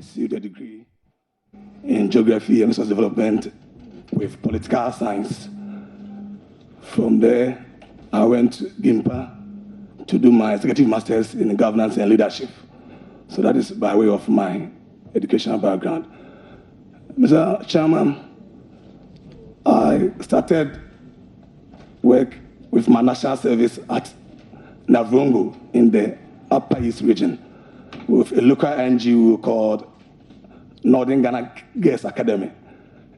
pursued a degree in geography and resource development with political science. From there, I went to GIMPA to do my executive master's in governance and leadership. So that is by way of my educational background. Mr. Chairman, I started work with my national service at Navrongo in the Upper East region with a local NGO called Northern Ghana Girls Academy.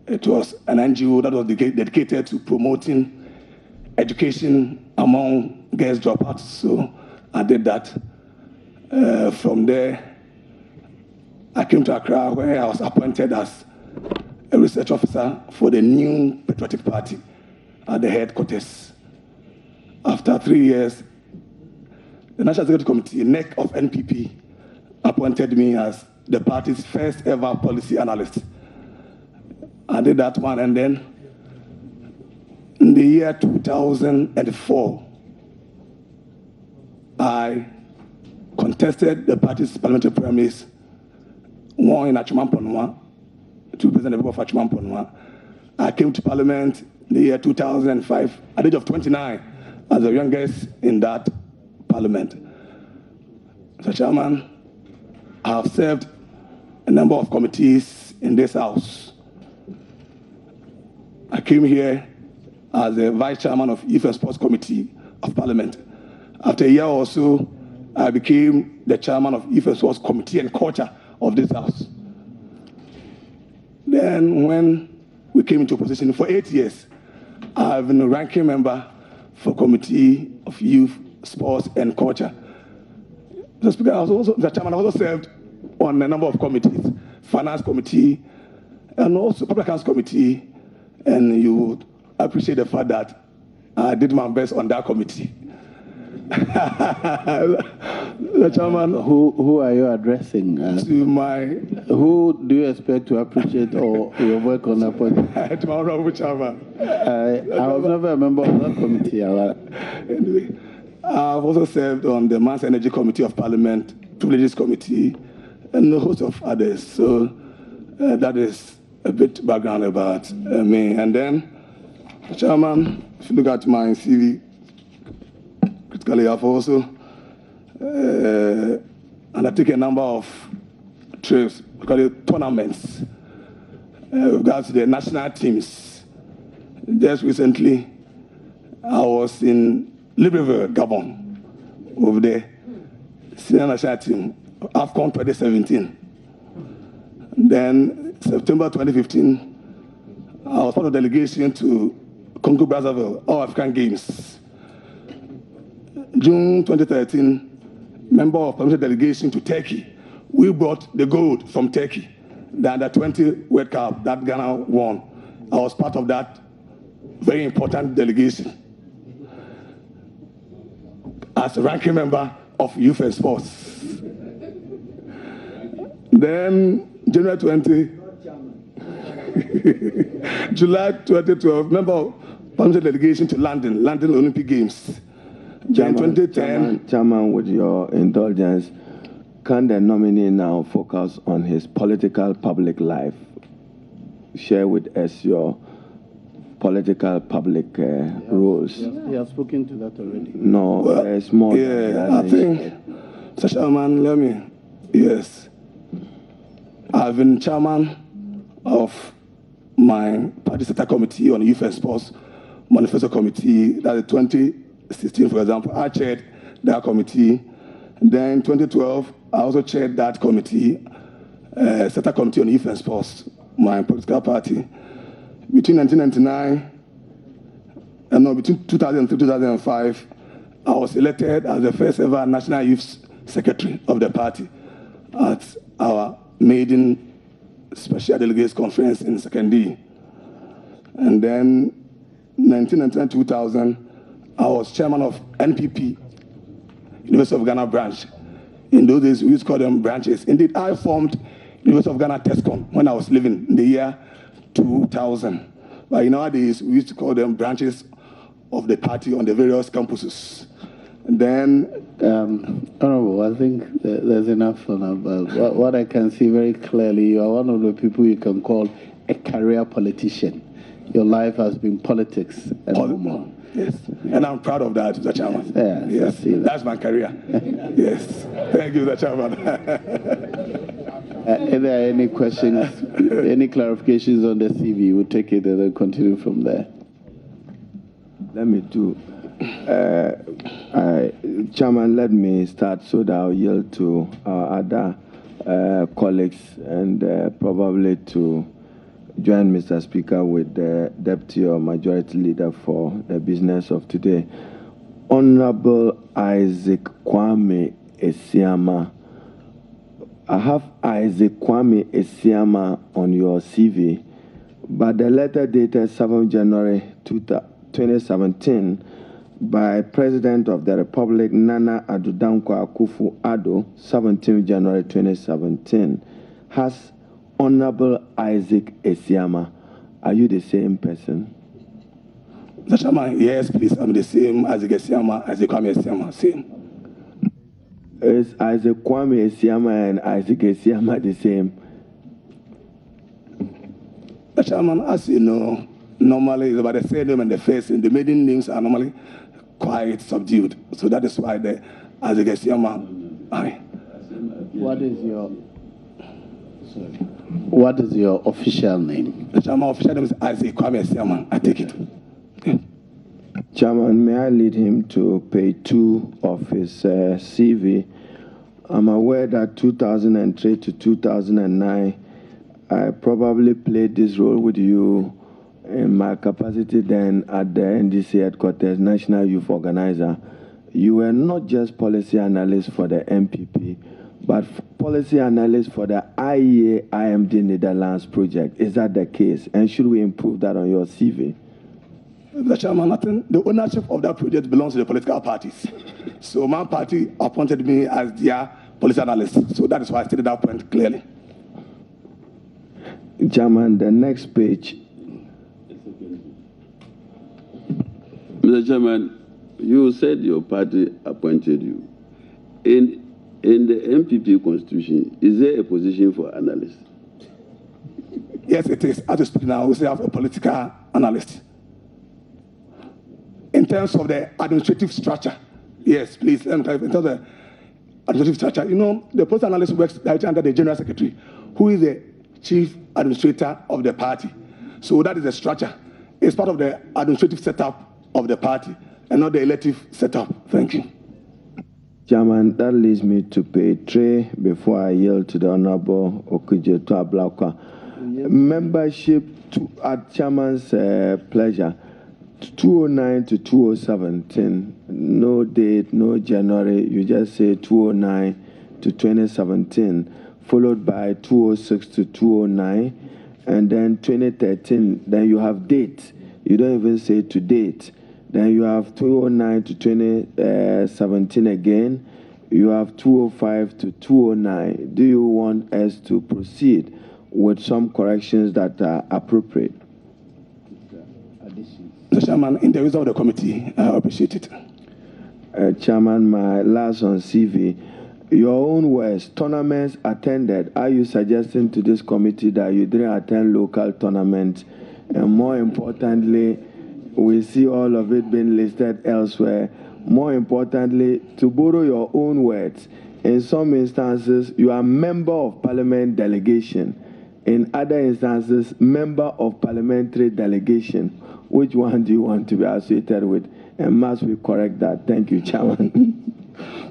It was an NGO that was dedicated to promoting education among girls dropouts. So I did that. From there, I came to Accra, where I was appointed as a research officer for the new Patriotic Party at the headquarters. After 3 years, the National Executive Committee, NEC of NPP, appointed me as the party's first ever policy analyst. I did that one, and then in the year 2004, I contested the party's parliamentary primaries, won in Achimamponwa, to represent the people of Achimamponwa. I came to Parliament in the year 2005 at the age of 29 as the youngest in that Parliament. Mr. Chairman, I have served a number of committees in this House. I came here as the Vice Chairman of Youth and Sports Committee of Parliament. After a year or so, I became the Chairman of Youth and Sports Committee and Culture of this House. Then when we came into opposition for 8 years, I've been a ranking member for Committee of Youth, Sports and Culture. Mr. Speaker, the Chairman, I also served on a number of committees, Finance Committee and also Public Accounts Committee, and you would appreciate the fact that I did my best on that committee. The Chairman, who are you addressing? To my... Who do you expect to appreciate your work on that point? To my honorable Chairman. I was never a member of that committee. Anyway, I've also served on the Mines Energy Committee of Parliament, Privileges Committee, and a host of others. So that is a bit background about me. And then, Chairman, if you look at my CV, critically, I've also undertaken a number of trips, we call it tournaments, with regards to the national teams. Just recently, I was in Libreville, Gabon, with the senior national team, AFCON 2017. Then, September 2015, I was part of the delegation to Congo Brazzaville, All African Games. June 2013, member of parliamentary delegation to Turkey. We brought the gold from Turkey, the Under-20 World Cup that Ghana won. I was part of that very important delegation as a ranking member of Youth and Sports. Then, January 20, July 2012, member of parliamentary delegation to London Olympic Games. Chairman, with your indulgence, can the nominee now focus on his political public life? Share with us your political public roles. He has spoken to that already. No, well, there's more. Yeah, I think, Mr. Chairman, yes. I've been chairman of my party sector committee on youth and sports, manifesto committee, that's the 2016, for example. I chaired that committee. Then in 2012, I also chaired that committee, sector committee on youth and sports, my political party. Between 1999 and between 2003 2005, I was elected as the first ever national youth secretary of the party at our maiden special delegates conference in Secondary. And then 1999-2000, I was chairman of NPP, University of Ghana branch. In those days, we used to call them branches. Indeed, I formed University of Ghana TESCOM when I was living in the year 2000. But nowadays, we used to call them branches of the party on the various campuses. Then, Honorable, I think there's enough for now. But what I can see very clearly, you are one of the people you can call a career politician. Your life has been politics and no more. Yes, and I'm proud of that, Mr. Chairman. Yes, that's my career. Yes, thank you, Mr. Chairman. Are there any questions, any clarifications on the CV? We'll take it and then continue from there. Let me do. Chairman, let me start so that I'll yield to our other colleagues and probably to join Mr. Speaker with the Deputy or Majority Leader for the business of today. Honorable Issac Asiamah. I have Issac Asiamah on your CV, but the letter dated 7 January 2017 by President of the Republic Nana Addo Dankwa Akufo-Addo, 17 January 2017, has Honorable Issac Asiamah. Are you the same person? Mr. Chairman, yes, please. I'm the same Issac Asiamah, Issac Asiamah, same. Is Issac Asiamah and Issac Asiamah the same? Mr. Chairman, as you know, normally it's about the surname and the first name. The maiden names are normally quite subdued. So that is why the Issac Asiamah. What is your official name? The Chairman official name is Issac Asiamah. I take it. Yeah. Chairman, may I lead him to page 2 of his CV? I'm aware that 2003 to 2009, I probably played this role with you in my capacity then at the NDC headquarters, National Youth Organizer. You were not just policy analyst for the MPP, but policy analyst for the IEA IMD Netherlands project. Is that the case? And should we improve that on your CV? Mr. Chairman, the ownership of that project belongs to the political parties. So my party appointed me as their policy analyst. So that is why I stated that point clearly. Chairman, the next page. Mr. Chairman, you said your party appointed you. In the MPP constitution, is there a position for analyst? Yes, it is. As we speak now, we have a political analyst. In terms of the administrative structure, yes, please, let me clarify. In terms of the administrative structure, you know, the policy analyst works directly under the General Secretary, who is the chief administrator of the party. So that is the structure. It's part of the administrative setup of the party and not the elective setup. Thank you. Chairman, that leads me to page 3 before I yield to the Honorable Okujeto Ablakwa. Membership at Chairman's pleasure, 2009 to 2017, no date, no January, you just say 2009 to 2017, followed by 2006 to 2009, and then 2013, then you have date. You don't even say to date. Then you have 2009 to 2017 again. You have 2005 to 2009. Do you want us to proceed with some corrections that are appropriate? Mr. Chairman, in the wisdom of the committee, I appreciate it. Chairman, my last on CV, your own words, tournaments attended. Are you suggesting to this committee that you didn't attend local tournaments? And more importantly, we see all of it being listed elsewhere. More importantly, to borrow your own words, in some instances, you are member of parliament delegation. In other instances, member of parliamentary delegation. Which one do you want to be associated with? And must we correct that? Thank you, Chairman.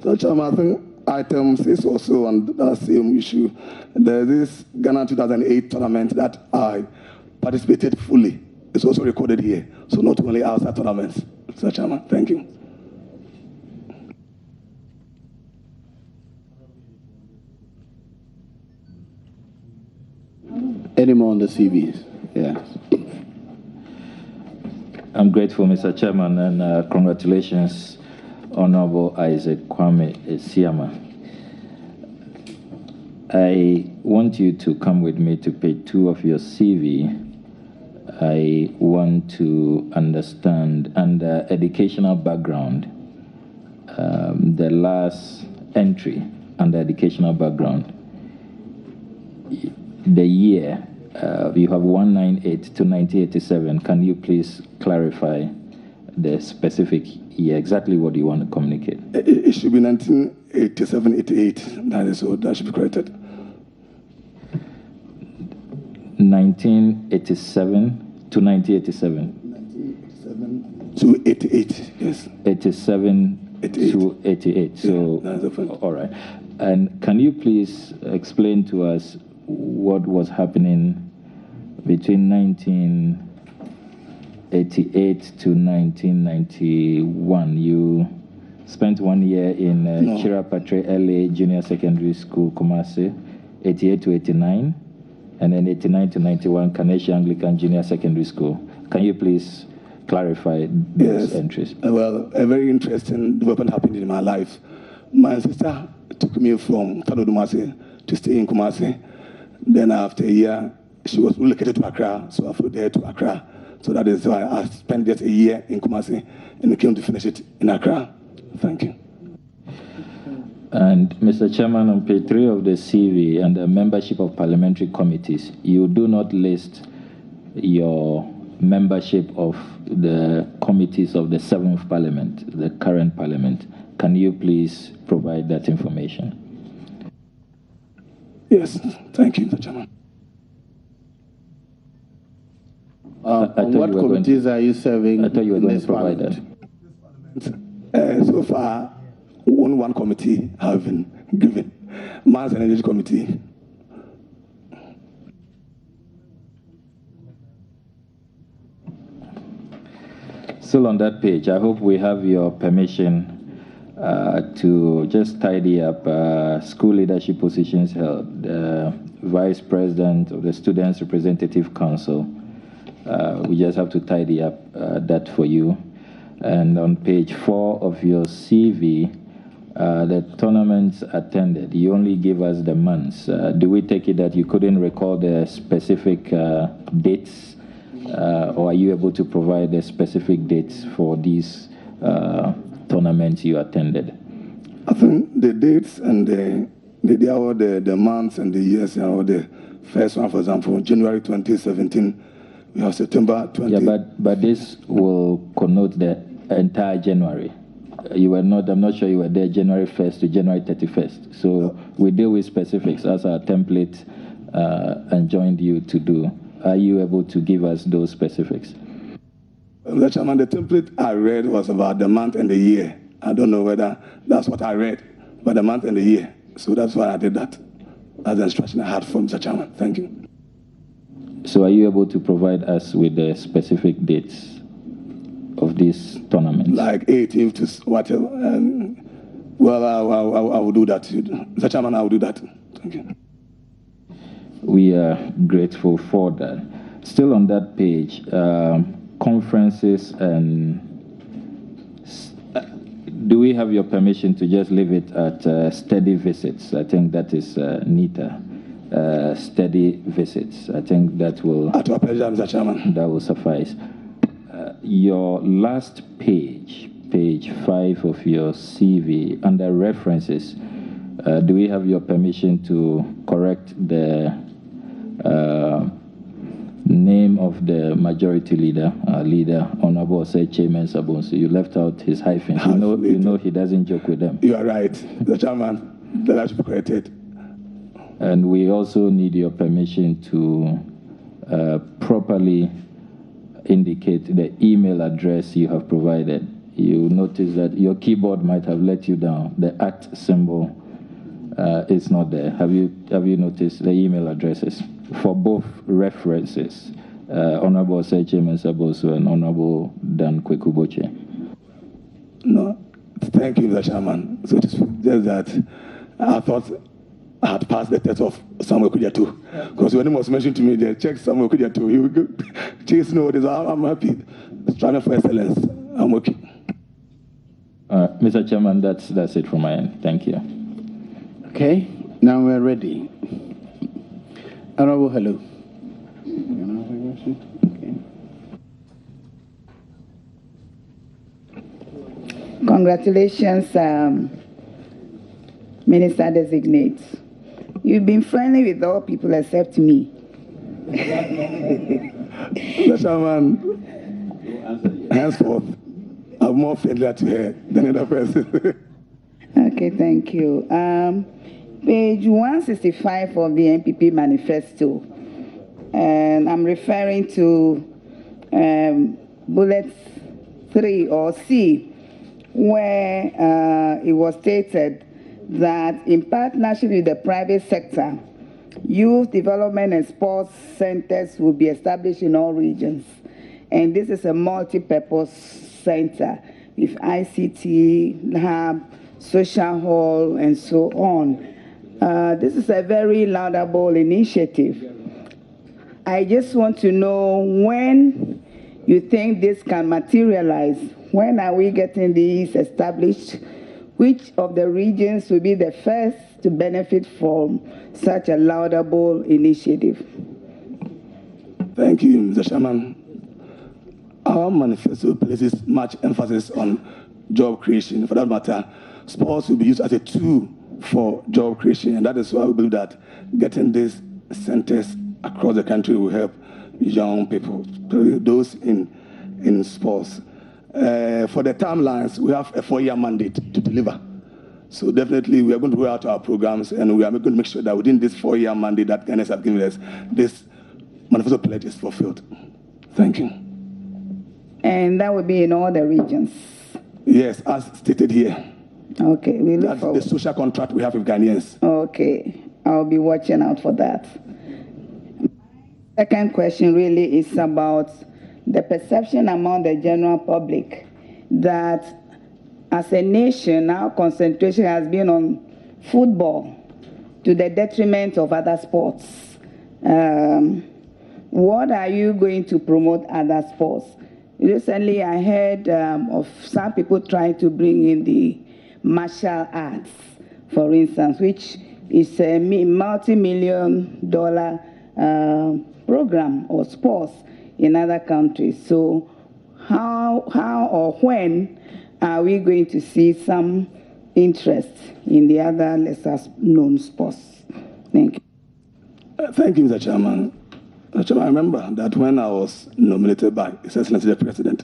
So, Chairman, I think item 6 also on that same issue. There's this Ghana 2008 tournament that I participated fully. It's also recorded here. So not only outside tournaments. So, Chairman, thank you. Any more on the CVs? Yes. I'm grateful, Mr. Chairman, and congratulations, Honorable Issac Asiamah. I want you to come with me to page 2 of your CV. I want to understand, under educational background, the last entry under educational background, the year, you have 198 to 1987. Can you please clarify the specific year, exactly what you want to communicate? It should be 1987, 88. That is so. That should be corrected. 1987 to 1987. 1987 to 88. Yes. 87 88. to 88. So, yeah, that's the point. all right. And can you please explain to us what was happening between 1988 to 1991? You spent 1 year in Chirapatre LA Junior Secondary School, Kumasi, 88 to 89, and then 89 to 91, Kaneshi Anglican Junior Secondary School. Can you please clarify those entries? Well, a very interesting development happened in my life. My sister took me from Tano Dumasi to stay in Kumasi. Then after a year, she was relocated to Accra, so I flew there to Accra. So that is why I spent just a year in Kumasi and came to finish it in Accra. Thank you. And Mr. Chairman, on page 3 of the CV and the membership of parliamentary committees, you do not list your membership of the committees of the 7th Parliament, the current Parliament. Can you please provide that information? Yes, thank you, Mr. Chairman. What committees are you serving? I thought you were going to provide that. So far, only one committee have been given, Mines and Energy Committee. Still on that page, I hope we have your permission to just tidy up school leadership positions held. Vice President of the Students' Representative Council. We just have to tidy up that for you. And on page 4 of your CV, the tournaments attended, you only give us the months. Do we take it that you couldn't recall the specific dates, or are you able to provide the specific dates for these tournaments you attended? I think the dates and the months and the years are the first one, for example, January 2017, we have September 20. Yeah, but this will connote the entire January. You were not, I'm not sure you were there January 1st to January 31st. So we deal with specifics as our template enjoined you to do. Are you able to give us those specifics? Mr. Chairman, the template I read was about the month and the year. I don't know whether that's what I read, but the month and the year. So that's why I did that. That's the instruction I had from Mr. Chairman. Thank you. So are you able to provide us with the specific dates of these tournaments? Like 18th to whatever. Well, I will do that. Mr. Chairman, I will do that. Thank you. We are grateful for that. Still on that page, conferences and... do we have your permission to just leave it at steady visits? I think that is neater. Steady visits. I think that will... At your pleasure, Mr. Chairman. That will suffice. Your last page, page 5 of your CV, under references, do we have your permission to correct the name of the majority leader, Honorable Issac Asiamah? So you left out his hyphens. You know he doesn't joke with them. You are right, Mr. Chairman. That should be corrected. And we also need your permission to properly indicate the email address you have provided. You notice that your keyboard might have let you down. The @ symbol is not there. Have you noticed the email addresses for both references, Honorable Issac Asiamah and Honorable Dan Kwekuboche? No, thank you, Mr. Chairman. So it's just that I thought I had passed the test of Samuel Kudjatu. Because when he was mentioned to me, they checked Samuel Kudjatu. He would go, chase notice. I'm happy. Striving for excellence. I'm okay. Mr. Chairman, that's it from my end. Thank you. Okay, now we're ready. Honorable, hello. Okay. Congratulations, Minister Designate. You've been friendly with all people except me. Mr. Chairman, henceforth, I'm more friendly to her than another person. Okay, thank you. Page 165 of the MPP manifesto, and I'm referring to bullet 3 or C, where it was stated that in partnership with the private sector, youth development and sports centers will be established in all regions. And this is a multi-purpose center with ICT, lab, social hall, and so on. This is a very laudable initiative. I just want to know when you think this can materialize. When are we getting these established? Which of the regions will be the first to benefit from such a laudable initiative? Thank you, Mr. Chairman. Our manifesto places much emphasis on job creation. For that matter, sports will be used as a tool for job creation, and that is why we believe that getting these centers across the country will help young people, those in sports. For the timelines, we have a 4-year mandate to deliver. So definitely we are going to roll out our programs, and we are going to make sure that within this 4-year mandate that Ghana has given us, this manifesto pledge is fulfilled. Thank you. And that will be in all the regions? Yes, as stated here. Okay, we look That's forward. the social contract we have with Ghanaians. Okay, I'll be watching out for that. Second question really is about the perception among the general public that as a nation, our concentration has been on football to the detriment of other sports. What are you going to promote other sports? Recently, I heard of some people trying to bring in the martial arts, for instance, which is a multi-million-dollar program or sports in other countries. So how or when are we going to see some interest in the other lesser known sports? Thank you. Thank you, Mr. Chairman. Mr. Chairman, I remember that when I was nominated by His Excellency the President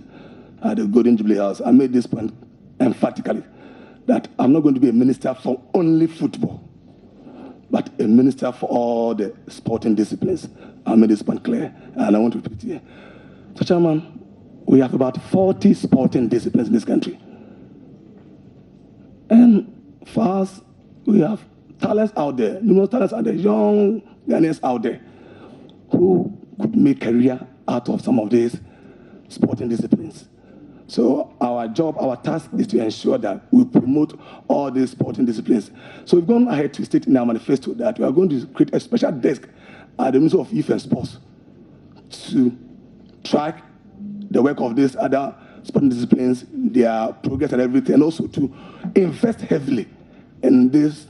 at the Golden Jubilee House, I made this point emphatically that I'm not going to be a minister for only football, but a minister for all the sporting disciplines. I made this point clear, and I want to repeat it here. Mr. Chairman, we have about 40 sporting disciplines in this country. And for us, we have talents out there, numerous talents out there, young Ghanaians out there who could make career out of some of these sporting disciplines. So our job, our task is to ensure that we promote all these sporting disciplines. So we've gone ahead to state in our manifesto that we are going to create a special desk at the Ministry of Youth and Sports to track the work of these other sporting disciplines, their progress and everything, and also to invest heavily in this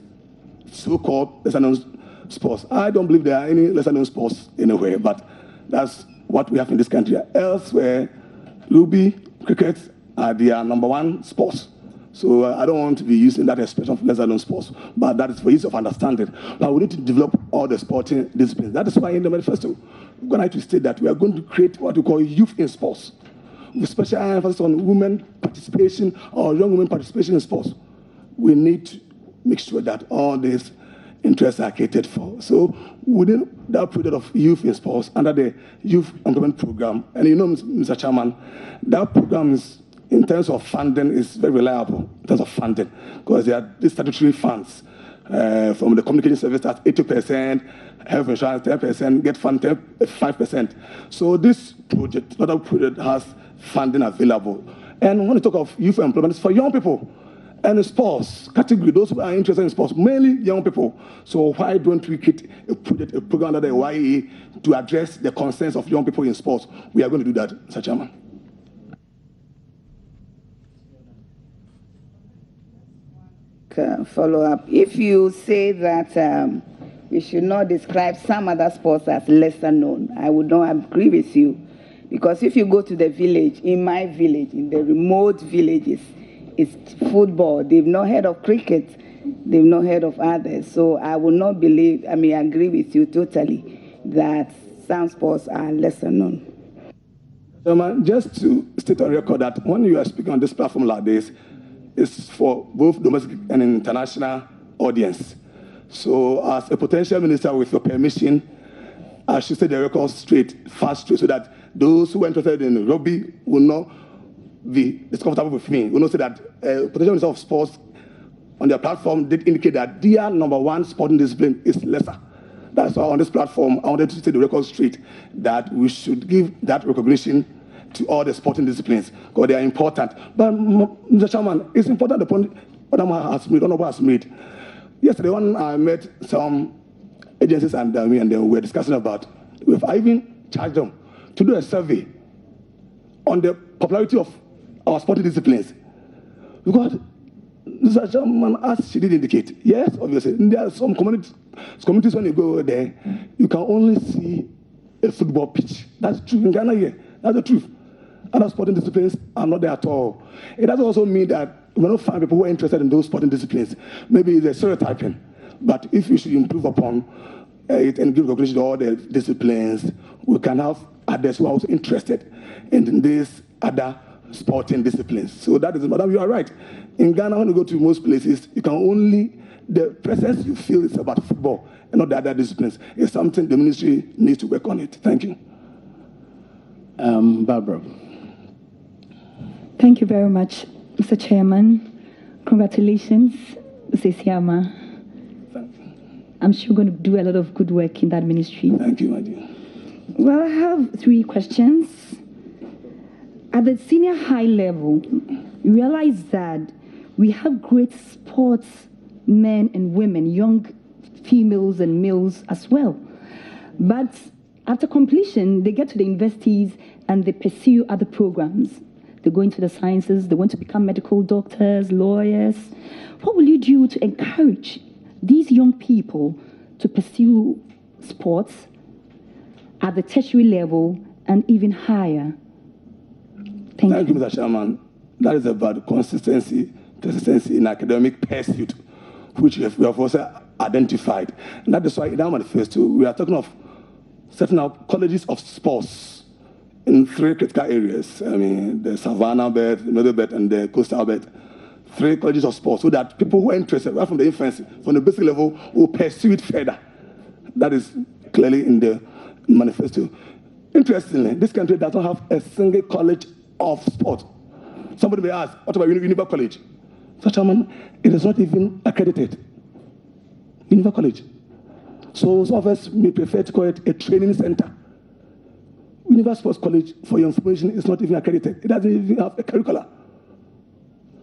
so-called lesser-known sports. I don't believe there are any lesser-known sports anywhere, but that's what we have in this country. Elsewhere, rugby, cricket are their number one sports. So I don't want to be using that expression of lesser-known sports, but that is for ease of understanding. But we need to develop all the sporting disciplines. That is why in the manifesto, we're going to state that we are going to create what we call youth in sports, with special emphasis on women participation or young women participation in sports. We need to make sure that all these interests are catered for. So within that period of youth in sports, under the Youth Employment Program, and you know, Mr. Chairman, that program is, in terms of funding, is very reliable in terms of funding, because there are these statutory funds from the communication service at 80%, health insurance 10%, get fund 5%. So this project, another project, has funding available. And when we talk of youth employment, it's for young people. And the sports category, those who are interested in sports, mainly young people. So why don't we create a project, a program under the YEA to address the concerns of young people in sports? We are going to do that, Mr. Chairman. Follow up. If you say that we should not describe some other sports as lesser known, I would not agree with you. Because if you go to the village, in my village, in the remote villages, it's football. They've not heard of cricket. They've not heard of others. So I will not believe, I mean, I agree with you totally that some sports are lesser known. Just to state on record that when you are speaking on this platform like this, it's for both domestic and international audience. So as a potential minister, with your permission, I should set the record straight, fast straight, so that those who are interested in rugby will not be discomfortable with me. Will not say that potential minister of sports on their platform did indicate that their #1 sporting discipline is lesser. That's why on this platform, I wanted to set the record straight that we should give that recognition to all the sporting disciplines because they are important. But, Mr. Chairman, it's important the point Honorable has made. Yesterday, when I met some agencies and me, and they were discussing about, I even charged them to do a survey on the popularity of our sporting disciplines. Because, Mr. Chairman, as she did indicate, yes, obviously, there are some communities when you go there, you can only see a football pitch. That's true in Ghana here. That's the truth. Other sporting disciplines are not there at all. It doesn't also mean that we don't find people who are interested in those sporting disciplines. Maybe it's a stereotyping. But if we should improve upon it and give recognition to all the disciplines, we can have others who are also interested in these other sporting disciplines. So that is, madam, you are right. In Ghana, when you go to most places, you can only, the presence you feel is about football and not the other disciplines. It's something the ministry needs to work on it. Thank you. Barbara. Thank you very much, Mr. Chairman. Congratulations, Mr. Asiamah. I'm sure you're going to do a lot of good work in that ministry. Thank you, my dear. Well, I have 3 questions. At the senior high level, you realize that we have great sports men and women, young females and males as well. But after completion, they get to the universities and they pursue other programs. They go into the sciences, they want to become medical doctors, lawyers. What will you do to encourage these young people to pursue sports at the tertiary level and even higher? Thank you, Mr. Chairman. That is about consistency, persistency in academic pursuit, which we have also identified. And that is why in our manifesto, we are talking of setting up colleges of sports in 3 critical areas. I mean, the Savannah belt, the Middle belt, and the Coastal belt. 3 colleges of sports, so that people who are interested, right from the infancy, from the basic level, will pursue it further. That is clearly in the manifesto. Interestingly, this country does not have a single college of sport. Somebody may ask, what about Univer College? So, Chairman, it is not even accredited. Univer College. So some of us may prefer to call it a training center. Univer Sports College, for your information, is not even accredited. It doesn't even have a curricula.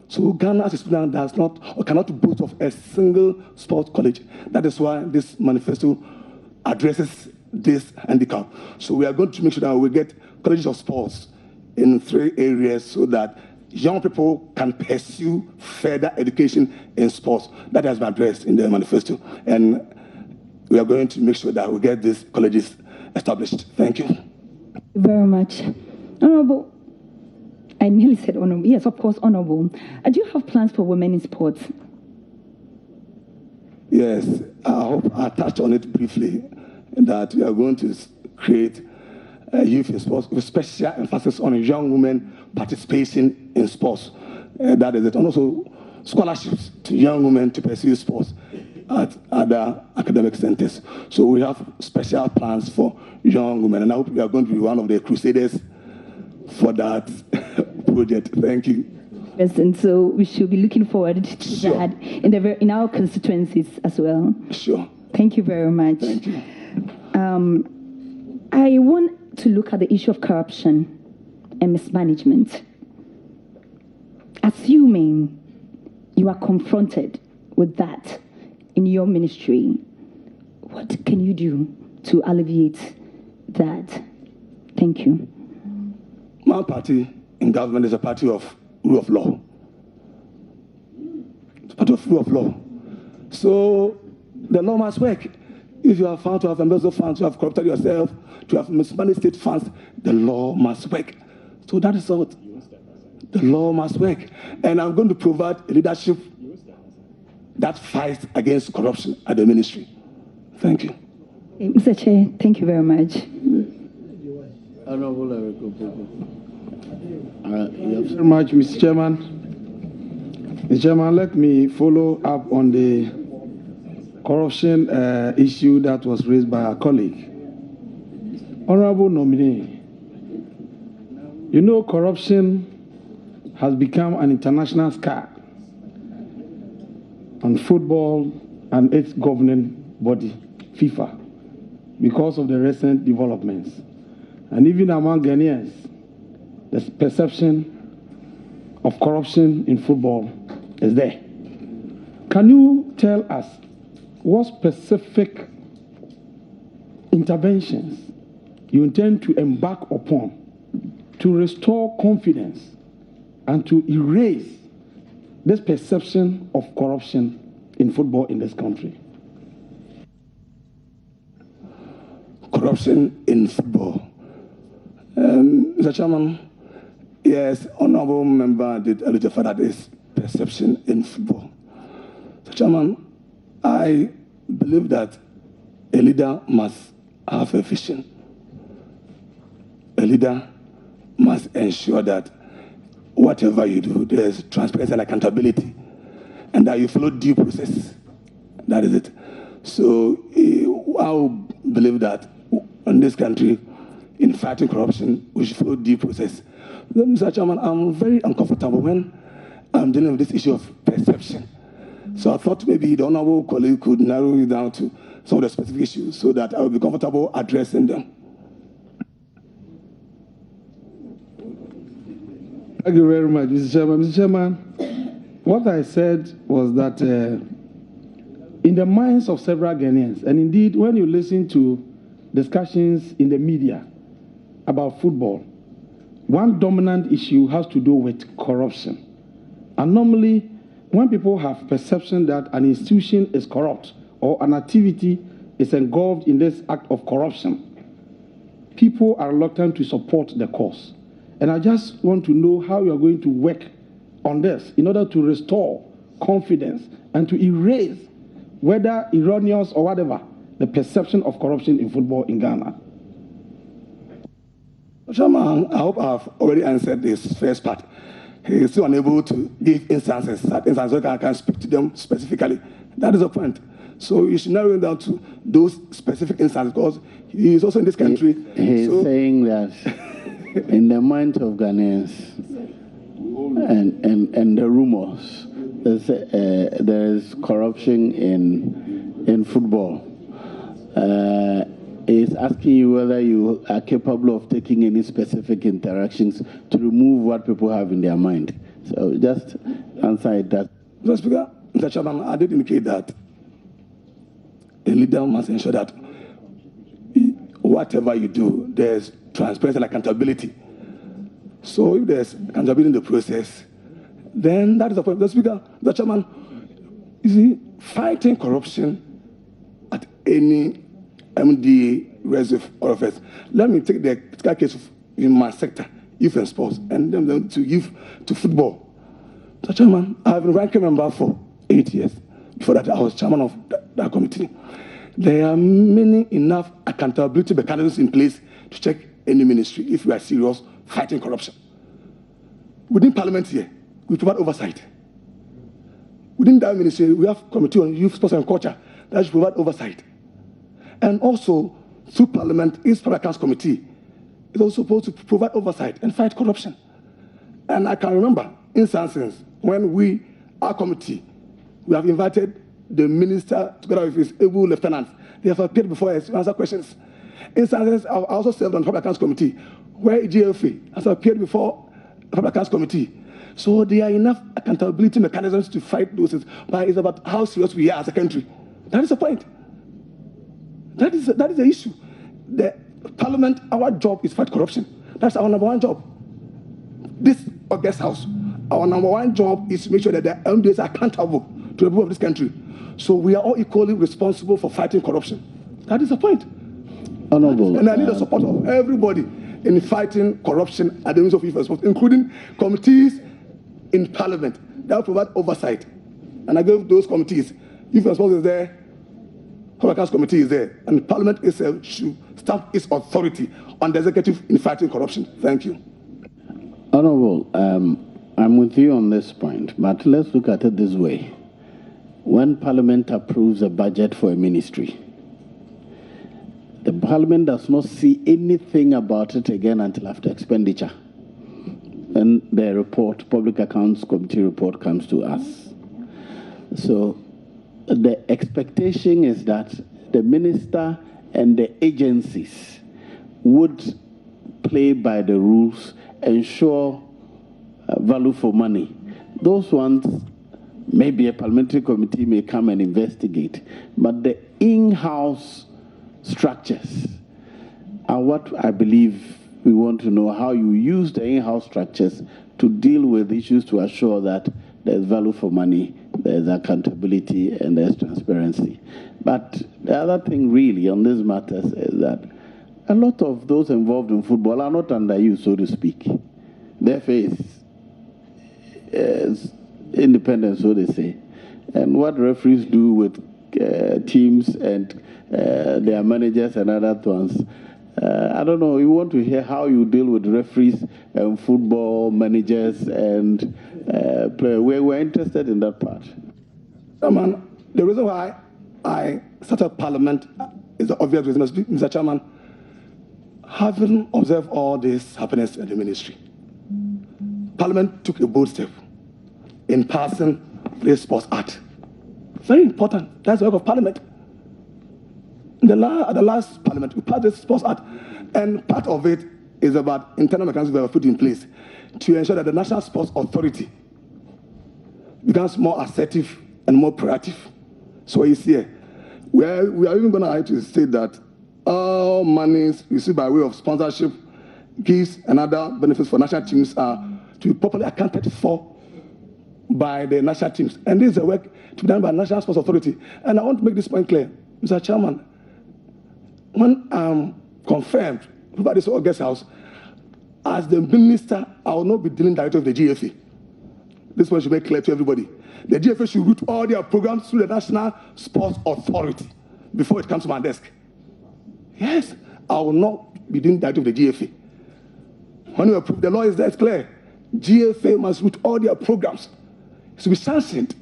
So Ghana, as a student, does not or cannot boast of a single sports college. That is why this manifesto addresses this handicap. So we are going to make sure that we get colleges of sports in 3 areas so that young people can pursue further education in sports. That has been addressed in the manifesto. And we are going to make sure that we get these colleges established. Thank you. Very much. Honorable, I nearly said honorable. Yes, of course, honorable. Do you have plans for women in sports? Yes, I hope I touched on it briefly, that we are going to create youth in sports with special emphasis on young women participation in sports. That is it. And also scholarships to young women to pursue sports at other academic centers. So we have special plans for young women, and I hope we are going to be one of the crusaders for that project. Thank you. President, so we should be looking forward to that in our constituencies as well. Sure. Thank you very much. Thank you. I want to look at the issue of corruption and mismanagement. Assuming you are confronted with that in your ministry, what can you do to alleviate that? Thank you. My party in government is a party of rule of law. It's a party of rule of law. So the law must work. If you are found to have embezzled funds, to have corrupted yourself, to have mismanaged state funds, the law must work. So that is what The law must work. And I'm going to provide a leadership that fights against corruption at the ministry. Thank you. Mr. Chair, thank you very much. Honorable Thank you very much, Mr. Chairman. Mr. Chairman, let me follow up on the corruption issue that was raised by our colleague. Honorable nominee, you know corruption has become an international scar on football and its governing body, FIFA, because of the recent developments. And even among Ghanaians, the perception of corruption in football is there. Can you tell us what specific interventions you intend to embark upon to restore confidence and to erase this perception of corruption in football in this country? Corruption in football. Mr. Chairman, yes, honorable member did allude to that is perception in football. Mr. Chairman, I believe that a leader must have a vision. A leader must ensure that whatever you do, there's transparency and accountability, and that you follow due process. That is it. So I believe that in this country, in fighting corruption, we should follow due process. Mr. Chairman, I'm very uncomfortable when I'm dealing with this issue of perception. So I thought maybe the honorable colleague could narrow it down to some of the specific issues so that I will be comfortable addressing them. Thank you very much, Mr. Chairman. Mr. Chairman, what I said was that in the minds of several Ghanaians, and indeed when you listen to discussions in the media about football, one dominant issue has to do with corruption. And normally, when people have perception that an institution is corrupt or an activity is engulfed in this act of corruption, people are reluctant to support the cause. And I just want to know how you are going to work on this in order to restore confidence and to erase, whether erroneous or whatever, the perception of corruption in football in Ghana. Chairman, I hope I've already answered this first part. He is still unable to give instances so I can speak to them specifically. That is the point. So you should narrow it down to those specific instances because he is also in this country. He's saying that in the minds of Ghanaians and the rumors, there is corruption in football. Is asking you whether you are capable of taking any specific interactions to remove what people have in their mind. So just answer that. Mr. Speaker, Mr. Chairman, I did indicate that a leader must ensure that whatever you do, there's transparency and accountability. So if there's accountability in the process, then that is the point. Mr. Speaker, Mr. Chairman, you see, fighting corruption at any MD reserve office. Let me take the case of in my sector, youth and sports, and then to youth to football. Mr. Chairman, I've been ranking member for 8 years. Before that, I was chairman of that committee. There are many enough accountability mechanisms in place to check any ministry if we are serious fighting corruption. Within Parliament here, we provide oversight. Within that ministry, we have committee on youth, sports and culture that should provide oversight. And also, through Parliament, its Public Accounts Committee is also supposed to provide oversight and fight corruption. And I can remember instances when our committee, we have invited the minister together with his able lieutenants. They have appeared before us to answer questions. Instances I've also served on the Public Accounts Committee, where GFA has appeared before the Public Accounts Committee. So there are enough accountability mechanisms to fight those things, but it's about how serious we are as a country. That is the point. That is the issue. The Parliament, our job is fight corruption. That's our number one job. This August House, our number one job is to make sure that the MDs are accountable to the people of this country. So we are all equally responsible for fighting corruption. That is the point. Honorable. And I need the support of everybody. in fighting corruption at the Ministry of Youth Response, including committees in Parliament that will provide oversight. And I gave those committees. Youth Response is there, Public Accounts Committee is there, and Parliament itself should stamp its authority on the executive in fighting corruption. Thank you. Honorable, I'm with you on this point, but let's look at it this way. When Parliament approves a budget for a ministry, the Parliament does not see anything about it again until after expenditure. Then the report, Public Accounts Committee report, comes to us. So the expectation is that the minister and the agencies would play by the rules, ensure value for money. Those ones, maybe a parliamentary committee may come and investigate, but the in-house structures are what I believe we want to know, how you use the in-house structures to deal with issues to assure that there's value for money, there's accountability, and there's transparency. But the other thing really on these matters is that a lot of those involved in football are not under you, so to speak. Their face is independent, so they say. And what referees do with teams and their managers and other ones, I don't know, you want to hear how you deal with referees and football managers and players. We're interested in that part. Chairman, the reason why I started Parliament is the obvious reason, Mr. Chairman. Having observed all this happiness in the ministry, Parliament took a bold step in passing the Sports Act. Very important. That's the work of Parliament. At the last Parliament, we passed the Sports Act, and part of it is about internal mechanisms that were put in place to ensure that the National Sports Authority becomes more assertive and more proactive. So you see, we are even going to say that all monies received by way of sponsorship, gifts, and other benefits for national teams are to be properly accounted for by the national teams. And this is the work to be done by the National Sports Authority. And I want to make this point clear, Mr. Chairman. When I'm confirmed by this August House, as the minister, I will not be dealing directly with the GFA. This one should be clear to everybody. The GFA should route all their programs through the National Sports Authority before it comes to my desk. Yes, I will not be dealing directly with the GFA. When we approve, the law is there, it's clear. GFA must route all their programs. It should be sanctioned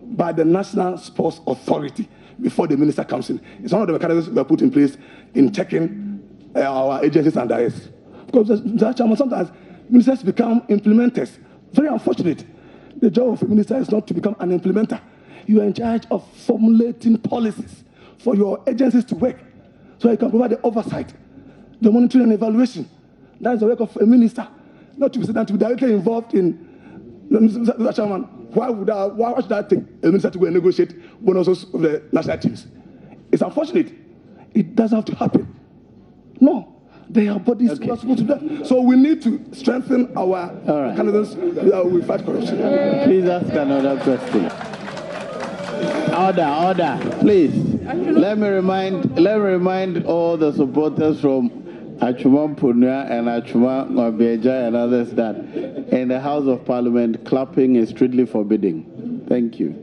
by the National Sports Authority before the minister comes in. It's one of the mechanisms we have put in place in checking our agencies and directs. Because, Mr. Chairman, sometimes ministers become implementers. Very unfortunate. The job of a minister is not to become an implementer. You are in charge of formulating policies for your agencies to work, so you can provide the oversight, the monitoring and evaluation. That is the work of a minister, not to be directly involved in. Mr. Chairman, why should I take a minister to go and negotiate bonuses of the national teams? It's unfortunate. It doesn't have to happen. No, they are bodies who are supposed to do that. So we need to strengthen our mechanisms we fight corruption. Please ask another question. Order, please. Let me remind all the supporters from Achuma Punya and Achuma Mabeja and others that in the House of Parliament, clapping is strictly forbidden. Thank you.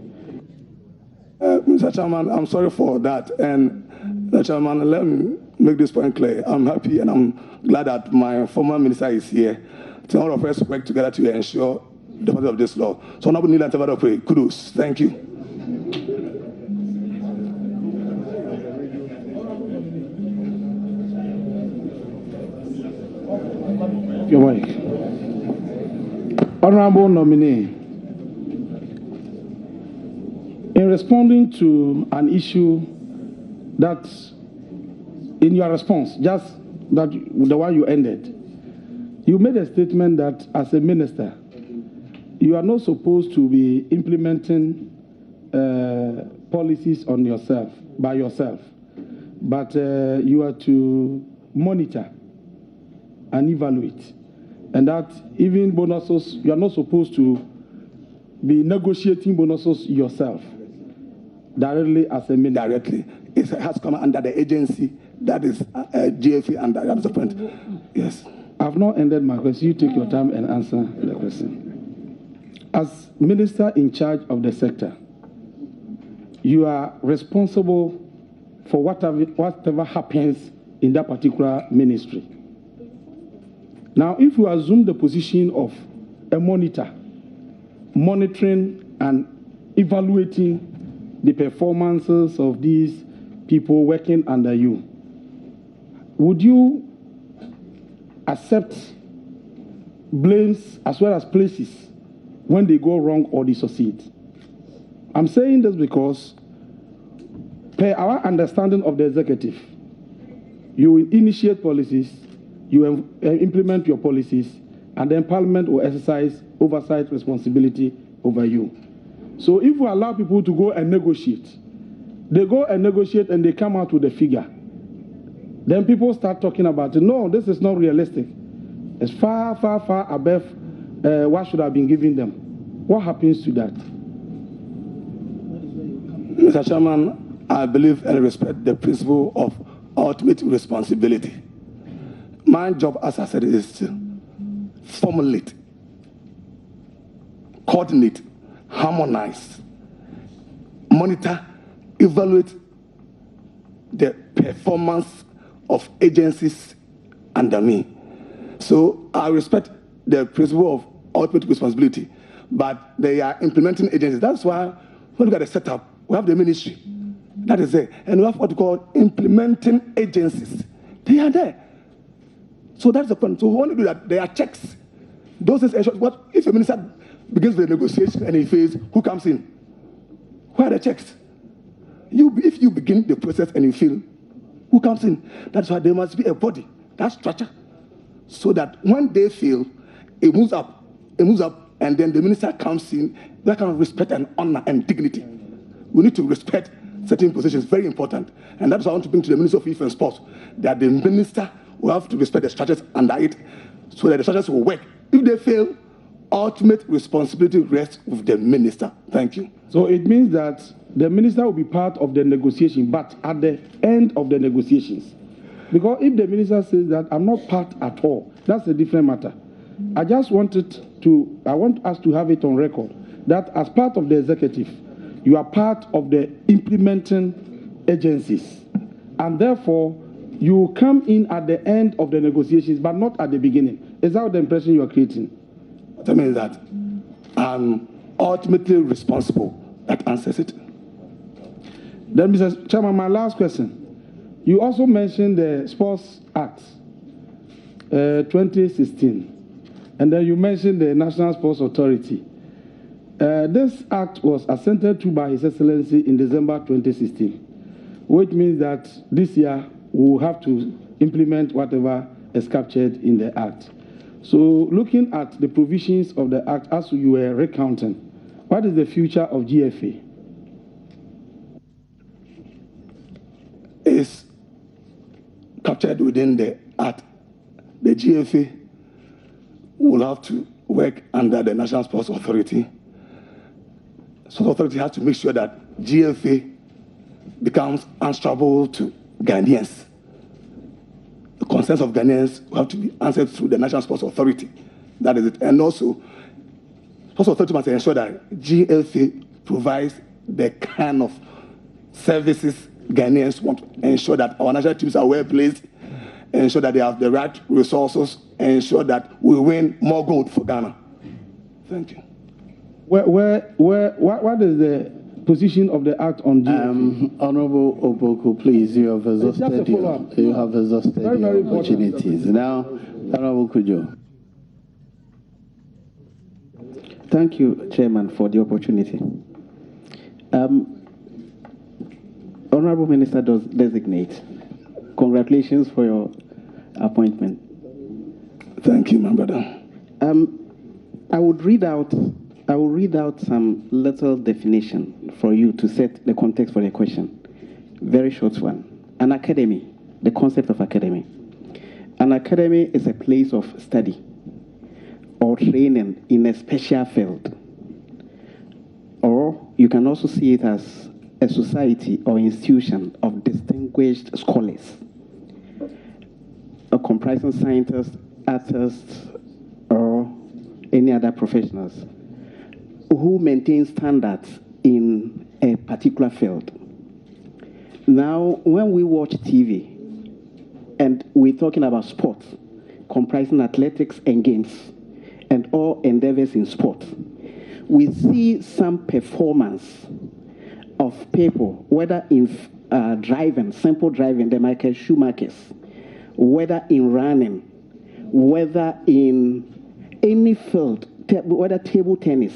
Mr. Chairman, I'm sorry for that. And Mr. Chairman, let me make this point clear. I'm happy and I'm glad that my former minister is here. So all of us work together to ensure the passage of this law. So now we need to pray. Kudos. Thank you. Your mic. Honorable nominee, in responding to an issue that, in your response, just that the one you ended, you made a statement that as a minister, you are not supposed to be implementing policies on yourself, by yourself, but you are to monitor and evaluate. And that even bonuses, you are not supposed to be negotiating bonuses yourself directly as a minister. Directly. It has come under the agency that is GFA, and that's the point. Yes. I've not ended my question. You take your time and answer the question. As minister in charge of the sector, you are responsible for whatever happens in that particular ministry. Now, if you assume the position of a monitor, monitoring and evaluating the performances of these people working under you, would you accept blames as well as places when they go wrong or they succeed? I'm saying this because, per our understanding of the executive, you will initiate policies, you will implement your policies, and then Parliament will exercise oversight responsibility over you. So if we allow people to go and negotiate, they go and negotiate and they come out with a figure, then people start talking about it. No, this is not realistic. It's far, far, far above what should have been given them. What happens to that? Mr. Chairman, I believe and respect the principle of ultimate responsibility. My job, as I said, is to formulate, coordinate, harmonize, monitor, evaluate the performance of agencies under me. So I respect the principle of ultimate responsibility, but they are implementing agencies. That's why when we look at the setup, we have the ministry. That is it. And we have what we call implementing agencies. They are there. So that's the point. So we want to do that. There are checks. Those things ensure what if a minister begins the negotiation and he fails, who comes in? Where are the checks? If you begin the process and you fail, who comes in? That's why there must be a body, that structure, so that when they fail, it moves up, and then the minister comes in. That kind of respect and honor and dignity. We need to respect certain positions, very important. And that's what I want to bring to the Minister of Youth and Sports, that the minister will have to respect the structures under it, so that the structures will work. If they fail, ultimate responsibility rests with the minister. Thank you. So it means that the minister will be part of the negotiation, but at the end of the negotiations. Because if the minister says that I'm not part at all, that's a different matter. I want us to have it on record that as part of the executive, you are part of the implementing agencies. And therefore, you come in at the end of the negotiations, but not at the beginning. Is that the impression you are creating? That means that I'm ultimately responsible. That answers it. Then, Mr. Chairman, my last question. You also mentioned the Sports Act 2016, and then you mentioned the National Sports Authority. This act was assented to by His Excellency in December 2016, which means that this year we will have to implement whatever is captured in the act. So, looking at the provisions of the act as you were recounting, what is the future of GFA? Is captured within the act. The GFA will have to work under the National Sports Authority. Sports Authority has to make sure that GFA becomes answerable to Ghanaians. The concerns of Ghanaians will have to be answered through the National Sports Authority. That is it. And also, Sports Authority must ensure that GFA provides the kind of services Ghanaians want, ensure that our national teams are well placed, ensure that they have the right resources, ensure that we win more gold for Ghana. Thank you. What is the position of the act on GFA? Honorable Opoku, please, you have exhausted your opportunities. Now, Honorable Kujo. Thank you, Chairman, for the opportunity. Honorable Minister does designate. Congratulations for your appointment. Thank you, my brother. I will read out some little definition for you to set the context for the question. Very short one. An academy, the concept of academy. An academy is a place of study or training in a special field. Or you can also see it as a society or institution of distinguished scholars comprising scientists, artists, or any other professionals who maintain standards in a particular field. Now, when we watch TV and we're talking about sports, comprising athletics and games, and all endeavors in sport, we see some performance of people, whether in driving, simple driving, the Michael Schumachers, whether in running, whether in any field, whether table tennis.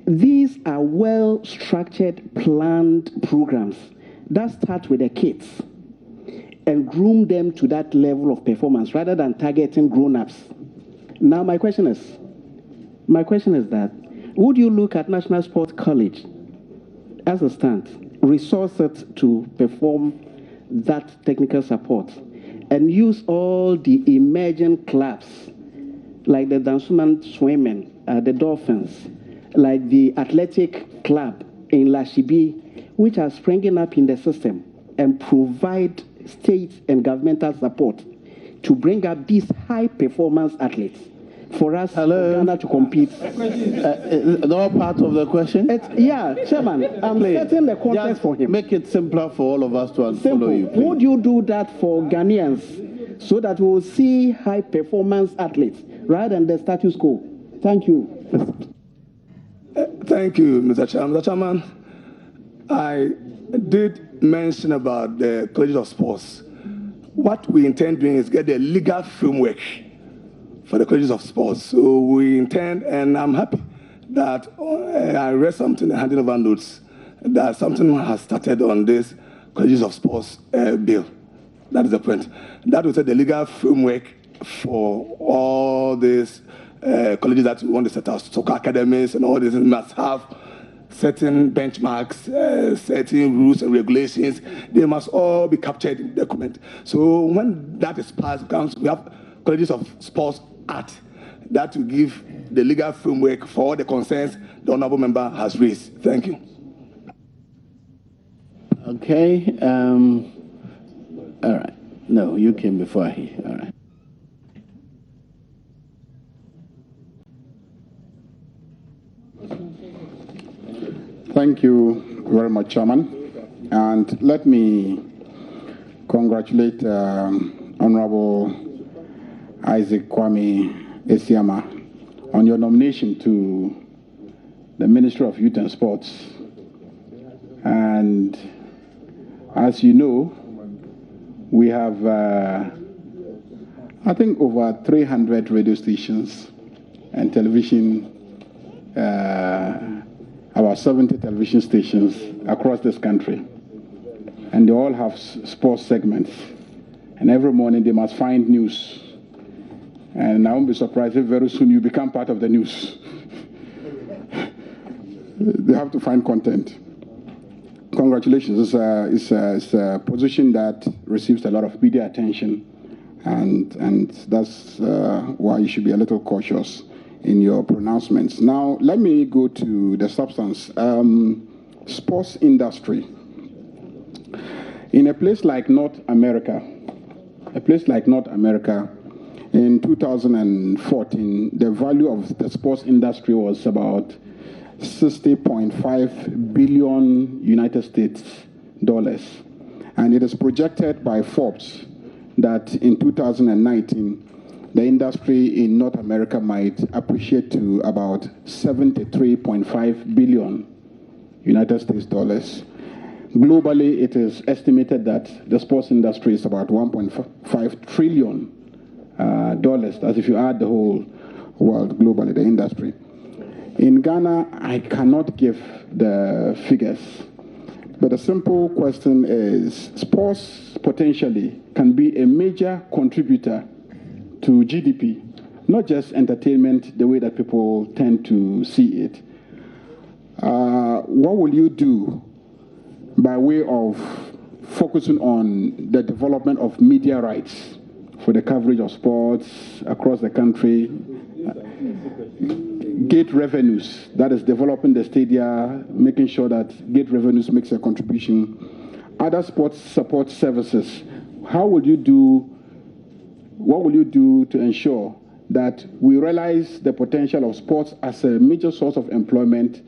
These are well-structured, planned programs that start with the kids and groom them to that level of performance rather than targeting grown-ups. Now, my question is that, would you look at National Sports College as a stand, resource it to perform that technical support, and use all the emerging clubs like the Dansuman Swimming, the Dolphins, like the Athletic Club in Lashibi, which are springing up in the system, and provide state and governmental support to bring up these high-performance athletes for us, for Ghana to compete. No part of the question? Yeah, Chairman, I'm setting the context for him. Make it simpler for all of us to follow you. Please. Would you do that for Ghanaians so that we will see high-performance athletes rather than the status quo? Thank you. Thank you, Mr. Chairman. Mr. Chairman, I did mention about the College of Sports. What we intend doing is get the legal framework for the Colleges of Sports. So we intend, and I'm happy that I read something in the handing over notes, that something has started on this Colleges of Sports bill. That is the point. That will set the legal framework for all these colleges that want to set up soccer academies and all this must have certain benchmarks, certain rules and regulations. They must all be captured in the document. So when that is passed, we have Colleges of Sports Act that will give the legal framework for all the concerns the honorable member has raised. Thank you. Okay. All right. No, you came before he. All right. Thank you very much, Chairman. And let me congratulate Honorable Issac Asiamah on your nomination to the Ministry of Youth and Sports. And as you know, we have, I think, over 300 radio stations and television, about 70 television stations across this country. And they all have sports segments. And every morning they must find news. And I won't be surprised if very soon you become part of the news. They have to find content. Congratulations. It's a position that receives a lot of media attention. And that's why you should be a little cautious in your pronouncements. Now, let me go to the substance. Sports industry. In a place like North America, in 2014, the value of the sports industry was about $60.5 billion United States dollars. And it is projected by Forbes that in 2019, the industry in North America might appreciate to about $73.5 billion United States dollars. Globally, it is estimated that the sports industry is about $1.5 trillion dollars. That's if you add the whole world globally, the industry. In Ghana, I cannot give the figures, but the simple question is, sports potentially can be a major contributor to GDP, not just entertainment, the way that people tend to see it. What will you do by way of focusing on the development of media rights for the coverage of sports across the country? Gate revenues, that is developing the stadia, making sure that gate revenues makes a contribution. Other sports support services, how would you do what will you do to ensure that we realize the potential of sports as a major source of employment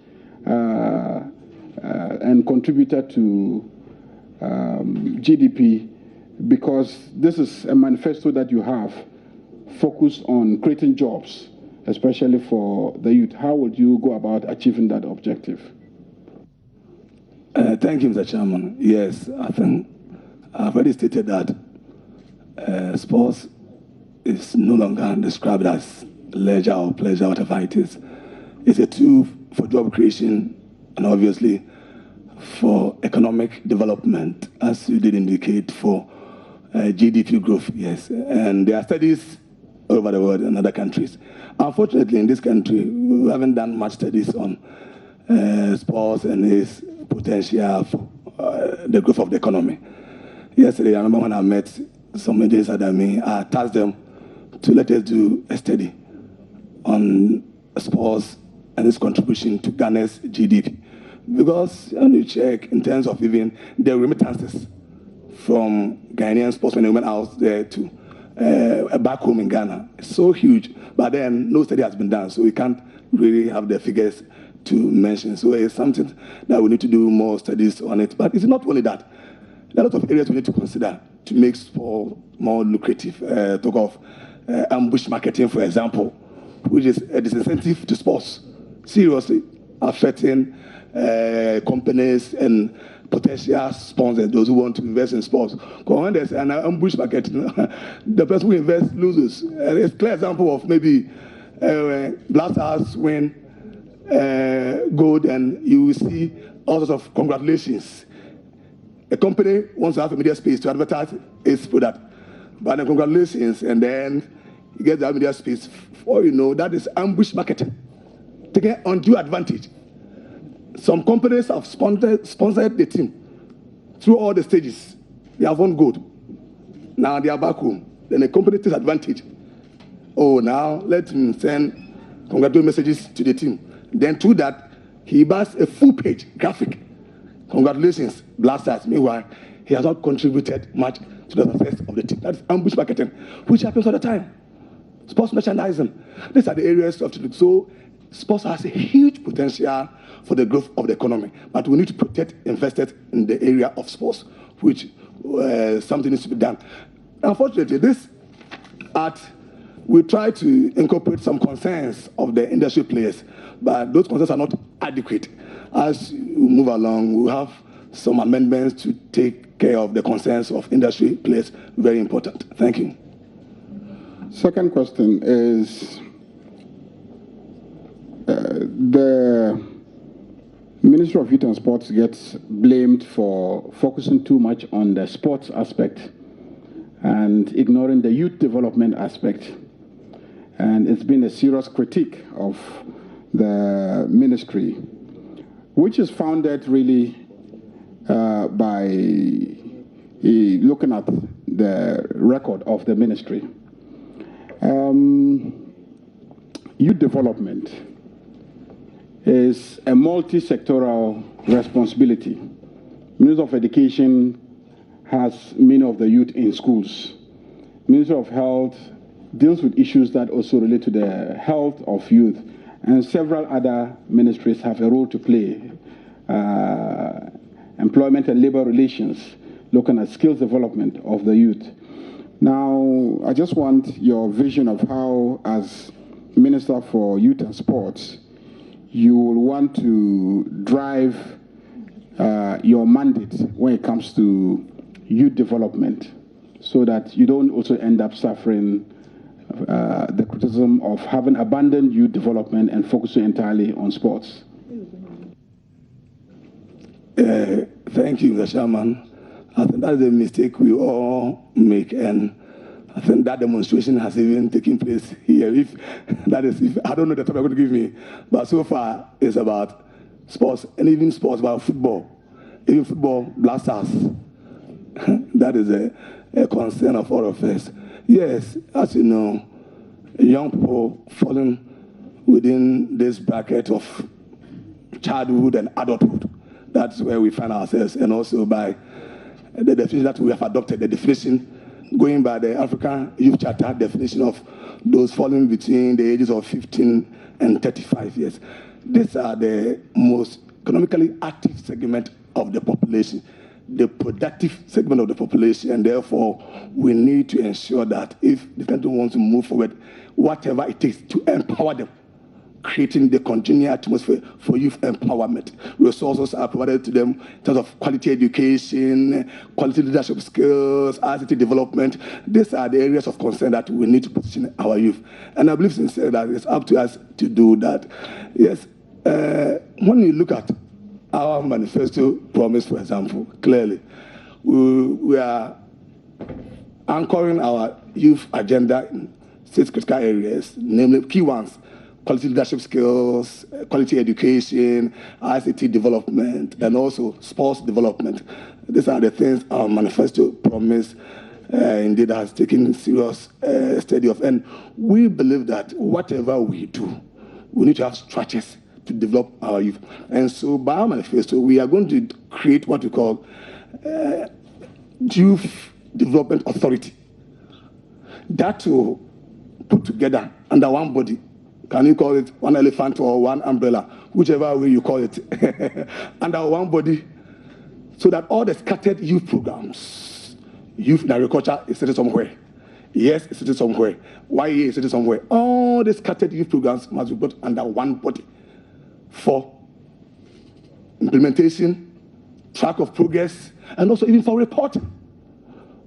and contributor to GDP? Because this is a manifesto that you have focused on creating jobs, especially for the youth. How would you go about achieving that objective? Thank you, Mr. Chairman. Yes, I think I've already stated that sports is no longer described as leisure or pleasure, whatever it is. It's a tool for job creation and obviously for economic development, as you did indicate, for GDP growth, yes. And there are studies all over the world in other countries. Unfortunately, in this country, we haven't done much studies on sports and its potential for the growth of the economy. Yesterday, I remember when I met some Indians at me, I tasked them to let us do a study on sports and its contribution to Ghana's GDP. Because when you check in terms of even the remittances from Ghanaian sportsmen and women out there to back home in Ghana, it's so huge. But then no study has been done, so we can't really have the figures to mention. So it's something that we need to do more studies on it. But it's not only that. There are a lot of areas we need to consider to make sport more lucrative. Talk of ambush marketing, for example, which is a disincentive to sports, seriously affecting companies and potential sponsors, those who want to invest in sports. Because when there's an ambush marketing, the person who invests loses. It's a clear example of maybe Black Stars win gold, and you will see all sorts of congratulations. A company wants to have a media space to advertise its product, but then congratulations, and then you get that media space. For you know, that is ambush marketing, taking undue advantage. Some companies have sponsored the team through all the stages. They have won gold. Now they are back home. Then the company takes advantage. Oh, now let him send congratulatory messages to the team. Then through that, he buys a full-page graphic. Congratulations, Black Stars. Meanwhile, he has not contributed much to the success of the team. That's ambush marketing, which happens all the time. Sports merchandising. These are the areas of it. So sports has a huge potential for the growth of the economy. But we need to protect investors in the area of sports, which something needs to be done. Unfortunately, this act, we try to incorporate some concerns of the industry players, but those concerns are not adequate. As we move along, we have some amendments to take care of the concerns of industry players. Very important. Thank you. Second question is, the Ministry of Youth and Sports gets blamed for focusing too much on the sports aspect and ignoring the youth development aspect. And it's been a serious critique of the ministry, which is founded really by looking at the record of the ministry. Youth development is a multi-sectoral responsibility. Ministry of Education has many of the youth in schools. Ministry of Health deals with issues that also relate to the health of youth, and several other ministries have a role to play. Employment and labor relations, looking at skills development of the youth. Now, I just want your vision of how, as Minister for Youth and Sports, you will want to drive your mandate when it comes to youth development, so that you don't also end up suffering the criticism of having abandoned youth development and focusing entirely on sports. Thank you, Mr. Chairman. I think that's a mistake we all make, and I think that demonstration has even taken place here. If I don't know the topic you're going to give me, but so far it's about sports, and even sports about football, even football, Black Stars. That is a concern of all of us. Yes, as you know, young people falling within this bracket of childhood and adulthood. That's where we find ourselves, and also by the definition that we have adopted, the definition going by the African Youth Charter definition of those falling between the ages of 15 and 35 years. These are the most economically active segment of the population, the productive segment of the population, and therefore we need to ensure that if the country wants to move forward, whatever it takes to empower them, creating the continued atmosphere for youth empowerment. Resources are provided to them in terms of quality education, quality leadership skills, ICT development. These are the areas of concern that we need to position our youth. And I believe sincerely that it's up to us to do that. Yes, when you look at our manifesto promise, for example, clearly, we are anchoring our youth agenda in 6 critical areas, namely key ones: quality leadership skills, quality education, ICT development, and also sports development. These are the things our manifesto promise indeed has taken serious study of. And we believe that whatever we do, we need to have structures to develop our youth. And so by our manifesto, we are going to create what we call Youth Development Authority. That will put together under one body. Can you call it one elephant or one umbrella, whichever way you call it, under one body, so that all the scattered youth programs, youth in agriculture is sitting somewhere, yes, it's sitting somewhere, YA is sitting somewhere, all the scattered youth programs must be brought under one body for implementation, track of progress, and also even for reporting.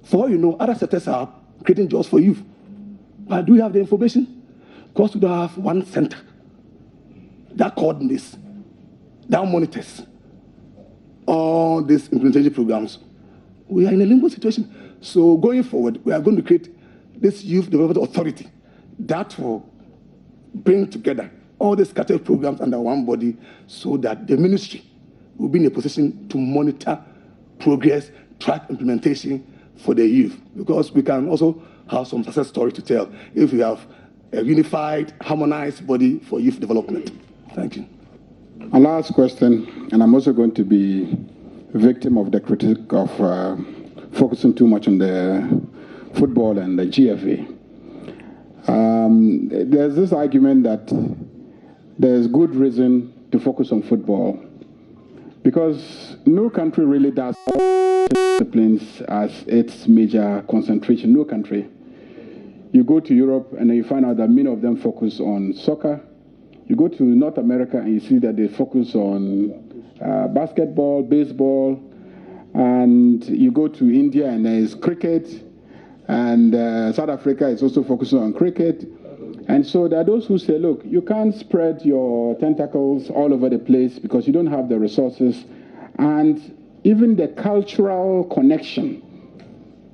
For all you know, other sectors are creating jobs for youth. But do we have the information? Because we don't have one center that coordinates, that monitors all these implementation programs. We are in a limbo situation. So going forward, we are going to create this Youth Development Authority that will bring together all the scattered programs under one body so that the ministry will be in a position to monitor progress, track implementation for the youth. Because we can also have some success story to tell if we have a unified, harmonized body for youth development. Thank you. A last question, and I'm also going to be a victim of the critique of focusing too much on the football and the GFA. There's this argument that there's good reason to focus on football because no country really does disciplines as its major concentration. No country. You go to Europe and then you find out that many of them focus on soccer. You go to North America and you see that they focus on basketball, baseball. And you go to India and there is cricket. And South Africa is also focusing on cricket. And so there are those who say, look, you can't spread your tentacles all over the place because you don't have the resources. And even the cultural connection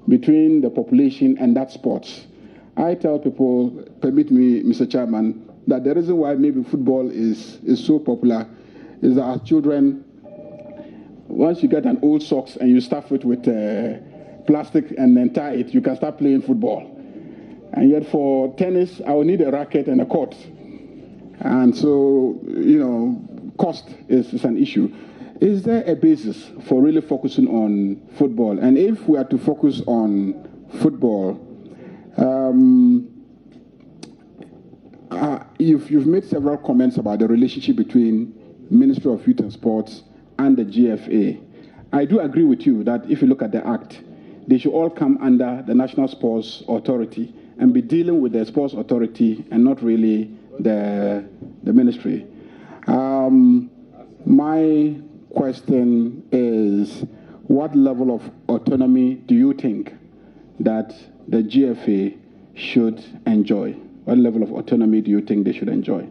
between the population and that sports. I tell people, permit me, Mr. Chairman, that the reason why maybe football is so popular is that as children, once you get an old socks and you stuff it with plastic and then tie it, you can start playing football. And yet for tennis, I will need a racket and a court. And so, you know, cost is an issue. Is there a basis for really focusing on football? And if we are to focus on football, you've made several comments about the relationship between Ministry of Youth and Sports and the GFA. I do agree with you that if you look at the Act, they should all come under the National Sports Authority and be dealing with the Sports Authority and not really the ministry. My question is, what level of autonomy do you think that the GFA should enjoy? What level of autonomy do you think they should enjoy?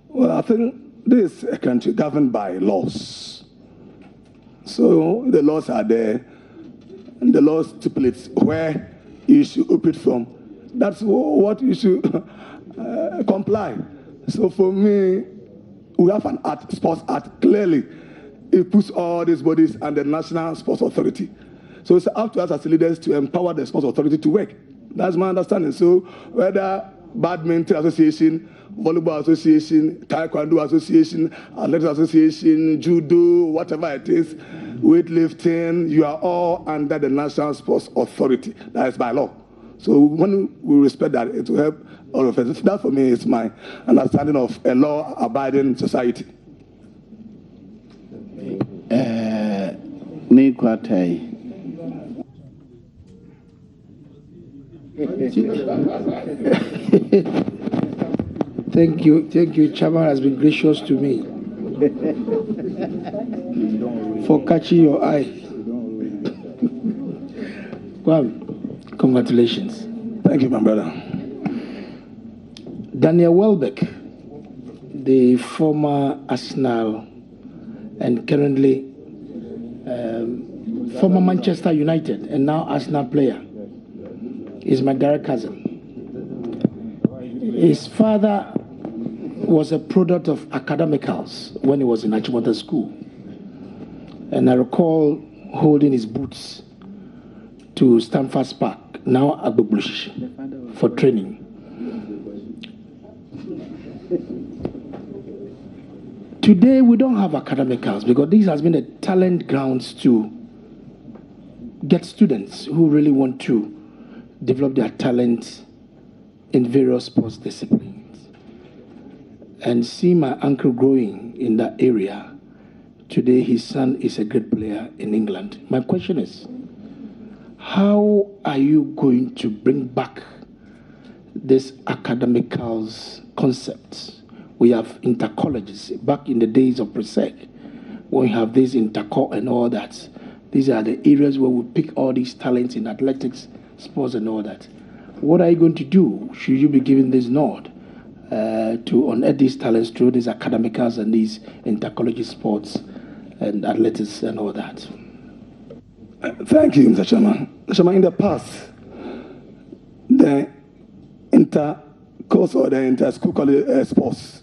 Well, I think this is a country governed by laws. So the laws are there, and the law stipulates where you should operate from. That's what you should comply. So for me, we have an act, Sports Act, clearly. It puts all these bodies under the National Sports Authority. So it's up to us as leaders to empower the Sports Authority to work. That's my understanding. So whether badminton association, volleyball association, taekwondo association, athletics association, judo, whatever it is, weightlifting, you are all under the National Sports Authority. That is by law. So when we respect that, it will help all of us. That for me is my understanding of a law-abiding society. Thank you. Chairman has been gracious to me for catching your eye. Well, congratulations. Thank you, my brother. Daniel Welbeck, the former Arsenal and currently former Manchester United and now Arsenal player, is my direct cousin. His father was a product of academicals when he was in Achimota School. And I recall holding his boots to Stamford Park, now Agboblush, for training. Today, we don't have academicals because this has been a talent grounds to get students who really want to develop their talent in various sports disciplines. And see my uncle growing in that area. Today, his son is a great player in England. My question is, how are you going to bring back this academicals concept? We have intercolleges. Back in the days of pre-sec, when we have this interco and all that, these are the areas where we pick all these talents in athletics, sports and all that. What are you going to do? Should you be giving this nod to unearth these talents through these academicals and these intercollege sports and athletics and all that? Thank you, Mr. Chairman. Mr. Chairman, in the past, the inter-course or the inter-school college sports,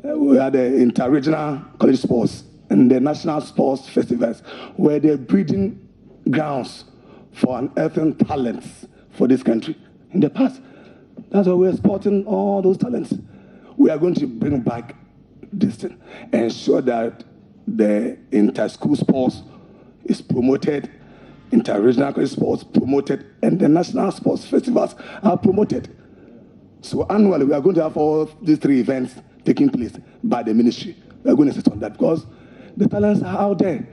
we had the inter-regional college sports and the national sports festivals were the breeding grounds for unearthing talents for this country. In the past, that's why we're sporting all those talents. We are going to bring back this thing, ensure that the inter-school sports is promoted, inter-regional college sports promoted, and the national sports festivals are promoted. So annually, we are going to have all these three events taking place by the ministry. We are going to sit on that because the talents are out there.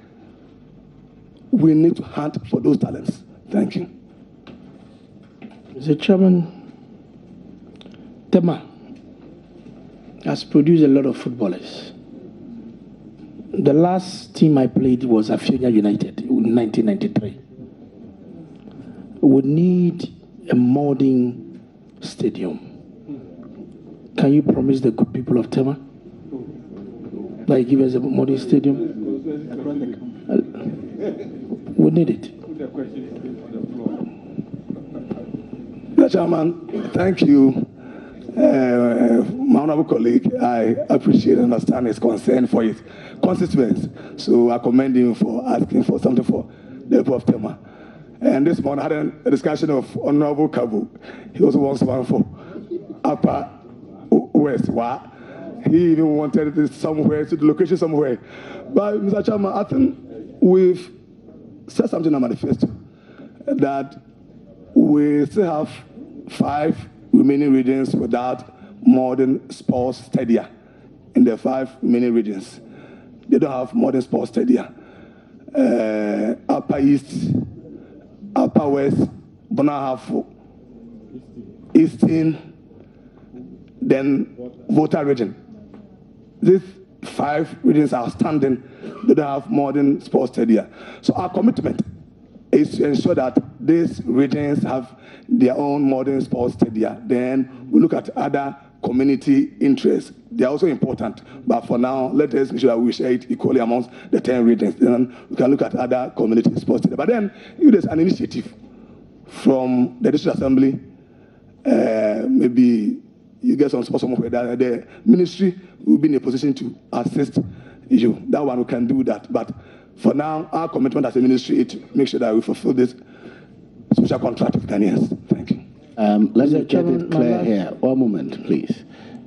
We need to hunt for those talents. Thank you. Mr. Chairman, Tema has produced a lot of footballers. The last team I played was Afionia United in 1993. We need a modern stadium. Can you promise the good people of Tema? Like give us a modern stadium? We need it. Mr. Chairman, thank you. My honorable colleague, I appreciate and understand his concern for his constituents. So I commend him for asking for something for the people of Tema. And this morning I had a discussion of Honorable Kabu. He also wants one for Upper West. Wow. He even wanted it somewhere, to the location somewhere. But Mr. Chairman, I think we've said something in our manifesto that we still have 5 remaining regions without modern sports stadia. In the 5 remaining regions, they don't have modern sports stadia. Upper East, Upper West, Bonahafo, Eastern, then Volta region. These 5 regions are standing. They don't have modern sports stadia. So our commitment is to ensure that these regions have their own modern sports stadia. Then we look at other community interests. They are also important. But for now, let us make sure that we share it equally amongst the 10 regions. Then we can look at other community sports stadia. But then, if there's an initiative from the district assembly, maybe you get some support somewhere that the ministry will be in a position to assist you. That one, we can do that. But for now, our commitment as a ministry is to make sure that we fulfill this social contract with Ghanaians. Thank you. Let me get it clear here. One moment, please.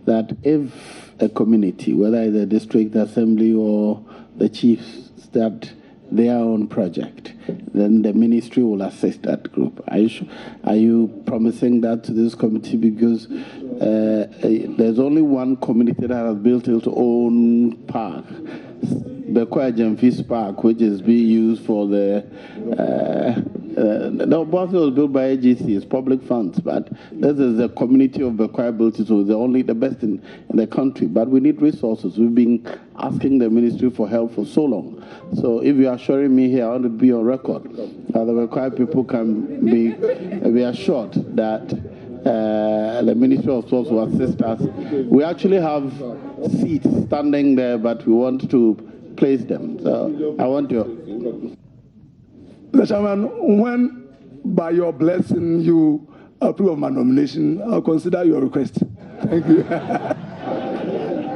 That if a community, whether it's a district assembly or the chiefs, start their own project, then the ministry will assist that group. Are you promising that to this committee? Because there's only one community that has built its own park, the Kwajamfis Park, which is being used for the both was built by AGC, it's public funds, but this is the community of Bekwai built it, so the best in the country. But we need resources. We've been asking the ministry for help for so long. So if you are assuring me here, I want to be on record, that the Bekwai people can be assured that the Ministry of Sports will assist us. We actually have seats standing there, but we want to place them. So I want to. Mr. Chairman, when by your blessing you approve of my nomination, I'll consider your request. Thank you.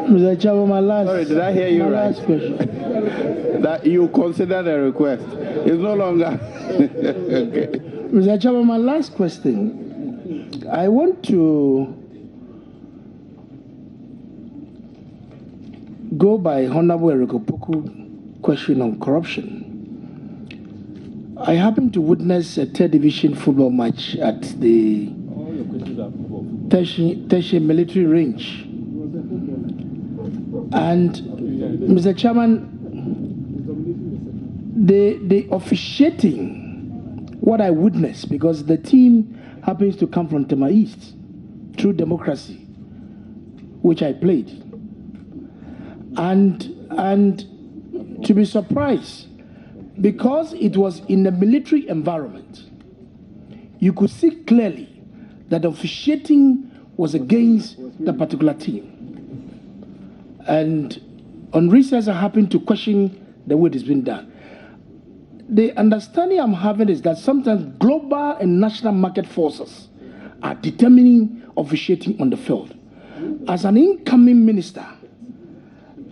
Mr. Chairman, my last. Sorry, did I hear you right? Last question. That you consider the request. It's no longer. Okay. Mr. Chairman, my last question. I want to go by Honorable Eriko Poku question on corruption. I happened to witness a third division football match at the Teshe military range. And Mr. Chairman, the officiating, what I witnessed, because the team happens to come from Tema East, through democracy, which I played. And to be surprised, because it was in a military environment, you could see clearly that the officiating was against the particular team. And on research, I happened to question the way it's been done. The understanding I'm having is that sometimes global and national market forces are determining officiating on the field. As an incoming minister,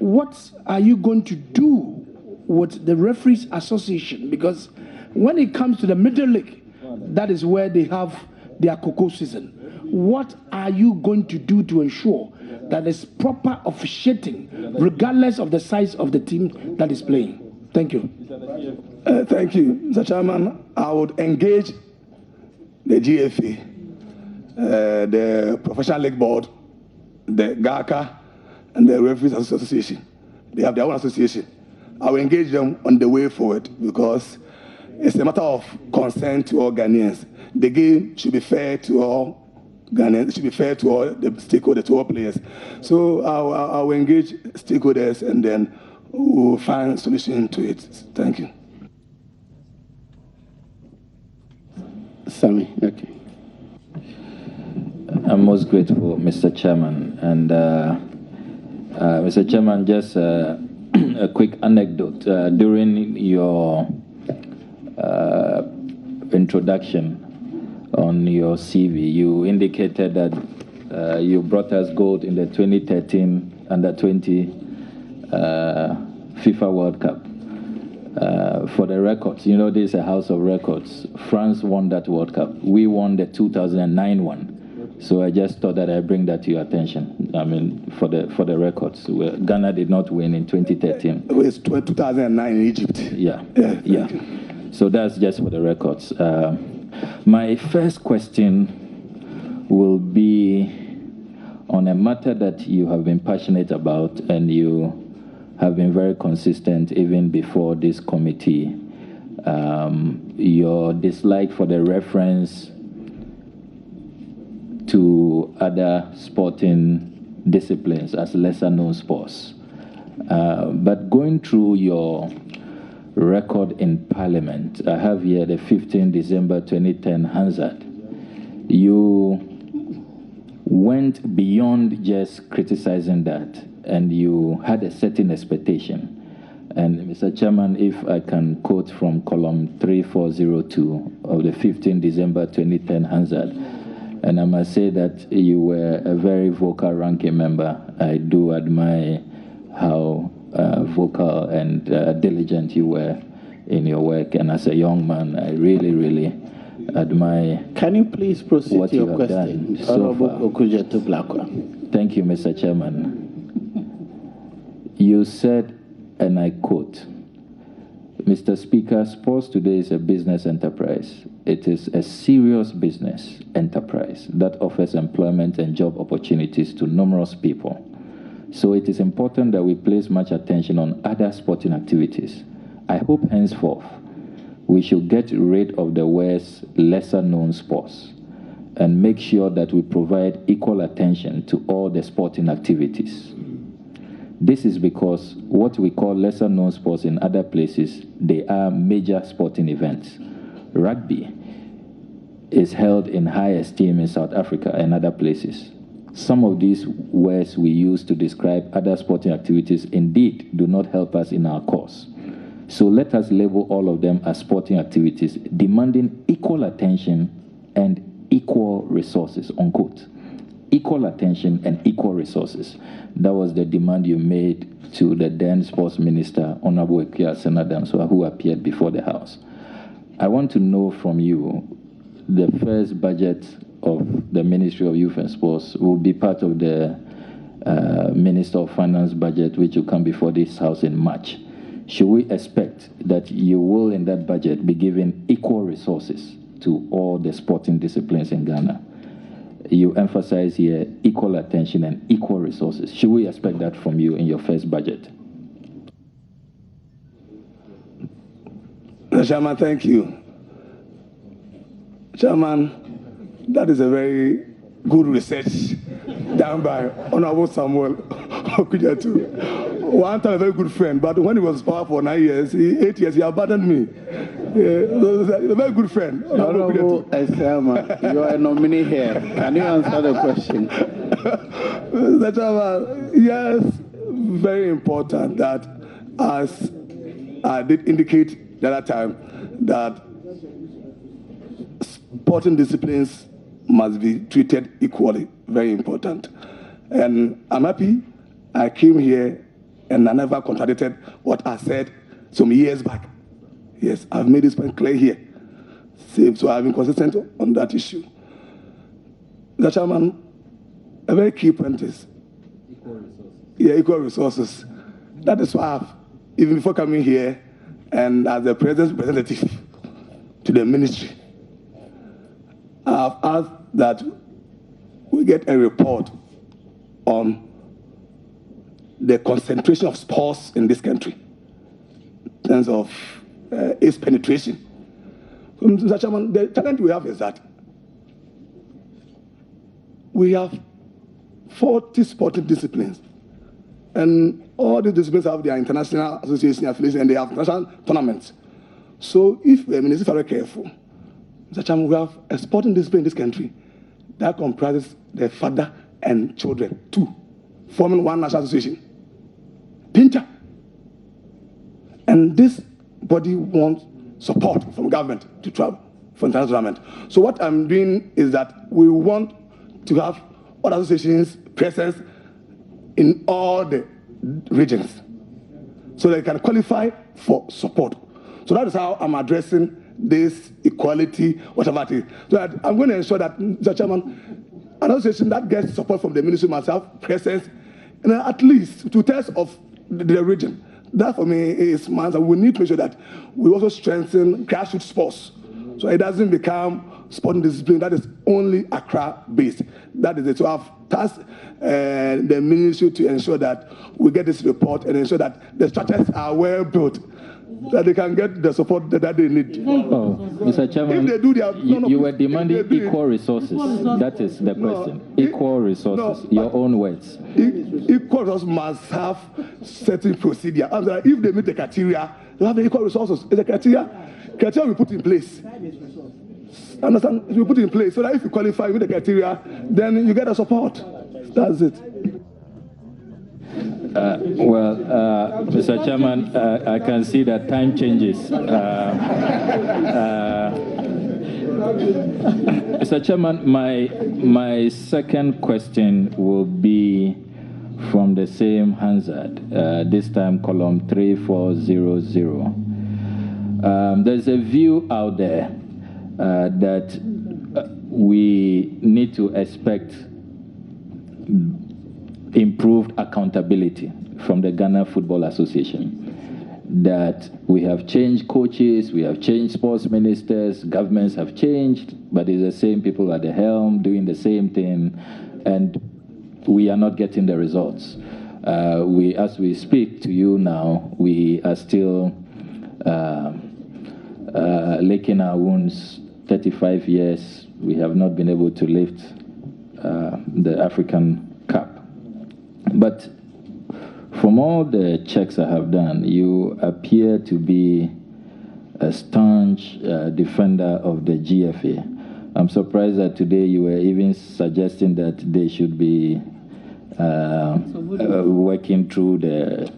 what are you going to do with the Referees Association? Because when it comes to the Middle League, that is where they have their cocoa season. What are you going to do to ensure that there's proper officiating, regardless of the size of the team that is playing? Thank you. Thank you, Mr. Chairman. I would engage the GFA, the Professional League Board, the GACA, and the Referees Association. They have their own association. I will engage them on the way forward because it's a matter of concern to all Ghanaians. The game should be fair to all Ghanaians. It should be fair to all the stakeholders, to all players. So I will engage stakeholders and then we'll find a solution to it. Thank you. Sammy, okay. I'm most grateful, Mr. Chairman. And Mr. Chairman, just a quick anecdote. During your introduction on your CV, you indicated that you brought us gold in the 2013 Under-20 FIFA World Cup. For the records, you know, this is a house of records. France won that World Cup. We won the 2009 one. So I just thought that I'd bring that to your attention. I mean, for the records. Ghana did not win in 2013. It was 2009 in Egypt. Yeah. So that's just for the records. My first question will be on a matter that you have been passionate about and you have been very consistent even before this committee. Your dislike for the reference to other sporting disciplines as lesser known sports. But going through your record in Parliament, I have here the 15 December 2010 Hansard. You went beyond just criticizing that, and you had a certain expectation. And Mr. Chairman, if I can quote from column 3402 of the 15 December 2010 Hansard, and I must say that you were a very vocal ranking member. I do admire how vocal and diligent you were in your work. And as a young man, I really, really admire. Can you please proceed what to your you have question? done so far. Thank Thank you, Mr. Chairman. You said, and I quote, Mr. Speaker, sports today is a business enterprise. It is a serious business enterprise that offers employment and job opportunities to numerous people. So it is important that we place much attention on other sporting activities. I hope henceforth we should get rid of the words lesser-known sports and make sure that we provide equal attention to all the sporting activities. This is because what we call lesser-known sports in other places, they are major sporting events. Rugby is held in high esteem in South Africa and other places. Some of these words we use to describe other sporting activities indeed do not help us in our cause. So let us label all of them as sporting activities, demanding equal attention and equal resources, unquote. Equal attention and equal resources. That was the demand you made to the then Sports Minister, Honorable Ekia Senadanswa, who appeared before the House. I want to know from you, the first budget of the Ministry of Youth and Sports will be part of the Minister of Finance budget, which will come before this House in March. Should we expect that you will, in that budget, be giving equal resources to all the sporting disciplines in Ghana? You emphasize here equal attention and equal resources. Should we expect that from you in your first budget? Chairman, thank you. Chairman, that is a very good research done by Honorable Samuel Okudzeto. One time a very good friend, but when he was power for 8 years, he abandoned me. A very good friend. Honorable Asiamah, you are a nominee here. Can you answer the question? Yes, very important that, as I did indicate the other time, that sporting disciplines must be treated equally. Very important. And I'm happy I came here and I never contradicted what I said some years back. Yes, I've made this point clear here. So I've been consistent on that issue. The Chairman, a very key point is equal resources. Yeah, equal resources. That is why I've, even before coming here and as the President's representative to the ministry, I've asked that we get a report on the concentration of sports in this country in terms of its penetration. So, Mr. Chairman, the challenge we have is that we have 40 sporting disciplines, and all these disciplines have their international association affiliation and they have national tournaments. So if the minister is very careful, Mr. Chairman, we have a sporting discipline in this country that comprises the father and children, two, forming one national association. Pinter. And this body wants support from government to travel for international tournament. So what I'm doing is that we want to have all associations presence in all the regions so they can qualify for support. So that is how I'm addressing this equality, whatever it is. So that I'm going to ensure that, Mr. Chairman, an association that gets support from the ministry must have presence in at least 2/3 of the region. That for me is my answer. We need to make sure that we also strengthen grassroots sports so it doesn't become sporting discipline that is only Accra based. That is it. So I've tasked the ministry to ensure that we get this report and ensure that the structures are well built, that they can get the support that they need. Oh, Mr. Chairman, if they do their, you were demanding equal resources. That is the question. Equal resources, your own words. Equal resources must have certain procedure. And if they meet the criteria, they have the equal resources. It's a criteria we put in place. Understand? We put in place so that if you qualify with the criteria, then you get the support. That's it. Mr. Chairman, I can see that time changes. Mr. Chairman, my second question will be from the same Hansard, this time column 3400. There's a view out there that we need to expect improved accountability from the Ghana Football Association. That we have changed coaches, we have changed sports ministers, governments have changed, but it's the same people at the helm doing the same thing, and we are not getting the results. As we speak to you now, we are still licking our wounds. 35 years, we have not been able to lift the African Cup. But from all the checks I have done, you appear to be a staunch defender of the GFA. I'm surprised that today you were even suggesting that they should be working through the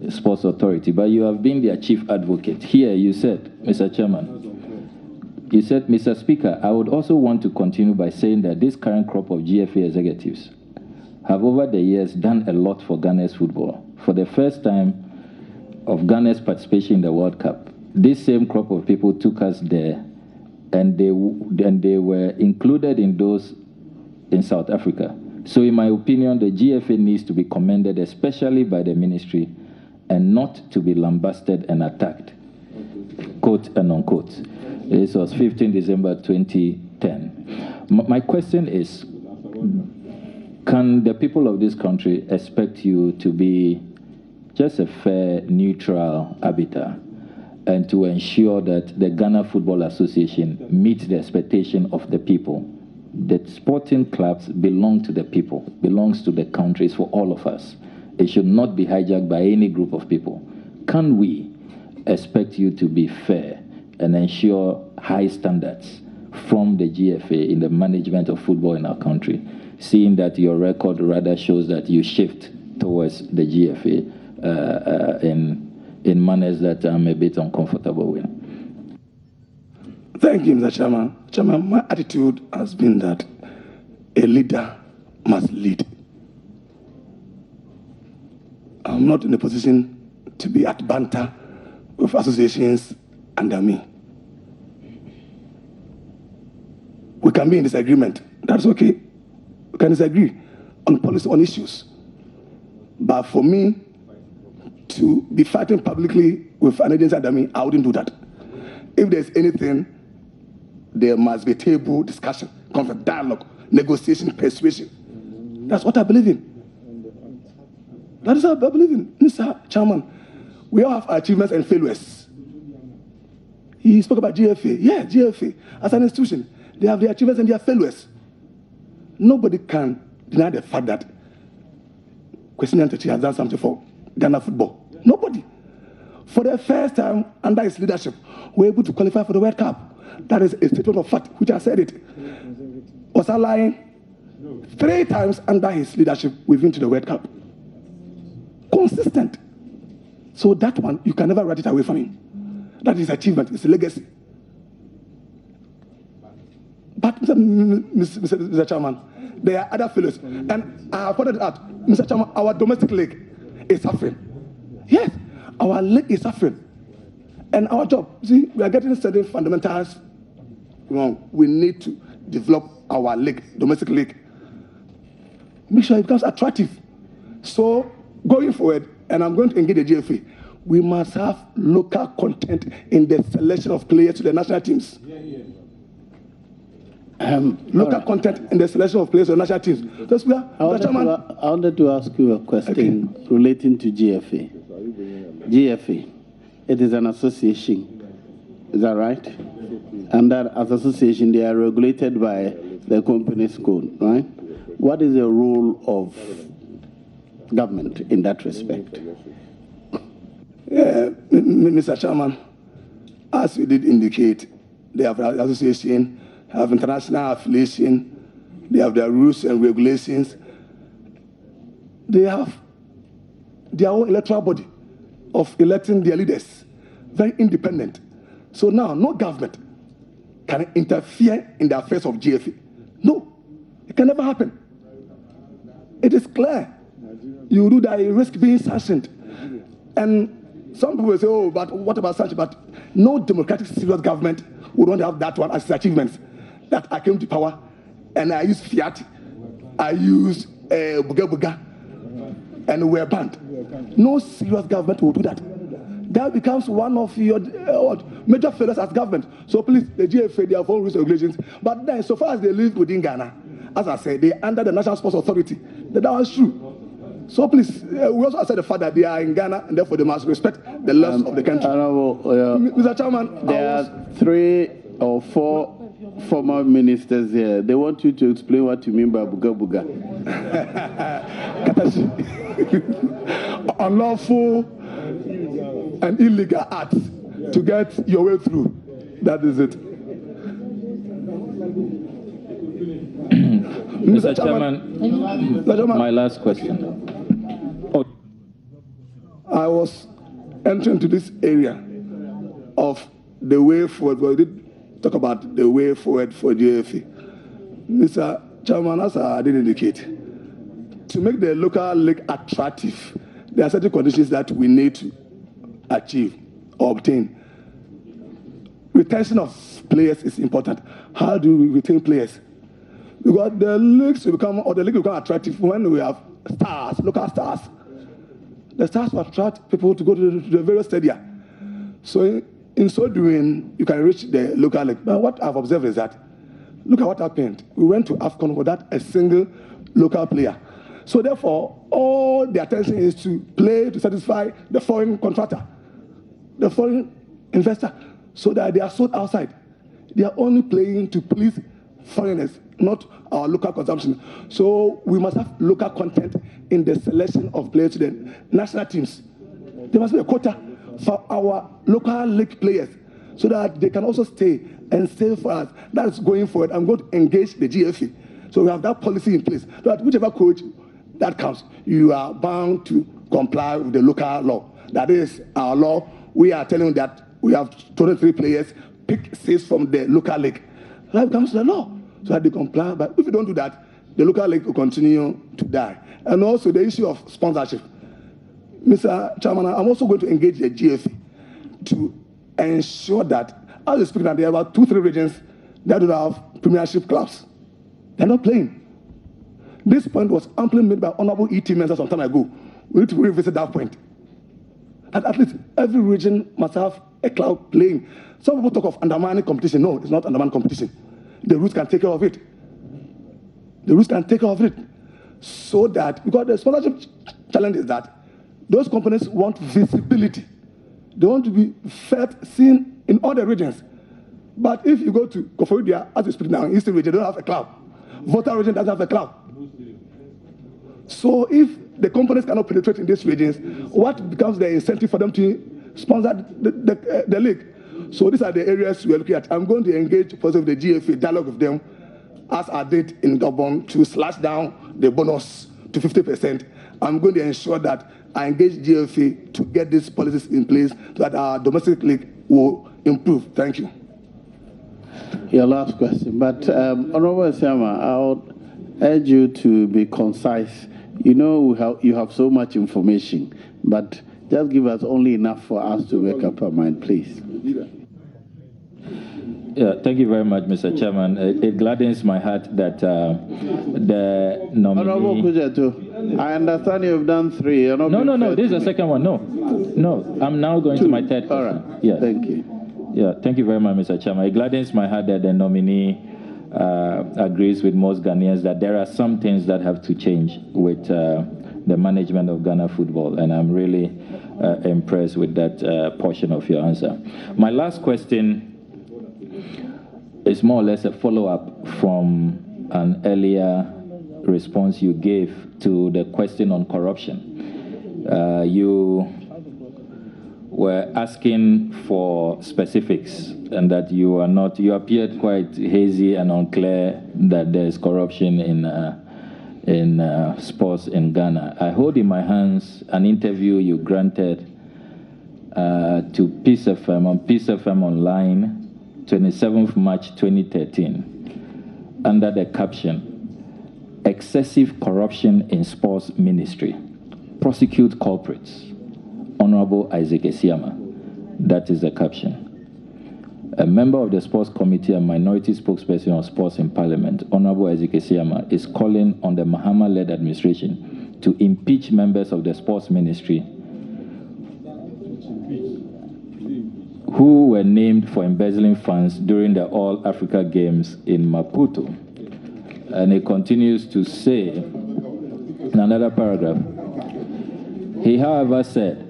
Sports Authority. But you have been their chief advocate. Here you said, Mr. Chairman, you said, Mr. Speaker, I would also want to continue by saying that this current crop of GFA executives have over the years done a lot for Ghana's football. For the first time of Ghana's participation in the World Cup, this same crop of people took us there, and they were included in those in South Africa. So in my opinion, the GFA needs to be commended, especially by the ministry, and not to be lambasted and attacked, quote and unquote. This was 15 December 2010. My question is, can the people of this country expect you to be just a fair, neutral arbiter and to ensure that the Ghana Football Association meets the expectation of the people? The sporting clubs belong to the people, belongs to the country, it's for all of us. It should not be hijacked by any group of people. Can we expect you to be fair and ensure high standards from the GFA in the management of football in our country, seeing that your record rather shows that you shift towards the GFA in manners that I'm a bit uncomfortable with? Thank you, Mr. Chairman. Chairman, my attitude has been that a leader must lead. I'm not in a position to be at banter with associations under me. We can be in disagreement. That's okay. We can disagree on policy, on issues. But for me to be fighting publicly with an agency under me, I wouldn't do that. If there's anything, there must be table discussion, conflict, dialogue, negotiation, persuasion. That's what I believe in. That is what I believe in, Mr. Chairman. We all have achievements and failures. He spoke about GFA. Yeah, GFA. As an institution, they have their achievements and their failures. Nobody can deny the fact that Kwesi Nyantakyi has done something for Ghana football. Nobody. For the first time under his leadership, we're able to qualify for the World Cup. That is a statement of fact, which I said it. Was I lying? 3 times under his leadership, we've been to the World Cup. Consistent. So that one, you can never write it away from him. That is achievement, it's a legacy. But, Mr. Chairman, there are other failures. And I have pointed out, Mr. Chairman, our domestic league is suffering. Yes, our league is suffering. And our job, see, we are getting certain fundamentals wrong. We need to develop our league, domestic league. Make sure it becomes attractive. So, going forward, and I'm going to engage the GFA, we must have local content in the selection of players to the national teams. Local content in the selection of players to the national teams. That's where, I wanted to ask you a question relating to GFA. GFA, it is an association. Is that right? And that as association, they are regulated by the company's code, right? What is the role of government in that respect? Yeah, Mr. Chairman, as you did indicate, they have an association, have international affiliation, they have their rules and regulations. They have their own electoral body of electing their leaders, very independent. So now, no government can interfere in the affairs of GFA. No, it can never happen. It is clear. You do that, you risk being sanctioned. And some people will say, oh, but what about sanctions? But no democratic serious government would want to have that one as his achievements. That I came to power, and I used fiat, I used buga buga, and we're banned. No serious government will do that. That becomes one of your major failures as government. So please, the GFA, they have own rules and regulations. But then, so far as they live within Ghana, as I said, they under the National Sports Authority. That was true. So please, we also said the fact that they are in Ghana, and therefore they must respect the laws of the country. Mr. Chairman, there are 3 or 4 former ministers here. They want you to explain what you mean by buga buga. Unlawful and illegal acts to get your way through. That is it. Mr. Chairman, my last question. I was entering to this area of the way forward. We did talk about the way forward for GFA. Mr. Chairman, as I did indicate, to make the local league attractive, there are certain conditions that we need to achieve or obtain. Retention of players is important. How do we retain players? Because the leagues will become, or the league will become attractive when we have stars, local stars. The stars will attract people to go to the various stadia. So in so doing, you can reach the local league. But what I've observed is that, look at what happened. We went to AFCON without a single local player. So therefore, all the attention is to play to satisfy the foreign contractor, the foreign investor, so that they are sold outside. They are only playing to please foreigners, not our local consumption. So we must have local content in the selection of players to the national teams. There must be a quota for our local league players so that they can also stay and stay for us. That's going forward. I'm going to engage the GFA. So we have that policy in place so that whichever coach that comes, you are bound to comply with the local law. That is our law. We are telling that we have 23 players, pick 6 from the local league. That becomes the law, so that they comply. But if you don't do that, the local league will continue to die. And also the issue of sponsorship. Mr. Chairman, I'm also going to engage the GFA to ensure that, as we speak now, there are about 2-3 regions that don't have premiership clubs. They're not playing. This point was amply made by Honorable E.T. Mensah some time ago. We need to revisit that point. And at least every region must have a club playing. Some people talk of undermining competition. No, it's not undermining competition. The roots can take care of it. The roots can take care of it. So that, because the sponsorship challenge is that those companies want visibility. They want to be felt, seen in all the regions. But if you go to Koforidua, as we speak now, in Eastern region, they don't have a club. Volta region doesn't have a club. So if the companies cannot penetrate in these regions, what becomes the incentive for them to sponsor the league? So these are the areas we are looking at. I'm going to engage with the GFA, dialogue with them, as I did in Gabon, to slash down the bonus to 50%. I'm going to ensure that I engage GFA to get these policies in place so that our domestic league will improve. Thank you. Your last question, but Honorable Asiamah, I would urge you to be concise. You know you have so much information, but just give us only enough for us to make up our mind, please. Yeah, thank you very much, Mr. Chairman. It gladdens my heart that the nominee... Honorable Kujetu, I understand you've done 3. No, this is the second one. No, I'm now going 2. to my third question. All right, yeah. Thank you. Yeah, thank you very much, Mr. Chairman. It gladdens my heart that the nominee agrees with most Ghanaians that there are some things that have to change with the management of Ghana football, and I'm really impressed with that portion of your answer. My last question is more or less a follow-up from an earlier response you gave to the question on corruption. You were asking for specifics, and that you appeared quite hazy and unclear that there is corruption in sports in Ghana. I hold in my hands an interview you granted to Peace FM on Peace FM Online, 27th March 2013, under the caption, "Excessive Corruption in Sports Ministry. Prosecute Culprits. Honorable Issac Asiamah." That is the caption. a member of the Sports Committee and minority spokesperson on sports in Parliament, Honorable Issac Asiamah, is calling on the Mahama-led administration to impeach members of the Sports Ministry who were named for embezzling funds during the All Africa Games in Maputo. And it continues to say, in another paragraph, he, however, said,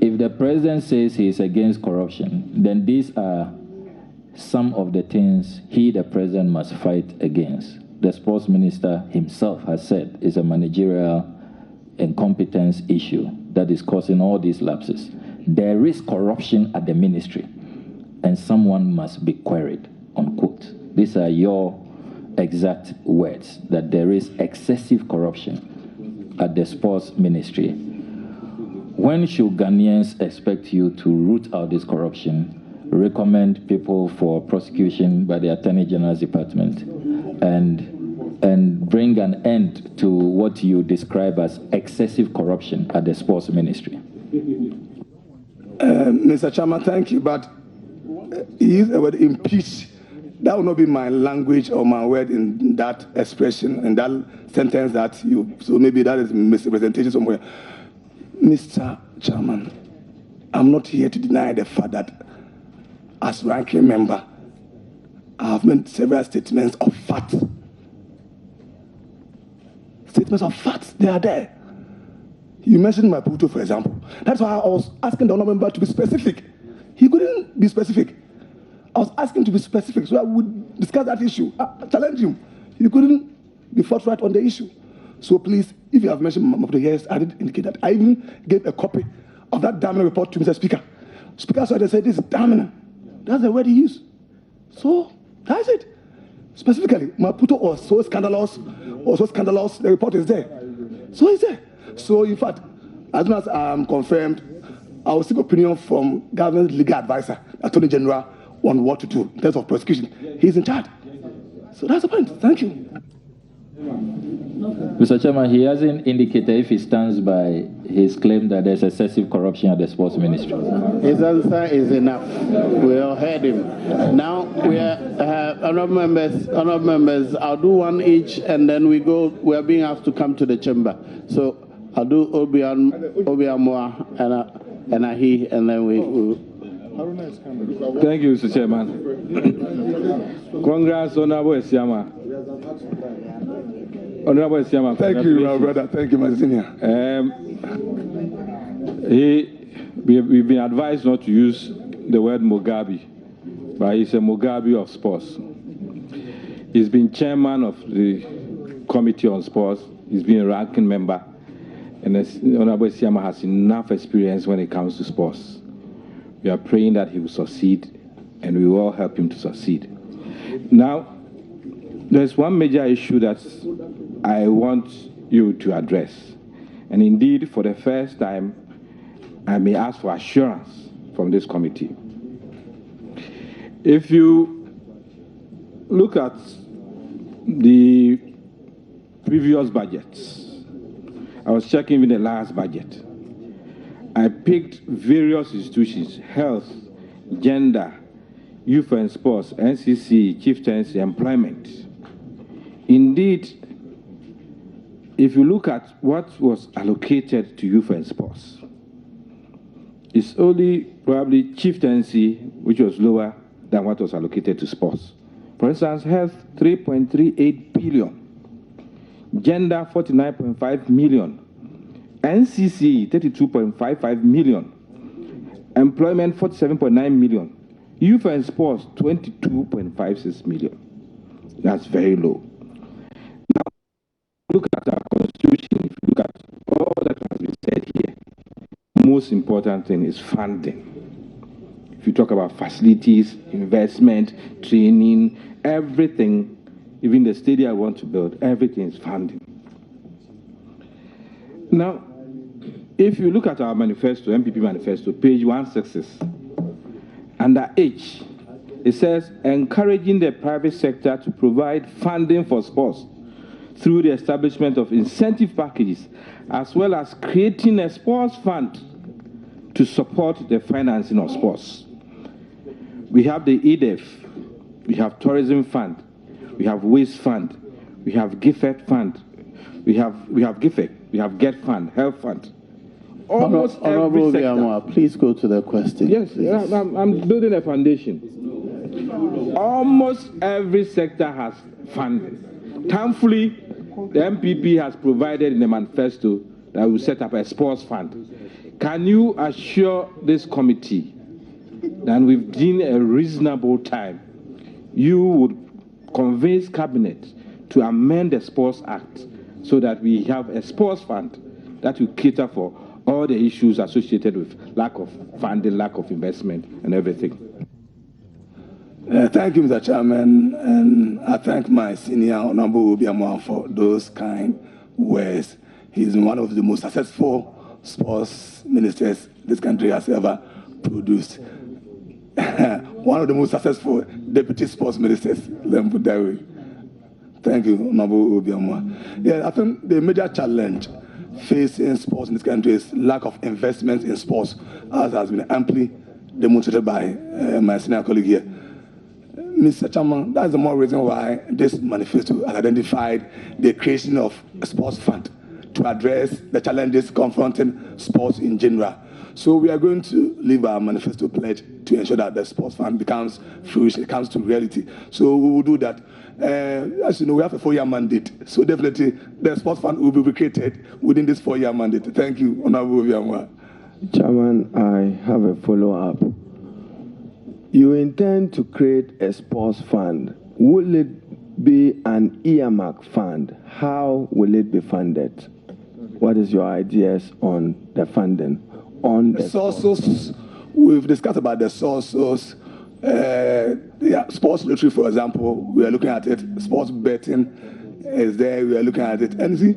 if the president says he is against corruption, then these are some of the things he, the president, must fight against. The sports minister himself has said it's a managerial incompetence issue that is causing all these lapses. There is corruption at the ministry, and someone must be queried, unquote. These are your exact words, that there is excessive corruption at the sports ministry. When should Ghanaians expect you to root out this corruption, recommend people for prosecution by the Attorney General's Department, and bring an end to what you describe as excessive corruption at the sports ministry? Mr. Chairman, thank you, but he used the word impeach. That will not be my language or my word in that expression, in that sentence that you, so maybe that is misrepresentation somewhere. Mr. Chairman, I'm not here to deny the fact that as ranking member, I have made several statements of fact. Statements of facts, they are there. You mentioned Maputo, for example. That's why I was asking the honourable member to be specific. He couldn't be specific. I was asking to be specific so I would discuss that issue. I challenge him. He couldn't be forthright on the issue. So please, if you have mentioned Maputo, yes, I did indicate that. I even gave a copy of that damning report to Mr. Speaker. Speaker said, this is damning. That's the word he used. So that's it. Specifically, Maputo was so scandalous, the report is there. So it's there. So in fact, as soon as I'm confirmed, I will seek opinion from government legal advisor, Attorney General, on what to do in terms of prosecution. He's in charge. So that's the point. Thank you. Mr. Chairman, he hasn't indicated if he stands by his claim that there's excessive corruption at the sports ministry. His answer is enough. We all heard him. Now we are honourable members. I'll do one each, and then we are being asked to come to the chamber. So I'll do Obiamoa and Ahi, and then we. Thank you, Mr. Chairman. Congrats, Honorable Asiamah. Honorable Asiamah. Thank you, my brother. Thank you, my senior. We've been advised not to use the word Mugabe, but he's a Mugabe of sports. He's been chairman of the Committee on Sports. He's been a ranking member. And Honorable Asiamah has enough experience when it comes to sports. We are praying that he will succeed, and we will all help him to succeed. Now, there's one major issue that I want you to address. And indeed, for the first time, I may ask for assurance from this committee. If you look at the previous budgets, I was checking with the last budget. I picked various institutions: health, gender, youth and sports, NCC, chieftaincy, employment. Indeed, if you look at what was allocated to youth and sports, it's only probably chieftaincy which was lower than what was allocated to sports. For instance, health, 3.38 billion. Gender, 49.5 million. NCC, 32.55 million. Employment, 47.9 million. Youth and sports, 22.56 million. That's very low. Now, look at our constitution. If you look at all that has been said here, the most important thing is funding. If you talk about facilities, investment, training, everything, even the stadium I want to build, everything is funding. Now, if you look at our manifesto, MPP manifesto, page 166, under H, it says, encouraging the private sector to provide funding for sports through the establishment of incentive packages, as well as creating a sports fund to support the financing of sports. We have the EDF, we have Tourism Fund, we have Waste Fund, we have GIFEC Fund, we have GIFEC, we have GET Fund, Health Fund. Almost every sector. Asiamah, please go to the question. Yes, I'm building a foundation. Almost every sector has funding. Thankfully, the MPP has provided in the manifesto that we set up a sports fund. Can you assure this committee that within a reasonable time, you would convince cabinet to amend the Sports Act so that we have a sports fund that will cater for all the issues associated with lack of funding, lack of investment, and everything? Thank you, Mr. Chairman, and I thank my senior Honorable Asiamah for those kind words. He's one of the most successful sports ministers this country has ever produced. One of the most successful deputy sports ministers, let me put that way. Thank you, Honorable Asiamah. Yeah, I think the major challenge facing sports in this country is lack of investment in sports, as has been amply demonstrated by my senior colleague here. Mr. Chairman, that's the more reason why this manifesto has identified the creation of a sports fund to address the challenges confronting sports in general. So we are going to leave our manifesto pledge to ensure that the sports fund becomes fruition, it comes to reality. So we will do that. As you know, we have a 4-year mandate. So definitely the sports fund will be recreated within this 4-year mandate. Thank you, Honorable Asiamah. Chairman, I have a follow-up. You intend to create a sports fund. Will it be an earmark fund? How will it be funded? What is your ideas on the funding? On the sources, we've discussed about the sources. Sports lottery, for example, we are looking at it. Sports betting is there, we are looking at it. And see,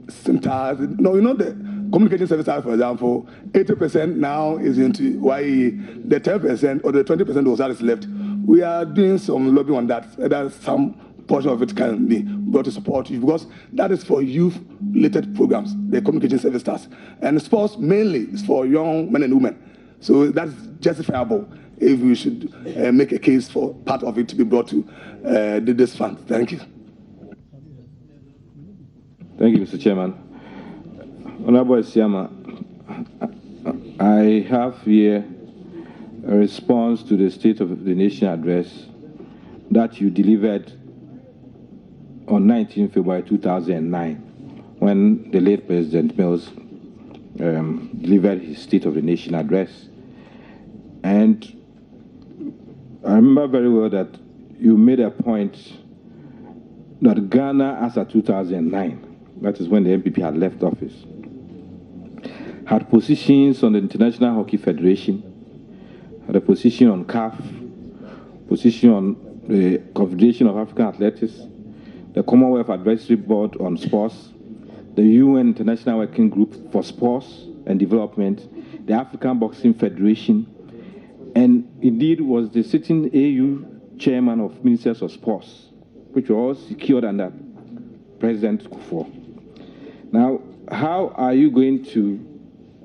sometimes, the communication services, for example, 80% now is into YE. The 10% or the 20% that is left, we are doing some lobbying on that. That some portion of it can be brought to support you, because that is for youth-related programs, the communication services. And sports mainly is for young men and women. So that's justifiable if we should make a case for part of it to be brought to this fund. Thank you. Thank you, Mr. Chairman. Honorable Asiamah, I have here a response to the State of the Nation address that you delivered on 19 February 2009, when the late President Mills delivered his State of the Nation address. And I remember very well that you made a point that Ghana, as of 2009, that is when the MPP had left office, had positions on the International Hockey Federation, had a position on CAF, position on the Confederation of African Athletics, the Commonwealth Advisory Board on Sports, the UN International Working Group for Sports and Development, the African Boxing Federation, and indeed was the sitting AU chairman of Ministers of Sports, which were all secured under President Kufuor. Now, how are you going to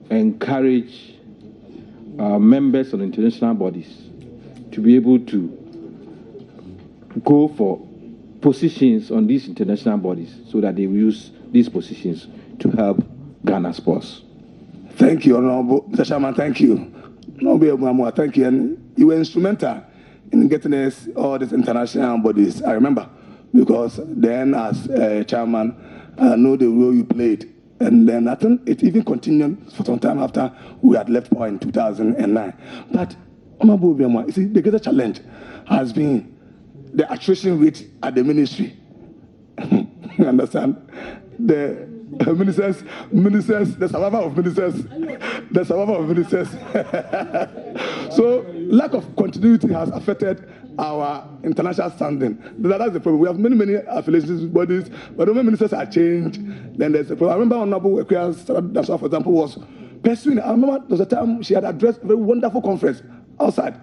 encourage members of international bodies to be able to go for positions on these international bodies so that they will use these positions to help Ghana sports? Thank you, Honorable Mr. Chairman. Thank you. Honorable Asiamah, thank you. And you were instrumental in getting us all these international bodies. I remember, because then as chairman, I know the role you played. And then I think it even continued for some time after we had left power in 2009. But Honorable Asiamah, you see, the greatest challenge has been the attrition rate at the ministry. You understand? The ministers, the survival of ministers. So lack of continuity has affected our international standing. That's the problem. We have many affiliations with bodies, but when ministers are changed, then there's a problem. I remember Honorable Ekwia, for example, was pursuing. I remember there was a time she had addressed a very wonderful conference outside.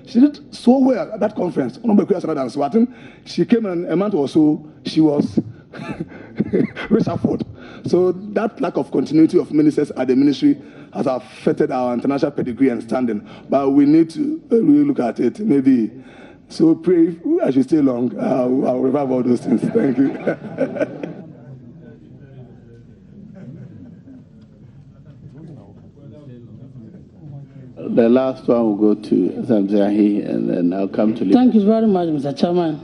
She did so well at that conference. Honorable Ekwia, so she came in a month or so, she was reshuffled. So that lack of continuity of ministers at the ministry has affected our international pedigree and standing. But we need to really look at it. Maybe. So pray I should stay long. I'll revive all those things. Thank you. The last one will go to Zamzahi, and then I'll come to you. Thank you very much, Mr. Chairman.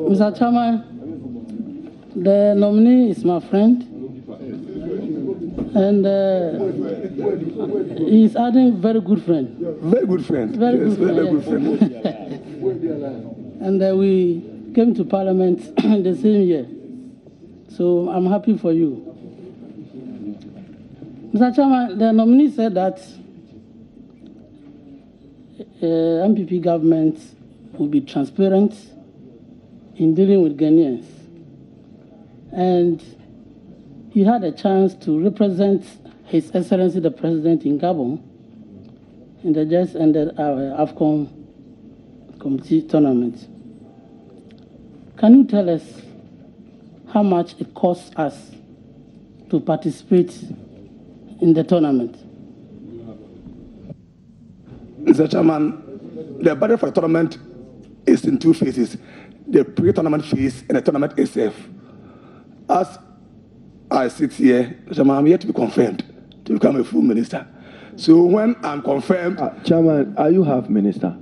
Mr. Chairman, the nominee is my friend, and he's adding very good friend. Very good friend. Very yes, good friend. Very good friend. And we came to Parliament the same year. So I'm happy for you. Mr. Chairman, the nominee said that MPP government will be transparent in dealing with Ghanaians. And he had a chance to represent His Excellency the President in Gabon in the just ended AFCON committee tournament. Can you tell us how much it costs us to participate in the tournament? Mr. Chairman, the budget for the tournament is in two phases: the pre-tournament phase and the tournament itself. As I sit here, Mr. Chairman, I'm yet to be confirmed to become a full minister. So when I'm confirmed, Chairman, are you half minister?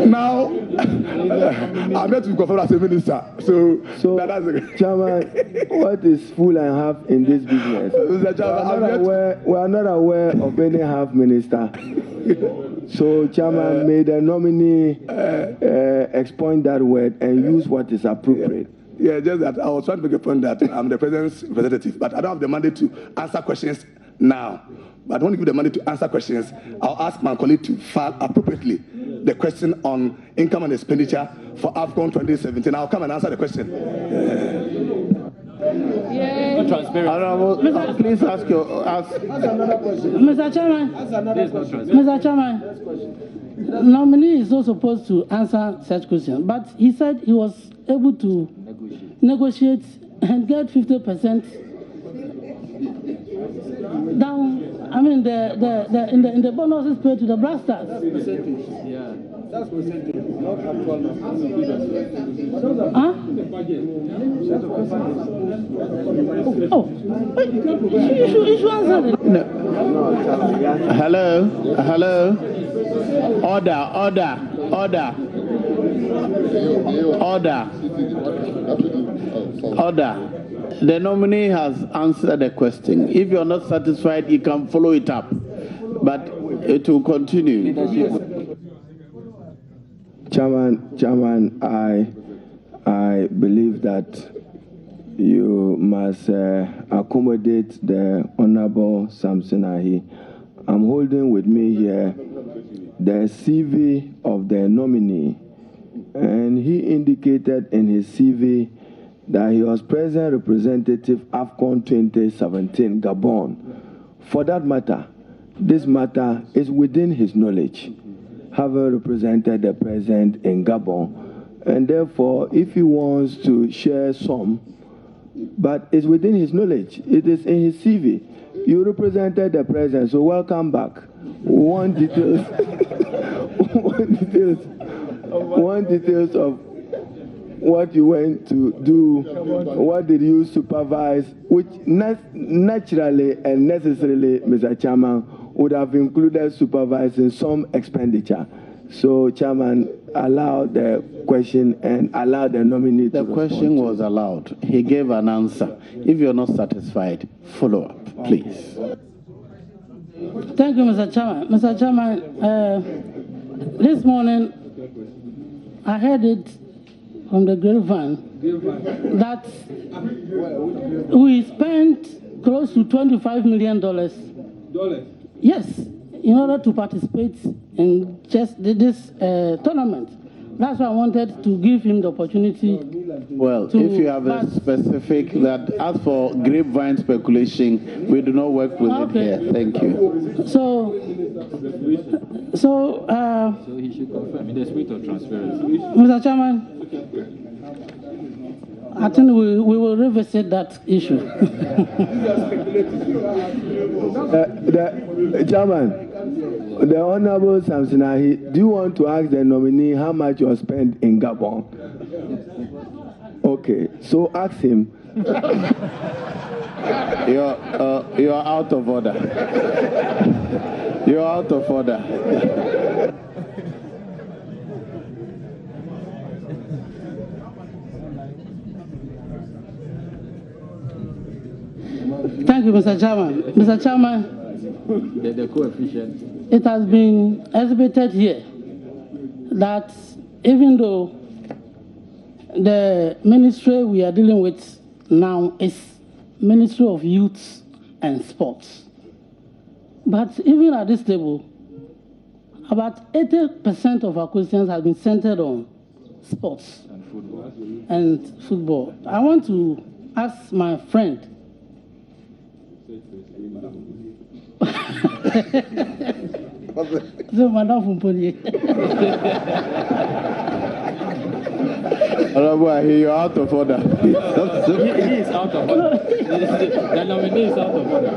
Now I'm yet to be confirmed as a minister. So that's Chairman, what is full and half in this business? Mr. Chairman, we are not aware of any half minister. So, Chairman, may the nominee expound that word and use what is appropriate. Yeah, just that I was trying to make a point that I'm the president's representative, but I don't have the mandate to answer questions now. But I want to give the mandate to answer questions. I'll ask my colleague to file appropriately the question on income and expenditure for AFCON 2017. I'll come and answer the question. Honorable, please ask another question. Mr. Chairman, Mr. Chairman, nominee is not supposed to answer such questions, but he said he was able to negotiate and get 50% down. I mean, in the bonuses paid to the blasters. Yeah. That's percentage, not actual numbers. Huh? Oh, you should answer it. No. Hello. Order. The nominee has answered the question. If you're not satisfied, you can follow it up, but it will continue. Chairman, I believe that you must accommodate the Honorable Samson Ahi. I'm holding with me here the CV of the nominee, and he indicated in his CV that he was President Representative AFCON 2017 Gabon. For that matter, this matter is within his knowledge, having represented the President in Gabon. And therefore, if he wants to share some, but it's within his knowledge, it is in his CV. You represented the President, so welcome back. One details of what you went to do, what did you supervise, which naturally and necessarily, Mr. Chairman, would have included supervising some expenditure. So, Chairman, allow the question and allow the nominee to respond. The question was allowed. He gave an answer. If you're not satisfied, follow up, please. Thank you, Mr. Chairman. Mr. Chairman, this morning I heard it from the grapevine that we spent close to $25 million. Yes, in order to participate in just this tournament. That's why I wanted to give him the opportunity. Well, if you have a specific that, as for grapevine speculation, we do not work with it here. Thank you. So he should confirm in the spirit of transparency. Mr. Chairman, I think we will revisit that issue. The Chairman, the Honorable Samson Ahi, do you want to ask the nominee how much was spent in Gabon? Okay, so ask him. You're out of order. You're out of order. Thank you, Mr. Chairman. Mr. Chairman, The coefficient. it has been exhibited here that even though the ministry we are dealing with now is Ministry of Youth and Sports, but even at this table, about 80% of our questions have been centered on sports and football. I want to ask my friend. So, Madam Fumponi. You're out of order. He is out of order. The nominee is out of order.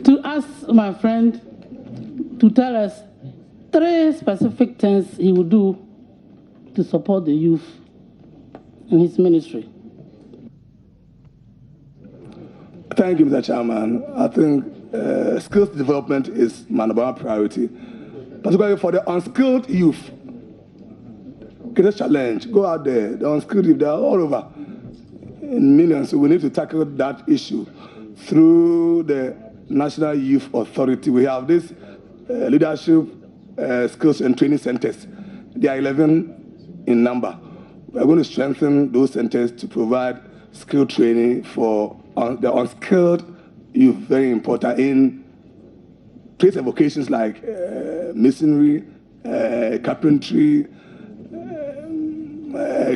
To ask my friend to tell us 3 specific things he will do to support the youth in his ministry. Thank you, Mr. Chairman. I think skills development is my number 1 priority, particularly for the unskilled youth. Greatest challenge, go out there, the unskilled youth, they are all over in millions, so we need to tackle that issue through the National Youth Authority. We have this leadership skills and training centers. They are 11 in number. We are going to strengthen those centers to provide skill training for the unskilled youth, very important in trades and vocations like masonry, carpentry,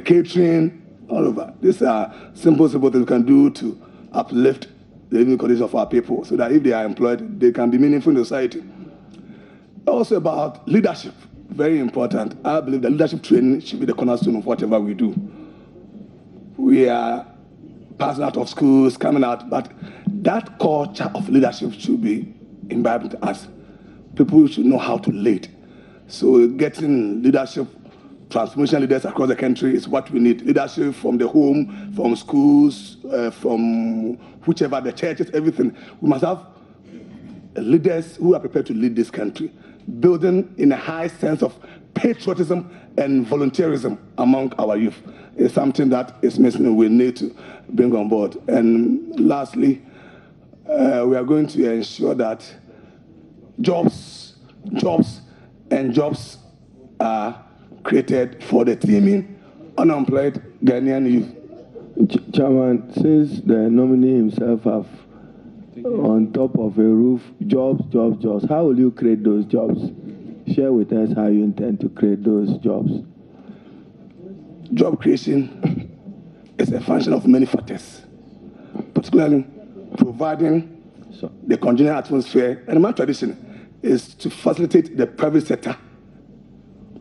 catering, all over. These are simple things we can do to uplift the living conditions of our people so that if they are employed, they can be meaningful in society. Also about leadership, very important. I believe that leadership training should be the cornerstone of whatever we do. We are passing out of schools, coming out, but that culture of leadership should be imbibed into us. People should know how to lead. So getting leadership, transformation leaders across the country is what we need. Leadership from the home, from schools, from whichever, the churches, everything. We must have leaders who are prepared to lead this country, building in a high sense of patriotism and volunteerism among our youth. Is something that is missing. We need to bring on board. And lastly, we are going to ensure that jobs are created for the teeming, unemployed Ghanaian youth. Chairman, since the nominee himself have on top of a roof jobs, how will you create those jobs? Share with us how you intend to create those jobs. Job creation is a function of many factors, particularly providing the congenial atmosphere. And my tradition is to facilitate the private sector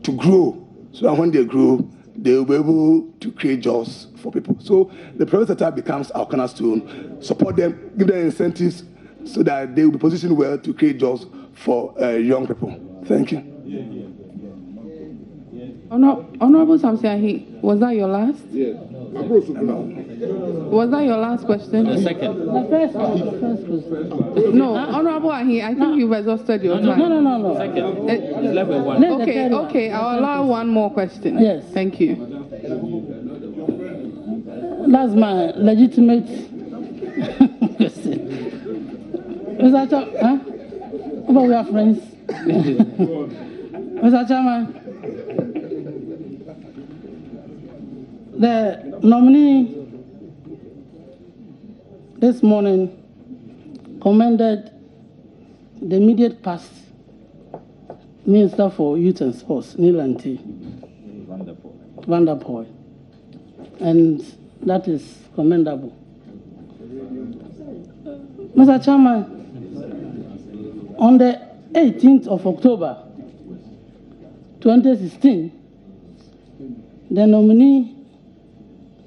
to grow, so that when they grow, they will be able to create jobs for people. So the private sector becomes our cornerstone. Support them, give them incentives so that they will be positioned well to create jobs for young people. Thank you. Honorable Samson Ahi, was that your last? Yes. Was that your last question? The second. The first question. No, Honorable Ahi, I think you've exhausted your time. No. Second. Level 1. Okay, I'll allow one more question. Yes. Thank you. That's my legitimate question. Mr. Chairman, huh? But we are friends. Mr. Chairman, the nominee this morning commended the immediate past Minister for Youth and Sports, Nilanti Vanderpoel. And That is commendable. Mr. Chairman, on the 18th of October 2016, the nominee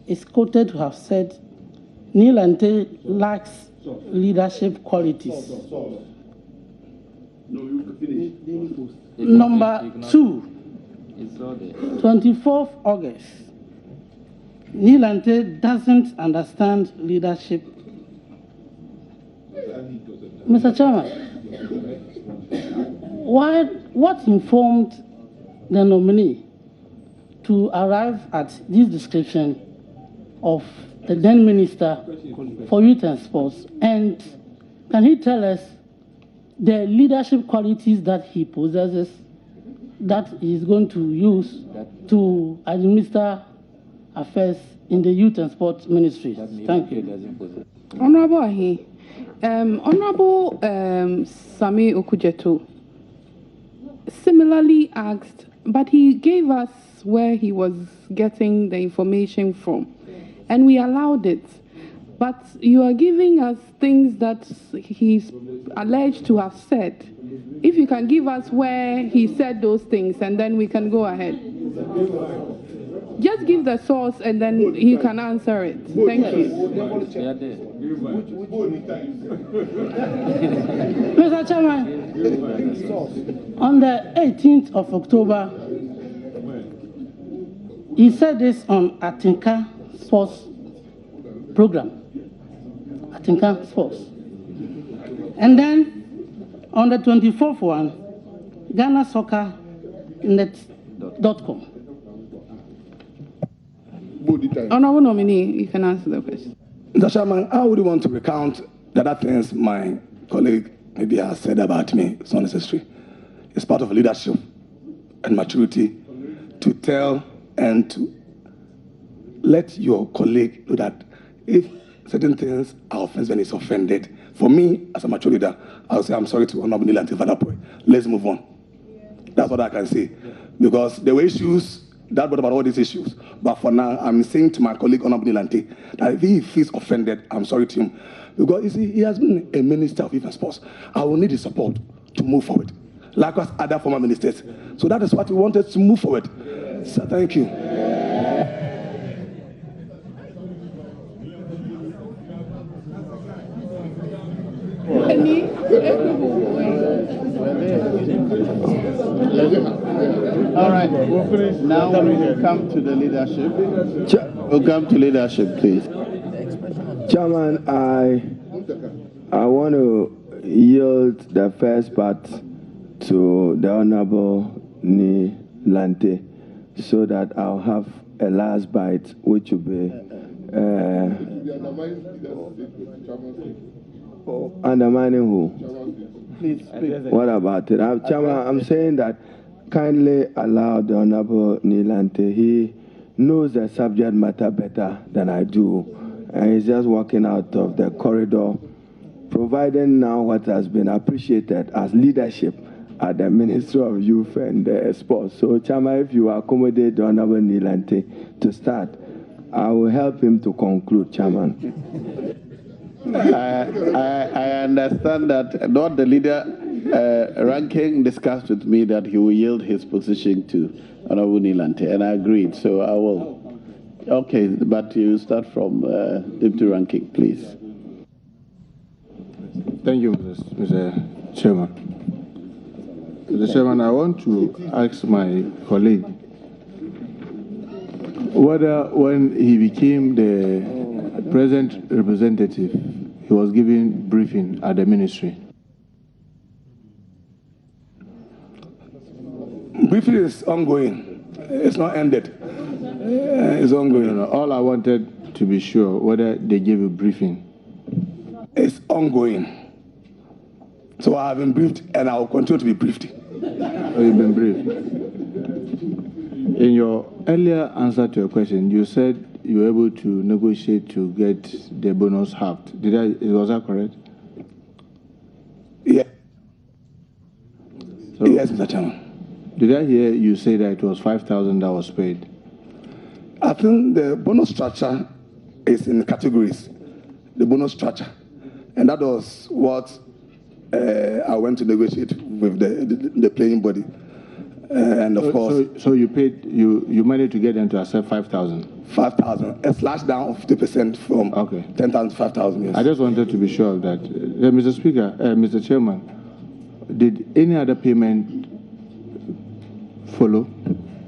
is quoted to have said Neil Ante lacks leadership qualities. Number 2, 24th August, Neil Ante doesn't understand leadership. Mr. Chairman, what informed the nominee to arrive at this description of the then Minister for Youth and Sports? And can he tell us the leadership qualities that he possesses that he is going to use to administer affairs in the Youth and Sports Ministry? Thank you. Honorable Ahi, Honorable Sami Okujeto similarly asked, but he gave us where he was getting the information from, and we allowed it. But you are giving us things that he's alleged to have said. If you can give us where he said those things, and then we can go ahead. Just give the source, and then he can answer it. Thank you. Mr. Chairman, on the 18th of October, he said this on Atinka Sports program. Atinka Sports. And then on the 24th one, GhanaSoccerNet.com. Honorable nominee, you can answer the question. Mr. Chairman, I would want to recount the other things my colleague maybe has said about me. It's not necessary. It's part of leadership and maturity to tell and to let your colleague know that if certain things are offensive and it's offended, for me, as a mature leader, I'll say, I'm sorry to Honorable Neil Ante Fadapoy. Let's move on. That's what I can say. Because there were issues that brought about all these issues. But for now, I'm saying to my colleague, Honorable Neil Ante, that if he feels offended, I'm sorry to him. Because you see, he has been a minister of youth and sports. I will need his support to move forward. Likewise, other former ministers. So that is what we wanted to move forward. So thank you. All right. Now we'll come to the leadership. We'll come to leadership, please. Chairman, I want to yield the first part to the Honorable Neil Ante so that I'll have a last bite, which will be undermining who? Please speak. What about it? Chairman, I'm saying that kindly allow the Honorable Neil Ante. He knows the subject matter better than I do. And he's just walking out of the corridor, providing now what has been appreciated as leadership at the Ministry of Youth and Sports. So, Chairman, if you accommodate the Honorable Neil Ante to start, I will help him to conclude, Chairman. I understand that not the leader ranking discussed with me that he will yield his position to Honorable Neil Ante, and I agreed, so I will. Okay, but you start from Deputy Ranking, please. Thank you, Mr. Chairman. Mr. Chairman, I want to ask my colleague whether when he became the present representative, he was given briefing at the ministry. Briefing is ongoing. It's not ended. It's ongoing. No, all I wanted to be sure whether they gave a briefing. It's ongoing. So I have been briefed and I will continue to be briefed. Oh, you've been briefed. In your earlier answer to a question, you said you were able to negotiate to get the bonus halved. Was that correct? Yeah. So, yes, Mr. Chairman. Did I hear you say that it was 5,000 that was paid? I think the bonus structure is in categories, the bonus structure. And that was what I went to negotiate with the playing body. And of course... So you paid, you managed to get them to accept 5,000? 5,000, a slash down of 50% from 10,000 to 5,000, yes. I just wanted to be sure of that. Mr. Speaker, Mr. Chairman, did any other payment follow?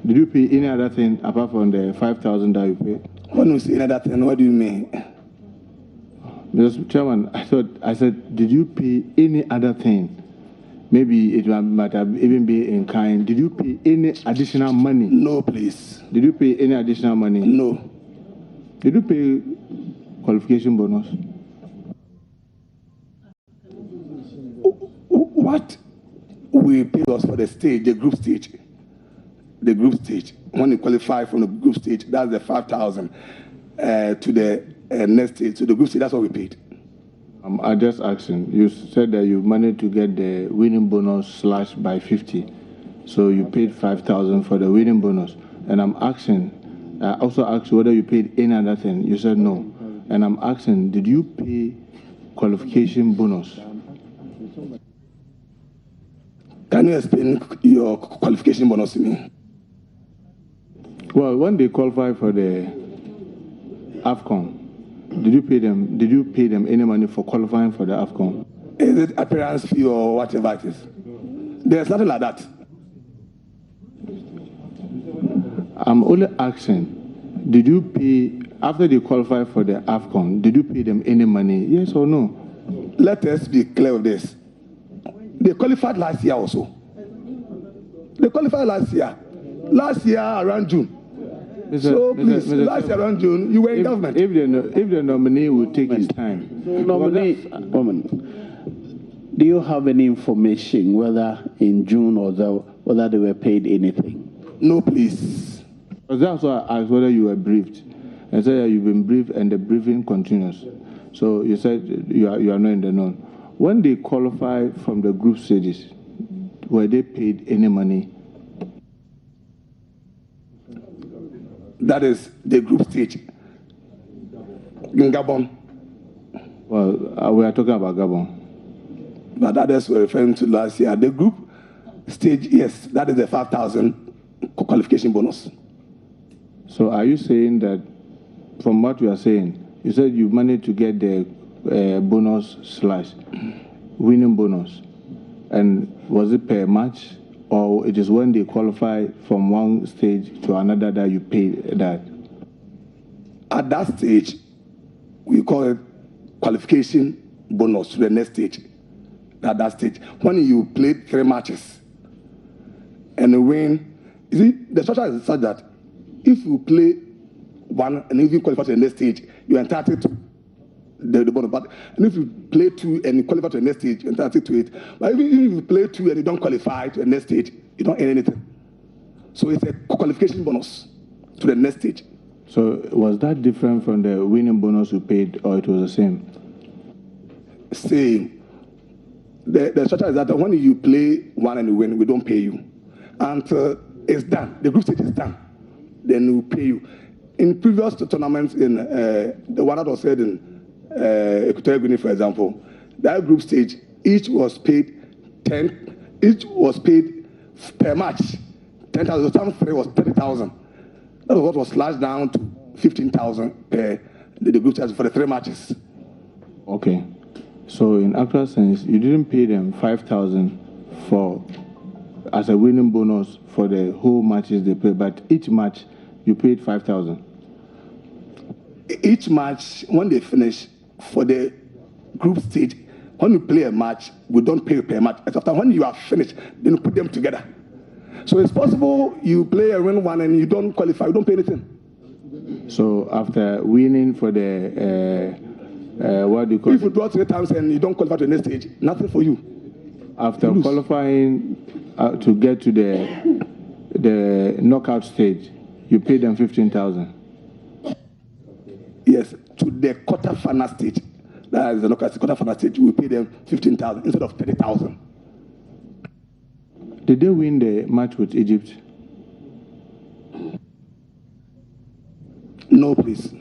Did you pay any other thing apart from the 5,000 that you paid? When you say any other thing, what do you mean? Mr. Chairman, I said, did you pay any other thing? Maybe it might have even been in kind. Did you pay any additional money? No, please. Did you pay any additional money? No. Did you pay qualification bonus? What we pay was for the stage, the group stage. The group stage. When you qualify from the group stage, that's the 5,000 to the next stage. So the group stage, that's what we paid. I just asking. You said that you managed to get the winning bonus slashed by 50. So you paid 5,000 for the winning bonus. And I'm asking, I also asked whether you paid any other thing. You said no. And I'm asking, did you pay qualification bonus? Can you explain your qualification bonus to me? Well, when they qualify for the AFCON, did you pay them any money for qualifying for the AFCON? Is it appearance fee or whatever it is? There's nothing like that. I'm only asking, did you pay, after they qualify for the AFCON, did you pay them any money? Yes or no? Let us be clear with this. They qualified last year also. They qualified last year. Last year around June. Last year around June, you were in government. If the nominee will take his time. Woman, do you have any information whether in June or whether they were paid anything? No, please. That's why I asked whether you were briefed. I said that you've been briefed and the briefing continues. So you said you are not in the known. When they qualify from the group stages, were they paid any money? That is the group stage in Gabon. Well, we are talking about Gabon. But others were referring to last year. The group stage, yes, that is the 5,000 qualification bonus. So are you saying that, from what you are saying, you said you managed to get the bonus slash winning bonus, and was it per match? Or it is when they qualify from one stage to another that you pay that? At that stage, we call it qualification bonus to the next stage. At that stage, when you play 3 matches and you win, you see, the structure is such that if you play one and if you qualify to the next stage, you're entitled to the bonus. But and if you play 2 and you qualify to the next stage, you're entitled to it. But even if you play 2 and you don't qualify to the next stage, you don't earn anything. So it's a qualification bonus to the next stage. So was that different from the winning bonus you paid, or it was the same? Same. The structure is that when you play one and you win, we don't pay you until it's done. The group stage is done. Then we pay you. In previous tournaments, in the one that was said in Equatorial Guinea, for example, that group stage, each was paid per match 10,000. So time 3 was 30,000. That was what was slashed down to 15,000 per the group stage for the 3 matches. Okay. So in actual sense, you didn't pay them 5,000 for as a winning bonus for the whole matches they played, but each match you paid 5,000. Each match, when they finish, for the group stage, when you play a match, we don't pay per match. After when you are finished, then you put them together. So it's possible you play and win one and you don't qualify, you don't pay anything. So after winning for the what do you call if you draw 3 times and you don't qualify to the next stage, nothing for you. After qualifying to get to the knockout stage, you pay them 15,000. Yes, to the quarter-final stage. That is the knockout quarter-final stage. We pay them 15,000 instead of 30,000. Did they win the match with Egypt? No, please.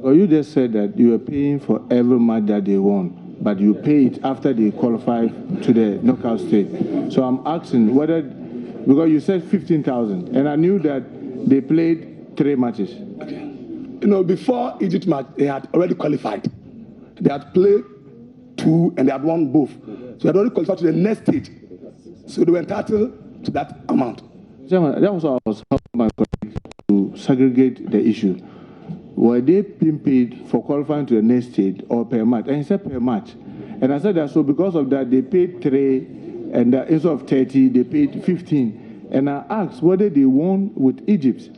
Well, you just said that you were paying for every match that they won, but you pay it after they qualify to the knockout stage. So I'm asking whether, because you said 15,000, and I knew that they played 3 matches. Okay. You know, before Egypt match, they had already qualified. They had played 2 and they had won both. So they had already qualified to the next stage. So they were entitled to that amount. Chairman, that was what I was helping my colleague to segregate the issue. Were they being paid for qualifying to the next stage or per match? And he said per match. And I said that so because of that, they paid 3, and instead of 30, they paid 15. And I asked whether they won with Egypt.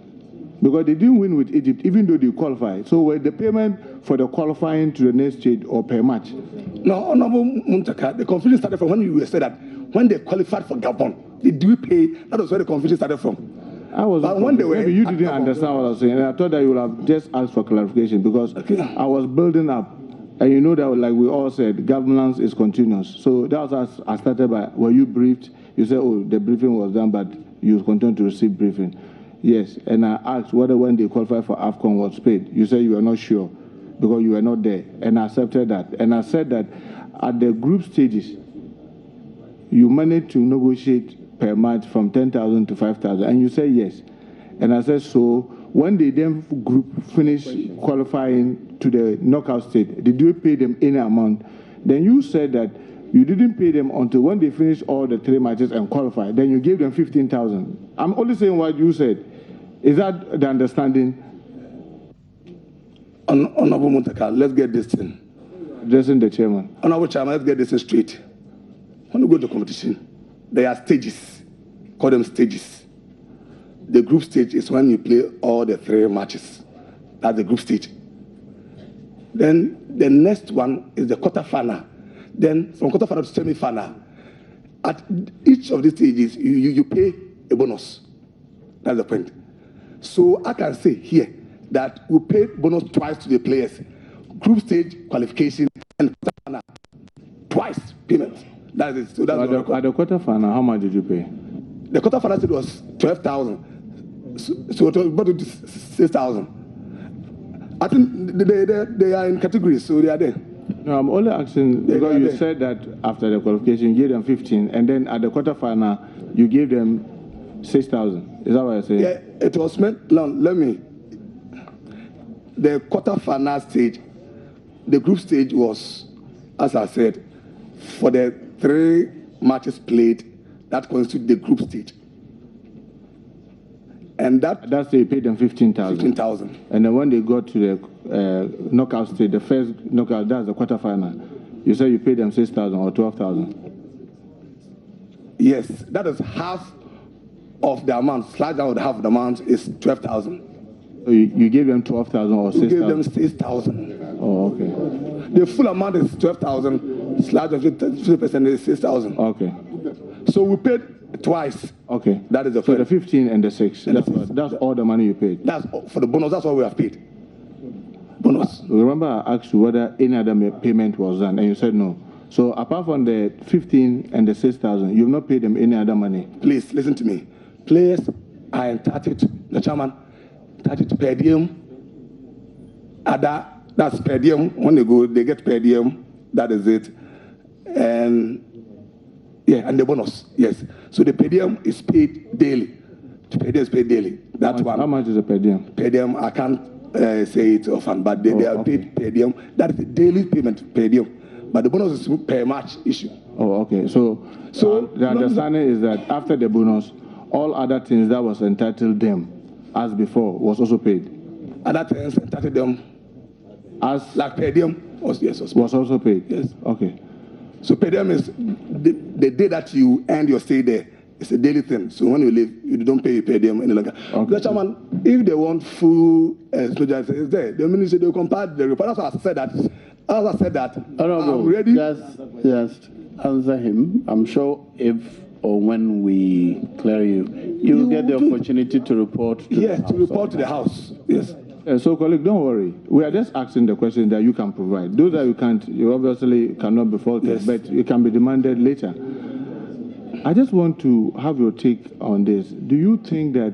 Because they didn't win with Egypt, even though they qualified. So were the payment for the qualifying to the next stage or per match? No, Honorable Muntaka, the confusion started from when you said that when they qualified for Gabon, they do pay. That was where the confusion started from. But when they were, maybe you didn't understand what I was saying, and I thought that you would have just asked for clarification because I was building up, and you know that, like we all said, governance is continuous. So that was as I started by, were you briefed? You said, oh, the briefing was done, but you continue to receive briefing. Yes, and I asked whether when they qualified for AFCON was paid. You said you were not sure because you were not there, and I accepted that. And I said that at the group stages, you managed to negotiate per match from 10,000 to 5,000, and you said yes. And I said, so when they then group finished qualifying to the knockout stage, did you pay them any amount? Then you said that you didn't pay them until when they finished all the 3 matches and qualified. Then you gave them 15,000. I'm only saying what you said. Is that the understanding? Honorable Muntaka, let's get this thing. Addressing the chairman. Honorable Chairman, let's get this thing straight. When you go to competition, there are stages. Call them stages. The group stage is when you play all the 3 matches. That's the group stage. Then the next one is the quarterfinal. Then from quarterfinal to semi-final. At each of these stages, you pay a bonus. That's the point. So I can say here that we pay bonus twice to the players. Group stage qualification and quarterfinal. Twice payment. That is it. So that's at the quarterfinal, how much did you pay? The quarterfinal stage was 12,000. So it was about 6,000. I think they are in categories, so they are there. No, I'm only asking because you said that after the qualification, you gave them 15, and then at the quarterfinal, you gave them 6,000. Is that what you're saying? Yeah, it was meant. Let me. The quarterfinal stage, the group stage was, as I said, for the 3 matches played, that constitutes the group stage. And that's they paid them 15,000. 15,000. And then when they got to the knockout stage, the first knockout, that's the quarterfinal. You said you paid them 6,000 or 12,000. Yes, that is half of the amount. Slight down with half the amount is 12,000. So you gave them 12,000 or 6,000? We gave them 6,000. Oh, okay. The full amount is 12,000. Slight of 50% is 6,000. Okay. So we paid twice. Okay. That is the first. So the 15 and the 6. That's all the money you paid. That's for the bonus. That's what we have paid. Bonus. Remember, I asked you whether any other payment was done, and you said no. So apart from the 15 and the 6,000, you've not paid them any other money. Please listen to me. Players are entitled to the chairman, entitled to per diem. That's per diem. When they go, they get per diem. That is it. And yeah, and the bonus, yes. So the per diem is paid daily. The per diem is paid daily. That's one. How much is the per diem? Per diem, I can't say it often, but they are paid per diem. That is the daily payment per diem. But the bonus is per match issue. Oh, okay. So the understanding is that after the bonus, all other things that was entitled them as before was also paid. Other things entitled them as like per diem was also paid. Yes. Okay. So per diem is the day that you end your stay there. It's a daily thing. So when you leave, you don't pay per diem any longer. Okay. The chairman, if they want full soldiers, it's there. The minister they will compare the report. That's why I said that. As I said that, I'm ready. Just answer him. I'm sure if or when we clear you will get the opportunity to report to the House. To report to the House. Yes. So, colleague, don't worry. We are just asking the question that you can provide. Those that you can't, you obviously cannot be faulted, but it can be demanded later. I just want to have your take on this. Do you think that,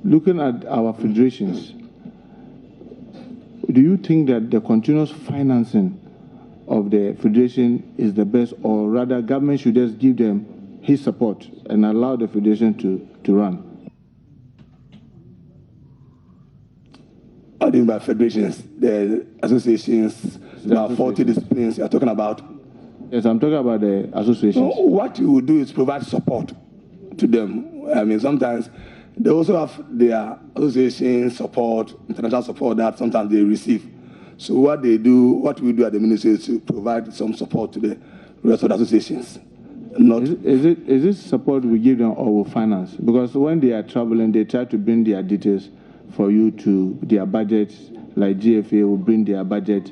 looking at our federations, do you think that the continuous financing of the federation is the best, or rather government should just give them his support and allow the federation to run? What do you mean by federations? The associations, about 40 disciplines you're talking about? Yes, I'm talking about the associations. So what you will do is provide support to them. I mean, sometimes they also have their association support, international support that sometimes they receive. So what we do at the ministry is to provide some support to the rest of the associations. Not is it support we give them or we finance? Because when they are traveling, they try to bring their details for you to their budget, like GFA will bring their budget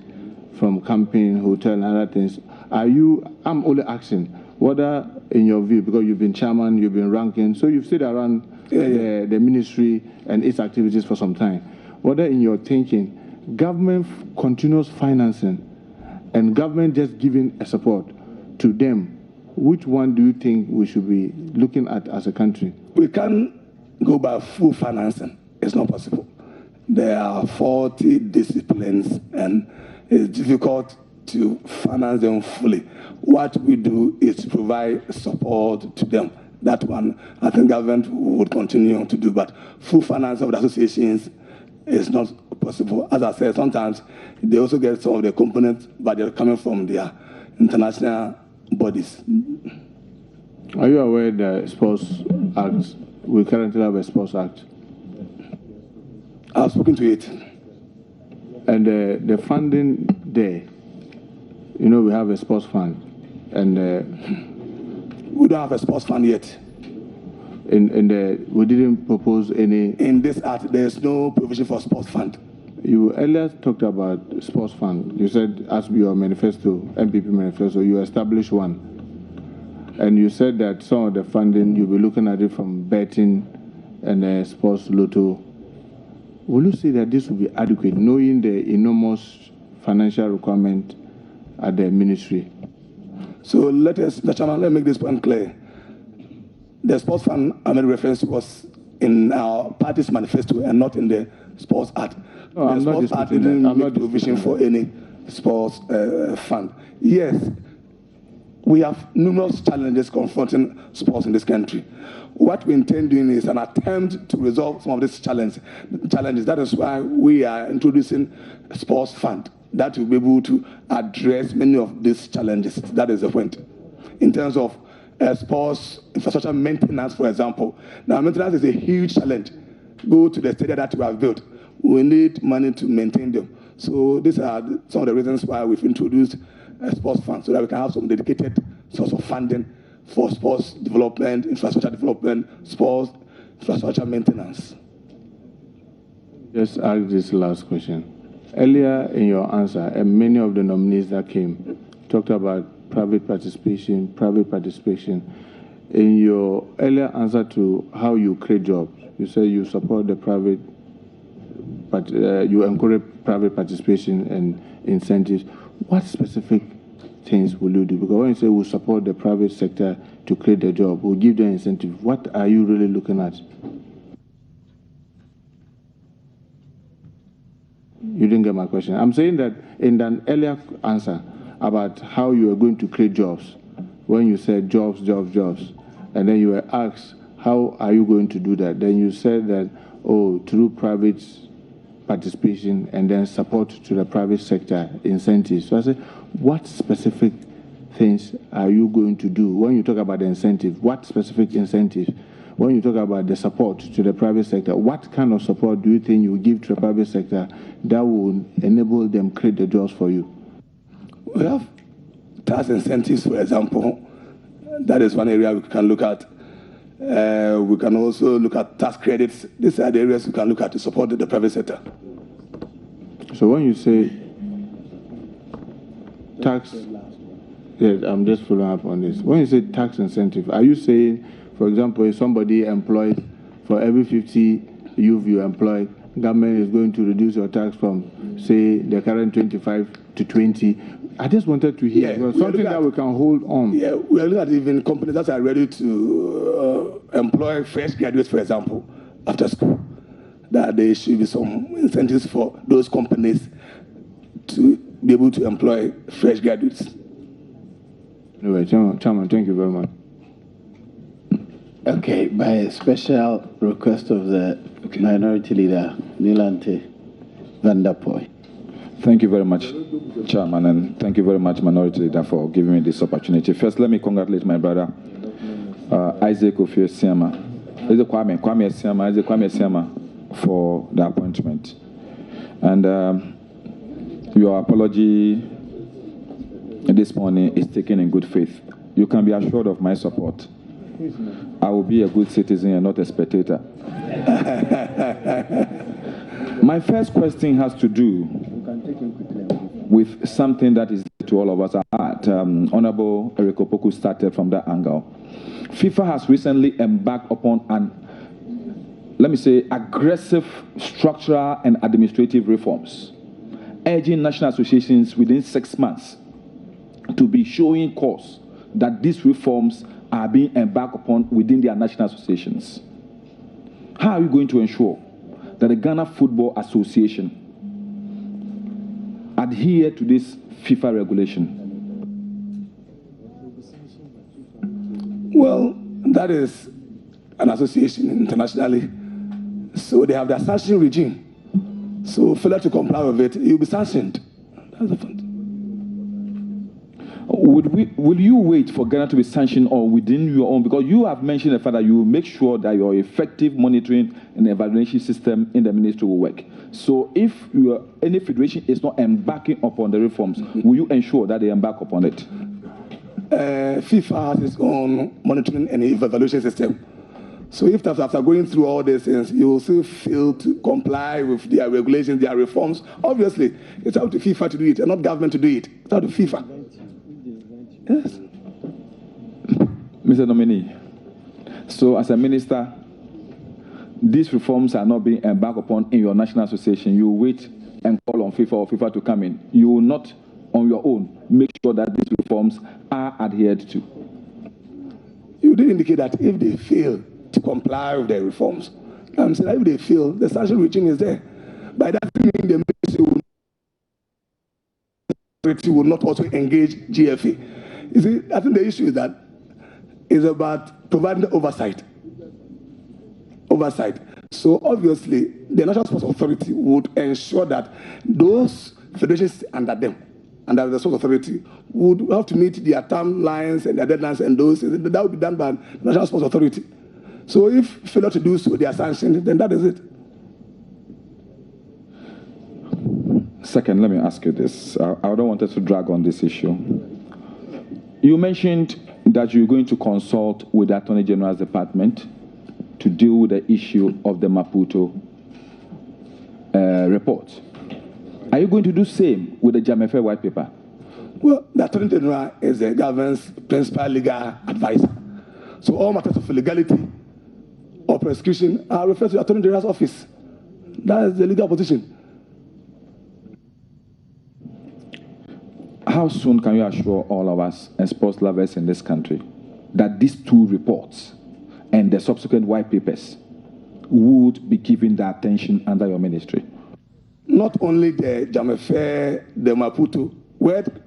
from camping, hotel, and other things. I'm only asking, whether in your view, because you've been chairman, you've been ranking, so you've stayed around the ministry and its activities for some time, whether in your thinking, government continuous financing and government just giving a support to them, which one do you think we should be looking at as a country? We can't go by full financing. It's not possible. There are 40 disciplines and it's difficult to finance them fully. What we do is provide support to them. That one, I think government would continue to do, but full finance of the associations is not possible. As I said, sometimes they also get some of the components, but they're coming from their international bodies. Are you aware the Sports Act, we currently have a Sports Act? I've spoken to it. And the funding there, you know, we have a sports fund, and we don't have a sports fund yet. We didn't propose any. In this act, there's no provision for sports fund. You earlier talked about sports fund. You said, as your manifesto, MPP manifesto, you established one, and you said that some of the funding you'll be looking at it from betting and sports lotto. Will you say that this will be adequate, knowing the enormous financial requirement at the ministry? So Mr. Chairman, let me make this point clear. The sports fund I made reference to was in our party's manifesto and not in the Sports Act. No, the Sports Act didn't make provision for any sports fund. Yes, we have numerous challenges confronting sports in this country. What we intend doing is an attempt to resolve some of these challenges. That is why we are introducing a sports fund that will be able to address many of these challenges. That is the point. In terms of sports infrastructure maintenance, for example. Now, maintenance is a huge challenge. Go to the stadium that we have built. We need money to maintain them. So these are some of the reasons why we've introduced a sports fund, so that we can have some dedicated source of funding for sports development, infrastructure development, sports infrastructure maintenance. Just ask this last question. Earlier in your answer, and many of the nominees that came talked about private participation. In your earlier answer to how you create jobs, you say you support the private, but you encourage private participation and incentives. What specific things will you do? Because when you say we support the private sector to create the job, we'll give them incentive, what are you really looking at? You didn't get my question. I'm saying that in an earlier answer about how you are going to create jobs, when you said jobs, and then you were asked, how are you going to do that? Then you said that, through private participation and then support to the private sector incentives. So I said, what specific things are you going to do when you talk about the incentive? What specific incentives? When you talk about the support to the private sector, what kind of support do you think you give to the private sector that will enable them create the jobs for you? We have tax incentives, for example. That is one area we can look at. We can also look at tax credits. These are the areas we can look at to support the private sector. So when you say tax, yes, I'm just following up on this. When you say tax incentive, are you saying, for example, if somebody employed, for every 50 youth you employ, government is going to reduce your tax from, say, the current 25 to 20? I just wanted to hear something that we can hold on. Yeah, we are looking at even companies that are ready to employ fresh graduates, for example, after school. That there should be some incentives for those companies to be able to employ fresh graduates. Anyway, Chairman, thank you very much. Okay, by special request of the Minority Leader, Nilante Vanderpoy. Thank you very much, Chairman, and thank you very much, Minority Leader, for giving me this opportunity. First, let me congratulate my brother, Issac Asiamah, Isaac Asiamah, for the appointment. And your apology this morning is taken in good faith. You can be assured of my support. I will be a good citizen and not a spectator. My first question has to do with something that is to all of us at heart. Honorable Eric Opoku started from that angle. FIFA has recently embarked upon an, let me say, aggressive structural and administrative reforms, urging national associations within 6 months to be showing cause that these reforms are being embarked upon within their national associations. How are you going to ensure that the Ghana Football Association adhere to this FIFA regulation? Well, that is an association internationally, so they have their sanction regime. So failure to comply with it, you'll be sanctioned. That's the fact. Will you wait for Ghana to be sanctioned or within your own? Because you have mentioned the fact that you will make sure that your effective monitoring and evaluation system in the ministry will work. So if any federation is not embarking upon the reforms, will you ensure that they embark upon it? FIFA has its own monitoring and evaluation system. So if after going through all these things, you will still fail to comply with their regulations, their reforms, obviously, it's up to FIFA to do it and not government to do it. It's up to FIFA. Yes. Mr. Nominee, so as a minister, these reforms are not being embarked upon in your national association. You wait and call on FIFA or FIFA to come in. You will not, on your own, make sure that these reforms are adhered to. You did indicate that if they fail to comply with the reforms, I'm saying that if they fail, the sanction regime is there. By that meaning, the ministry will not also engage GFA. You see, I think the issue is that is about providing the oversight. So obviously, the National Sports Authority would ensure that those federations under them, under the Sports Authority, would have to meet their timelines and their deadlines, and those that would be done by the National Sports Authority. So if failure to do so, they are sanctioned, then that is it. Second, let me ask you this. I don't want us to drag on this issue. You mentioned that you're going to consult with the Attorney General's Department to deal with the issue of the Maputo report. Are you going to do the same with the Jamefe white paper? Well, the Attorney General is the government's principal legal advisor. So all matters of legality or prosecution are referred to the Attorney General's office. That is the legal position. How soon can you assure all of us and sports lovers in this country that these two reports and the subsequent white papers would be given the attention under your ministry? Not only the Jamefe, the Maputo,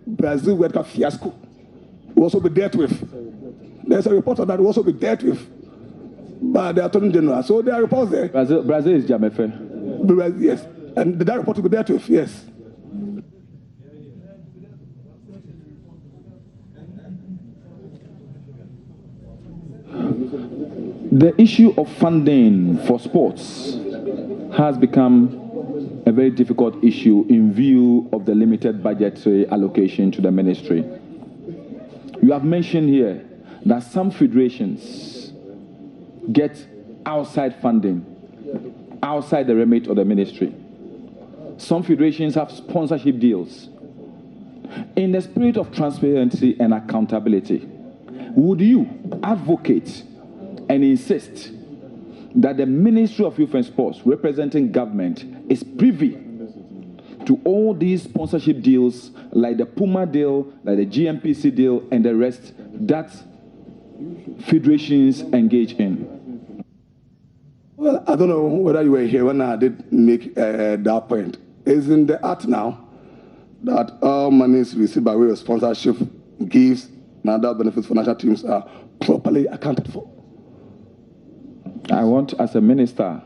Brazil World Cup fiasco will also be dealt with. There's a report on that will also be dealt with by the Attorney General. So there are reports there. Brazil is Jamefe. Yes. And that report will be dealt with, yes. The issue of funding for sports has become a very difficult issue in view of the limited budgetary allocation to the ministry. You have mentioned here that some federations get outside funding, outside the remit of the ministry. Some federations have sponsorship deals. In the spirit of transparency and accountability, would you advocate and insist that the Ministry of Youth and Sports, representing government, is privy to all these sponsorship deals, like the Puma deal, like the GMPC deal, and the rest that federations engage in? Well, I don't know whether you were here when I did make that point. It's in the act now that all monies received by way of sponsorship, gifts, and other benefits for national teams are properly accounted for. I want, as a minister,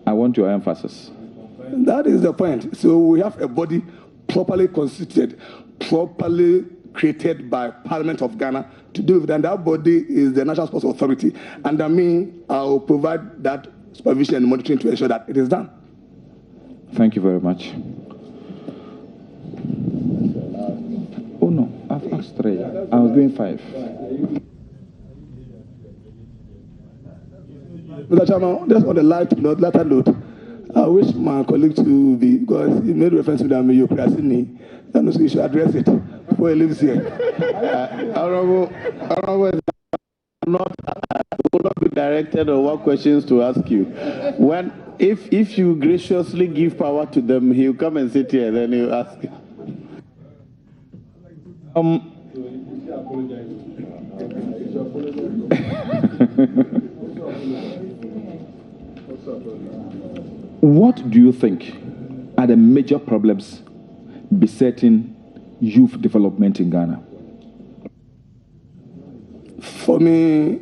I want your emphasis. That is the point. So we have a body properly constituted, properly created by Parliament of Ghana to do with it, and that body is the National Sports Authority. And I mean, I will provide that supervision and monitoring to ensure that it is done. Thank you very much. Oh no, I've asked 3. I was doing 5. Mr. Chairman, just on the latter note, I wish my colleague to be, because he made reference to the Miyokrasini, and so he should address it before he leaves here. Honorable, I will not be directed on what questions to ask you. If you graciously give power to them, he'll come and sit here, then he'll ask. What do you think are the major problems besetting youth development in Ghana? For me,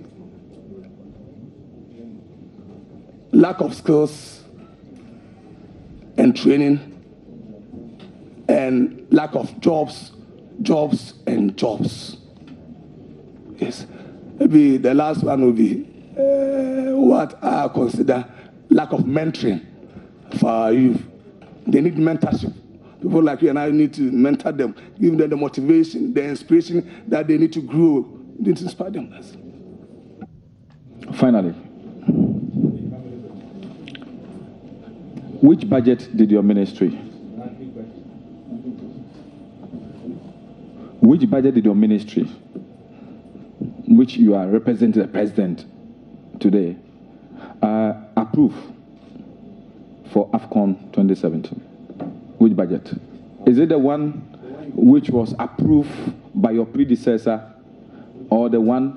lack of skills and training, and lack of jobs. Yes. Maybe the last one will be what I consider lack of mentoring for our youth. They need mentorship. People like you and I need to mentor them, give them the motivation, the inspiration that they need to grow, they need to inspire them. Finally, which budget did your ministry? Which budget did your ministry, which you are representing the president today, approve for AFCON 2017? Which budget? Is it the one which was approved by your predecessor, or the one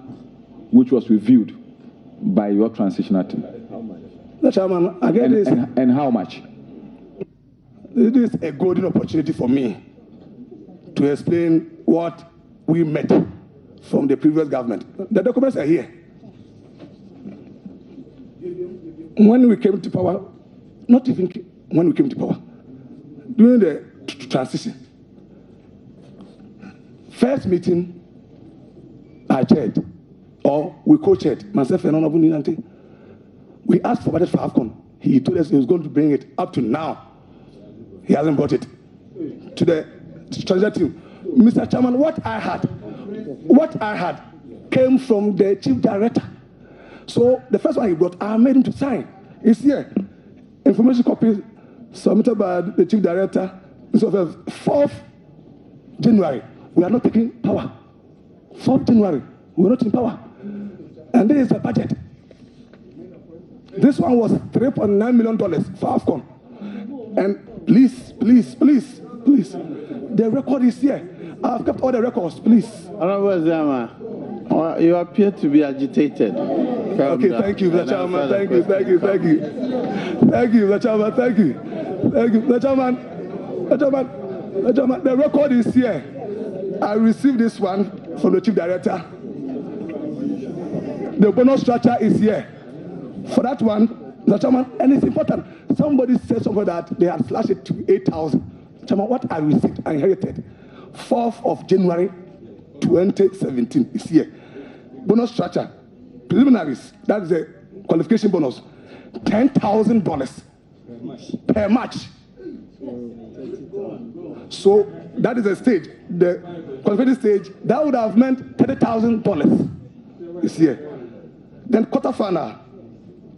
which was reviewed by your transitional team? The Chairman, again, and how much? It is a golden opportunity for me to explain what we met from the previous government. The documents are here. When we came to power, not even when we came to power, during the transition, first meeting I chaired, or we co-chaired, myself and Honorable Ninante, we asked for budget for AFCON. He told us he was going to bring it. Up to now, he hasn't brought it to the transition team. Mr. Chairman, what I had came from the chief director. So the first one he brought, I made him to sign. It's here. Information copy submitted by the chief director. So 4th January, we are not taking power. 4th January, we are not in power. And this is the budget. This one was $3.9 million for AFCON. And please, the record is here. I've kept all the records, please. Honorable Asiamah, you appear to be agitated. Okay, thank you, Mr. Chairman. Thank you. Thank you, Mr. Chairman. Thank you. Mr. Chairman, the record is here. I received this one from the chief director. The bonus structure is here. For that one, Mr. Chairman, and it's important. Somebody said somewhere that they had slashed it to 8,000. Chairman, what I received, I inherited. 4th of January 2017 is here. Bonus structure, preliminaries, that is a qualification bonus, $10,000 per match. So that is a stage, the qualification stage, that would have meant $30,000 is here. Then quarterfinal,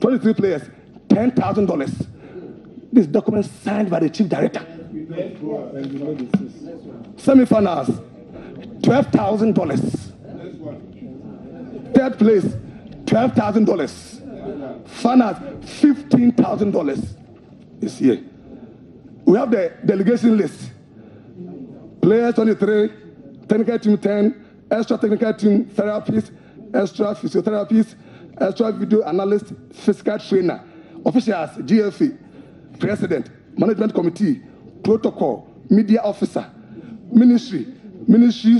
23 players, $10,000. This document signed by the chief director. Semi-finals, $12,000. Third place, $12,000. Finals, $15,000 is here. We have the delegation list. Players 23, technical team 10, extra technical team therapists, extra physiotherapists, extra video analyst, physical trainer, officials, GFA, president, management committee, protocol, media officer, ministry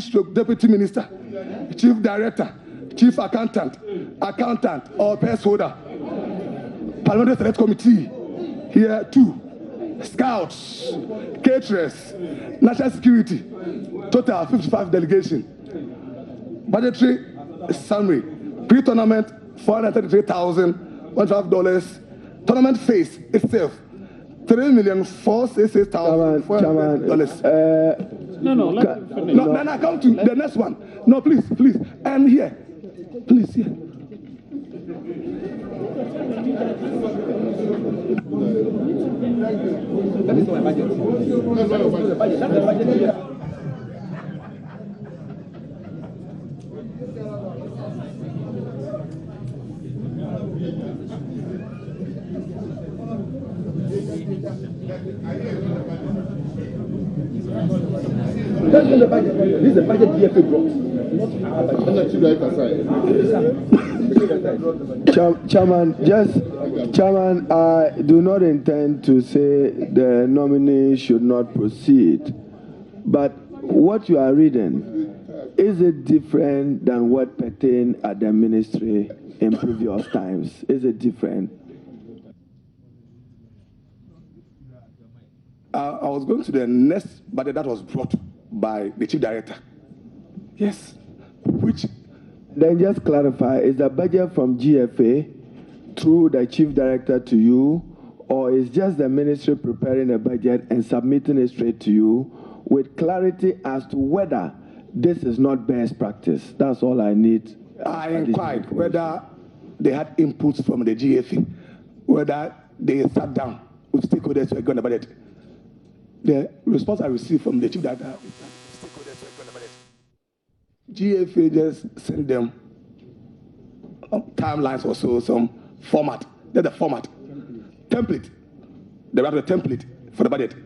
stroke deputy minister, chief director, chief accountant, or purse holder. Parliamentary Select Committee, here 2. Scouts, caterers, national security, total 55 delegation. Budgetary summary, pre-tournament $433,112. Tournament phase itself, $3,466,000. No, Then I come to the next one. No, please. And here. Please, here. That is my budget. This is the budget DFA brought. Chairman, I do not intend to say the nominee should not proceed, but what you are reading, is it different than what pertained at the ministry in previous times? Is it different? I was going to the next budget that was brought by the chief director. Yes. Which? Then just clarify, is the budget from GFA through the chief director to you, or is just the ministry preparing a budget and submitting it straight to you with clarity as to whether this is not best practice? That's all I need. I inquired whether they had inputs from the GFA, whether they sat down with stakeholders to agree on the budget. The response I received from the chief director was that stakeholders to agree on the budget. GFA just sent them timelines or so, some format. That's the format. Template. They wrote a template for the budget.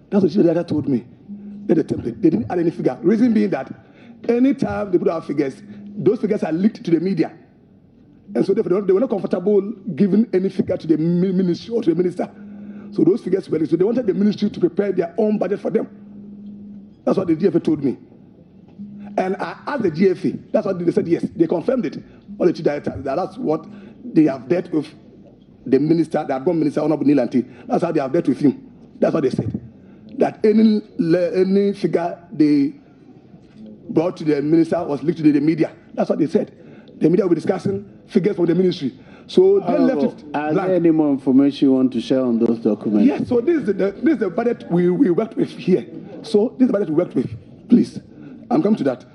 That's what the chief director told me. That's the template. They didn't add any figure. Reason being that anytime they put out figures, those figures are leaked to the media. And so therefore they were not comfortable giving any figure to the ministry or to the minister. So those figures were leaked. So they wanted the ministry to prepare their own budget for them. That's what the GFA told me. And I asked the GFA, that's what they said, yes. They confirmed it. All the chief directors, that's what they have dealt with the minister, the outgoing minister, Honorable Nilanti. That's how they have dealt with him. That's what they said. That any figure they brought to the minister was leaked to the media. That's what they said. The media will be discussing figures from the ministry. So they left it blank. Are there any more information you want to share on those documents? Yes, so this is the budget we worked with here. So this is the budget we worked with. Please, I'm coming to that.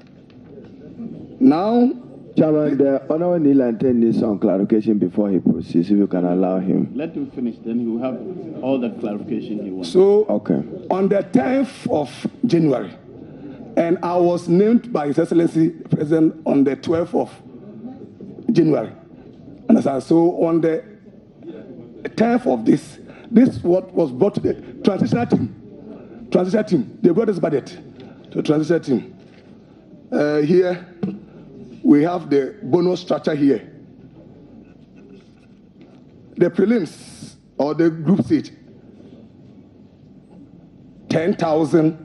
Now, Chairman, the Honorable Nilanti needs some clarification before he proceeds, if you can allow him. Let him finish, then he will have all the clarification he wants. So, okay. On the 10th of January, and I was named by His Excellency President on the 12th of January. Understand? So on the 10th of this what was brought to the transitional team. They brought this budget to the transitional team. Here we have the bonus structure here. The prelims or the group stage, $10,000.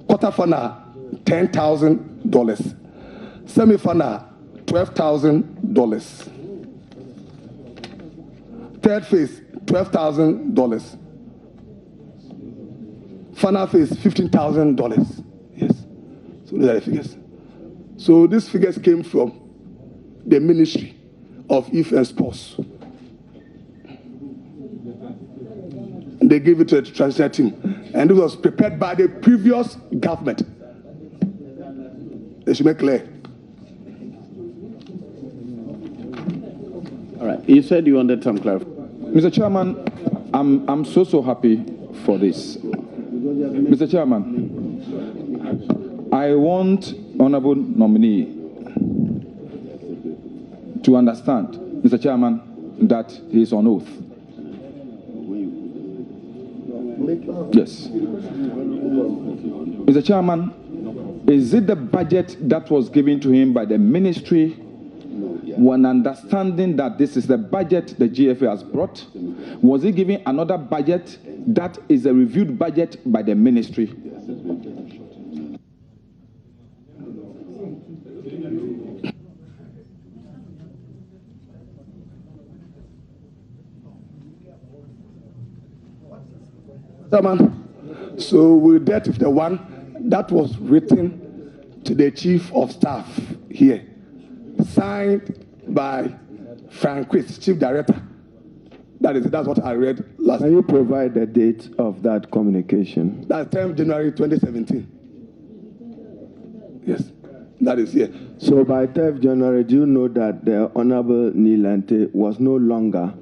Quarterfinal, $10,000. Semifinal, $12,000. Third phase, $12,000. Final phase, $15,000. Yes. So these are the figures. So these figures came from the Ministry of Youth and Sports. They gave it to the transitional team. And it was prepared by the previous government. They should make clear. All right. You said you wanted some clarification. Mr. Chairman, I'm so happy for this. Mr. Chairman, I want Honorable Nominee to understand, Mr. Chairman, that he is on oath. Yes. Mr. Chairman, is it the budget that was given to him by the ministry when understanding that this is the budget the GFA has brought? Was he giving another budget That is a reviewed budget by the ministry. So with that, if the one that was written to the chief of staff here, signed by Franquist, chief director. That's what I read last. Can you provide the date of that communication? That's 10th January 2017. Yes, that is here. So by 10th January, do you know that the Honorable Nilante was no longer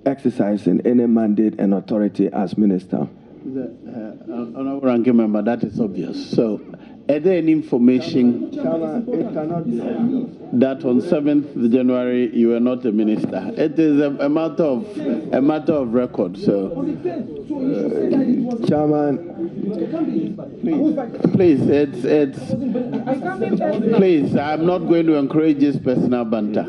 exercising any mandate and authority as minister? Honorable Ranking Member, that is obvious. So, is there any information that on 7th January you were not a minister? It is a matter of record. So, Chairman, please, please. I'm not going to encourage this personal banter.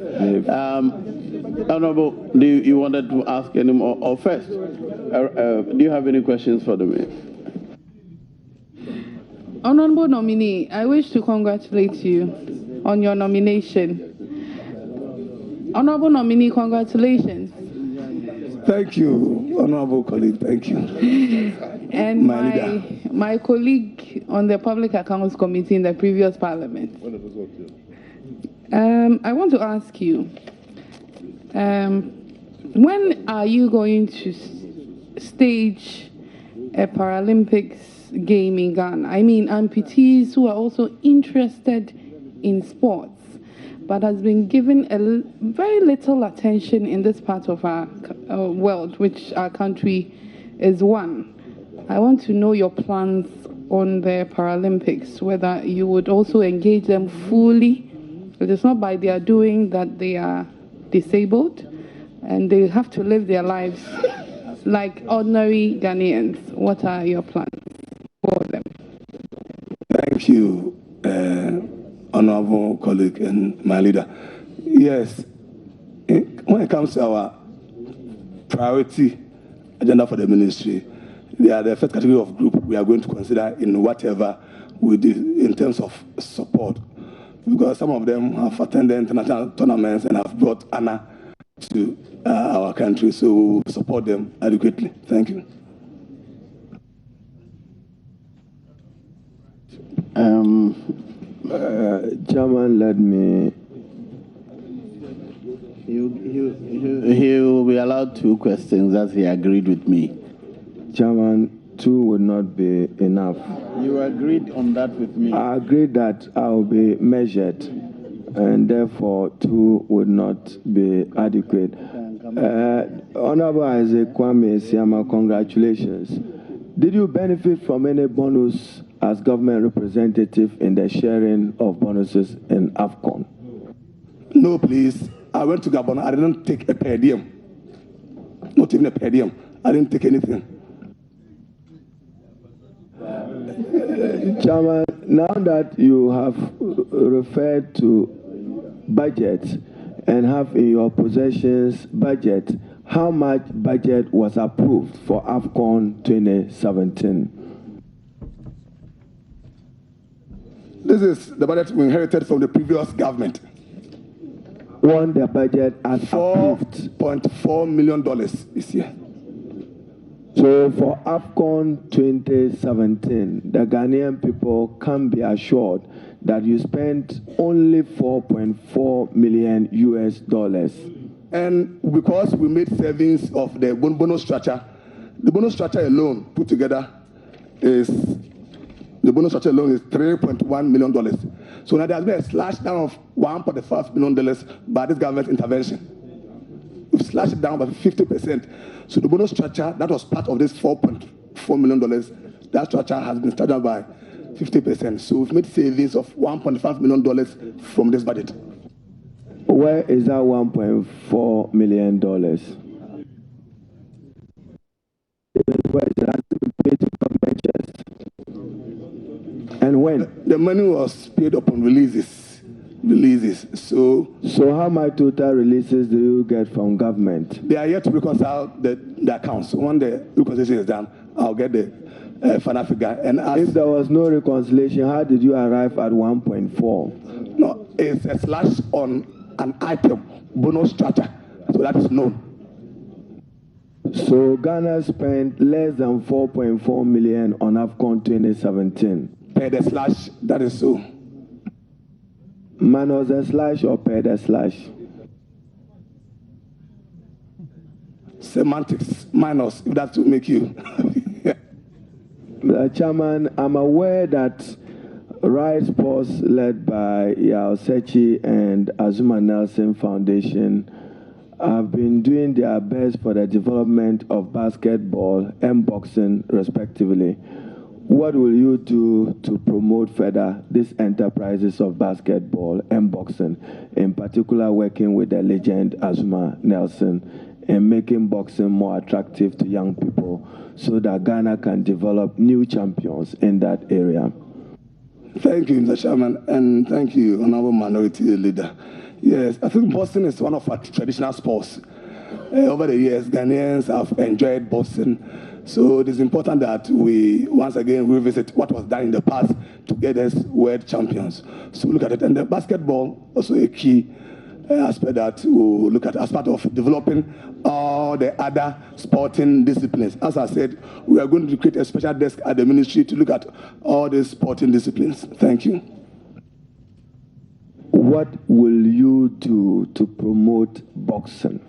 Honorable, do you wanted to ask any more? Or first, do you have any questions for the minister? Honorable nominee, I wish to congratulate you on your nomination. Honorable nominee, congratulations. Thank you, honorable colleague. Thank you. And my colleague on the Public Accounts Committee in the previous parliament. I want to ask you, when are you going to stage a Paralympics game in Ghana? I mean, amputees who are also interested in sports, but has been given very little attention in this part of our world, which our country is one. I want to know your plans on the Paralympics, whether you would also engage them fully. It is not by their doing that they are disabled, and they have to live their lives like ordinary Ghanaians. What are your plans for them? Thank you, honorable colleague and my leader. Yes, when it comes to our priority agenda for the ministry, they are the first category of group we are going to consider in whatever we do in terms of support, because some of them have attended international tournaments and have brought honor to our country, so we will support them adequately. Thank you. Chairman, let me. He will be allowed 2 questions, as he agreed with me. Chairman, 2 would not be enough. You agreed on that with me. I agreed that I will be measured, and therefore 2 would not be adequate. Honorable Issac Asiamah, congratulations. Did you benefit from any bonus as government representative in the sharing of bonuses in AFCON? No, please. I went to Gabon. I didn't take a per diem. Not even a per diem. I didn't take anything. Chairman, now that you have referred to budget and have in your possessions budget, how much budget was approved for AFCON 2017? This is the budget we inherited from the previous government. Won the budget as $4.4 million this year. So for AFCON 2017, the Ghanaian people can be assured that you spent only $4.4 million US. And because we made savings of the bonus structure, the bonus structure alone put together is $3.1 million. So now there has been a slash down of $1.5 million by this government intervention. We've slashed it down by 50%. So the bonus structure that was part of this $4.4 million, that structure has been started by 50%. So we've made savings of $1.5 million from this budget. Where is that $1.4 million? And when? The money was paid upon releases. releases. So how much total releases do you get from government? They are yet to reconcile the accounts. When the reconciliation is done, I'll get the final figure. And if there was no reconciliation, how did you arrive at 1.4? No, it's a slash on an item, bonus structure. So that is known. So Ghana spent less than 4.4 million on AFCON 2017. Per the slash, that is so. Minus the slash or per the slash? Semantics, minus, if that will make you. Chairman, I'm aware that Right Sports, led by Issac and Asiamah Nelson Foundation, have been doing their best for the development of basketball and boxing, respectively. What will you do to promote further these enterprises of basketball and boxing, in particular working with the legend Asiamah Nelson, and making boxing more attractive to young people so that Ghana can develop new champions in that area? Thank you, Mr. Chairman, and thank you, Honorable Minority Leader. Yes, I think boxing is one of our traditional sports. Over the years, Ghanaians have enjoyed boxing. So it is important that we once again revisit what was done in the past to get us world champions. So look at it. And the basketball, also a key aspect that we'll look at as part of developing all the other sporting disciplines. As I said, we are going to create a special desk at the ministry to look at all these sporting disciplines. Thank you. What will you do to promote boxing?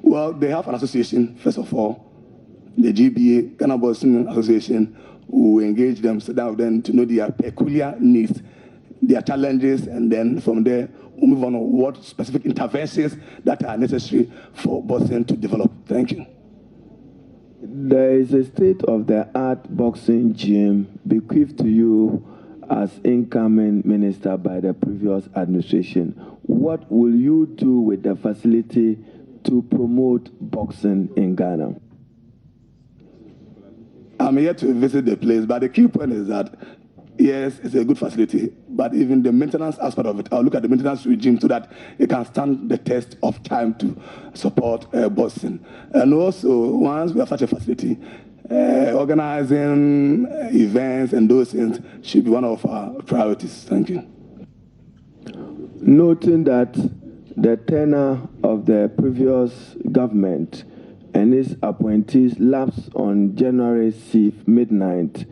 Well, they have an association, first of all, the GBA, Ghana Boxing Association, who engage them, sit down with them to know their peculiar needs, their challenges, and then from there, we'll move on what specific interventions that are necessary for boxing to develop. Thank you. There is a state-of-the-art boxing gym bequeathed to you as incoming minister by the previous administration. What will you do with the facility to promote boxing in Ghana? I'm here to visit the place, but the key point is that, yes, it's a good facility, but even the maintenance aspect of it, I'll look at the maintenance regime so that it can stand the test of time to support boxing. And also, once we have such a facility, organizing events and those things should be one of our priorities. Thank you. Noting that the tenure of the previous government and its appointees lapsed on January 6th, midnight,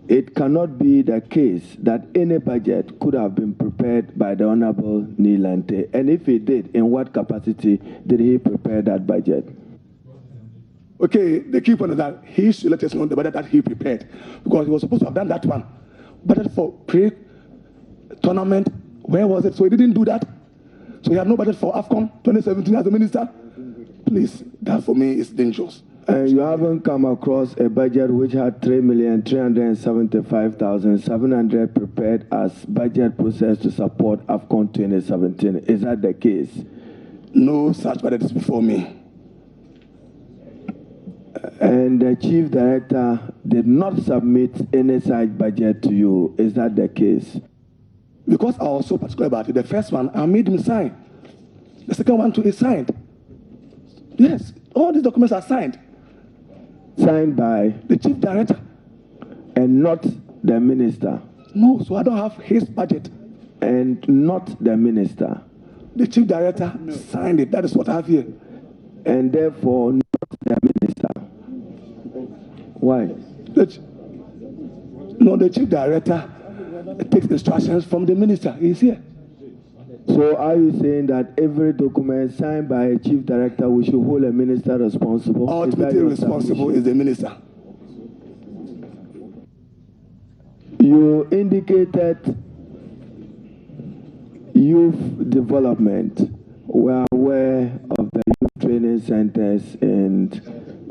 it cannot be the case that any budget could have been prepared by the Honorable Nilante. And if he did, in what capacity did he prepare that budget? Okay, the key point is that he should let us know the budget that he prepared, because he was supposed to have done that one. Budget for pre-tournament, where was it? So he didn't do that. So he had no budget for AFCON 2017 as a minister. Please, that for me is dangerous. You haven't come across a budget which had 3,375,700 prepared as budget process to support AFCON 2017. Is that the case? No such budget is before me. And the chief director did not submit any such budget to you. Is that the case? Because I was so particular about it, the first one, I made him sign. The second one, too, is signed. Yes, all these documents are signed. Signed by? The chief director. And not the minister? No, so I don't have his budget. And not the minister? The chief director signed it. That is what I have here. And therefore, not the minister? Why? The chief director takes instructions from the minister. He's here. So are you saying that every document signed by a chief director, we should hold a minister responsible? Ultimately responsible is the minister. You indicated youth development. We are aware of the youth training centers in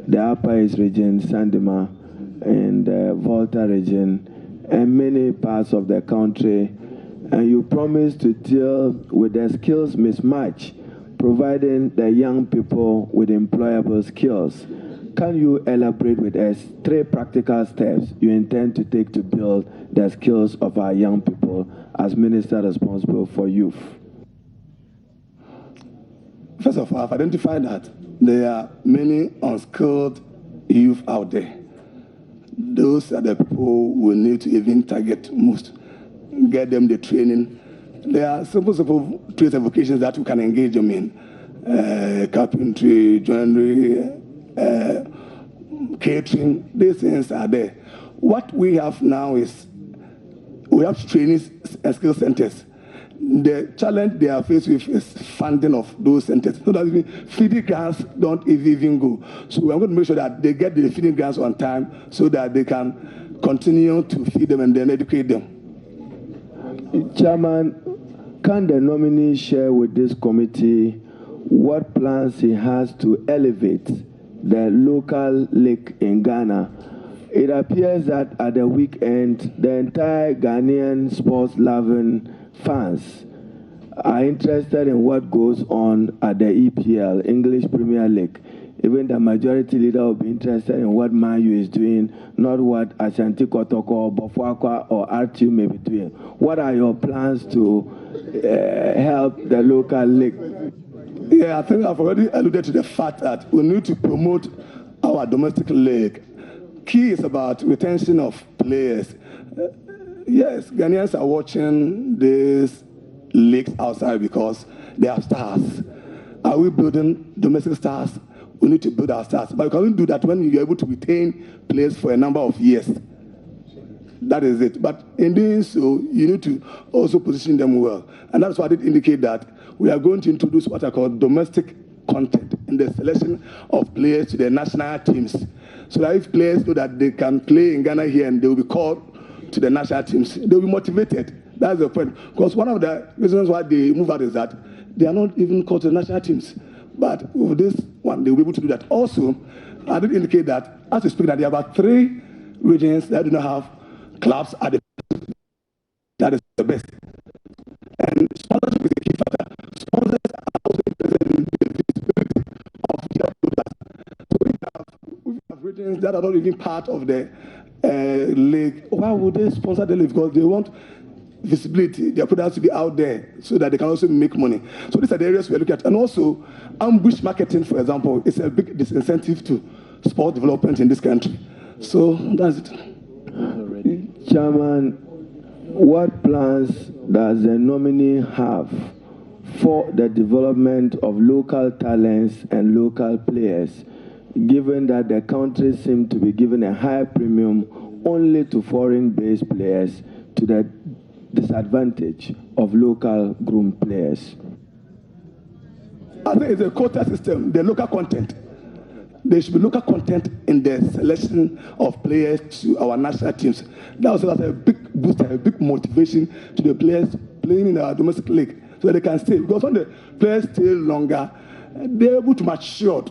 the Upper East region, Sandema, and the Volta region, and many parts of the country. And you promised to deal with the skills mismatch, providing the young people with employable skills. can you elaborate with us 3 practical steps you intend to take to build the skills of our young people as minister responsible for youth? First of all, I've identified that there are many unskilled youth out there. Those are the people we need to even target most, get them the training. There are simple trades and vocations that we can engage them in. Carpentry, joinery, catering, these things are there. What we have now is we have training and skill centers. The challenge they are faced with is funding of those centers. So that even feeding grants don't even go. So we're going to make sure that they get the feeding grants on time so that they can continue to feed them and then educate them. Chairman, can the nominee share with this committee what plans he has to elevate the local league in Ghana? It appears that at the weekend, the entire Ghanaian sports-loving fans are interested in what goes on at the EPL, English Premier League. Even the majority leader will be interested in what Man U is doing, not what Ashanti Kotoko, Bofuakwa, or RTU may be doing. What are your plans to help the local league? Yeah, I think I've already alluded to the fact that we need to promote our domestic league. Key is about retention of players. Yes, Ghanaians are watching these leagues outside because they have stars. Are we building domestic stars? We need to build our stars. But you can only do that when you're able to retain players for a number of years. That is it. But in doing so, you need to also position them well. And that's why I did indicate that we are going to introduce what I call domestic content in the selection of players to the national teams. So that if players know that they can play in Ghana here and they will be called to the national teams, they will be motivated. That's the point. Because one of the reasons why they move out is that they are not even called to the national teams. But with this one, they will be able to do that. Also, I did indicate that, as we speak, that there are about 3 regions that do not have clubs at the that is the best. And sponsorship is a key factor. Sponsors are also interested in the visibility of their products. So we have regions that are not even part of the league. Why would they sponsor the league? Because they want visibility, their products to be out there so that they can also make money. So these are the areas we look at. And also, ambush marketing, for example, is a big disincentive to sport development in this country. So that's it. Chairman, what plans does the nominee have for the development of local talents and local players, given that the country seems to be giving a high premium only to foreign-based players to the disadvantage of local groomed players? I think it's a quota system, the local content. There should be local content in the selection of players to our national teams. That also has a big boost, a big motivation to the players playing in our domestic league so that they can stay. Because when the players stay longer, they're able to mature.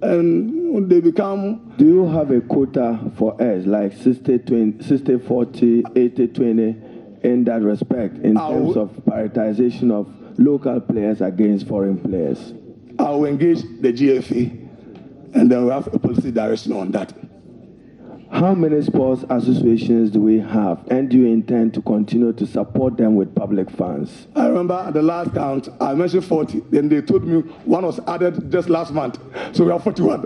And when they become... Do you have a quota for us, like 60-40, 80-20, in that respect, in terms of prioritization of local players against foreign players? I will engage the GFA, and then we'll have a policy direction on that. How many sports associations do we have, and do you intend to continue to support them with public funds? I remember at the last count, I mentioned 40, then they told me one was added just last month, so we have 41.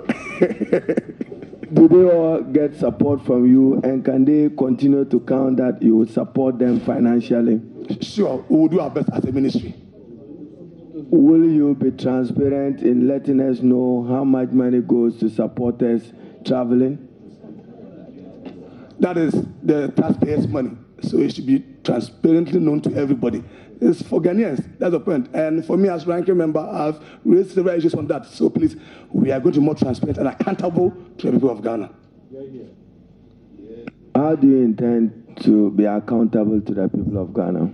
Do they all get support from you, and can they continue to count that you would support them financially? Sure, we will do our best as a ministry. Will you be transparent in letting us know how much money goes to supporters traveling? That is the taxpayers' money, so it should be transparently known to everybody. It's for Ghanaians, that's the point. And for me as ranking member, I've raised several issues on that. So please, we are going to be more transparent and accountable to the people of Ghana. How do you intend to be accountable to the people of Ghana?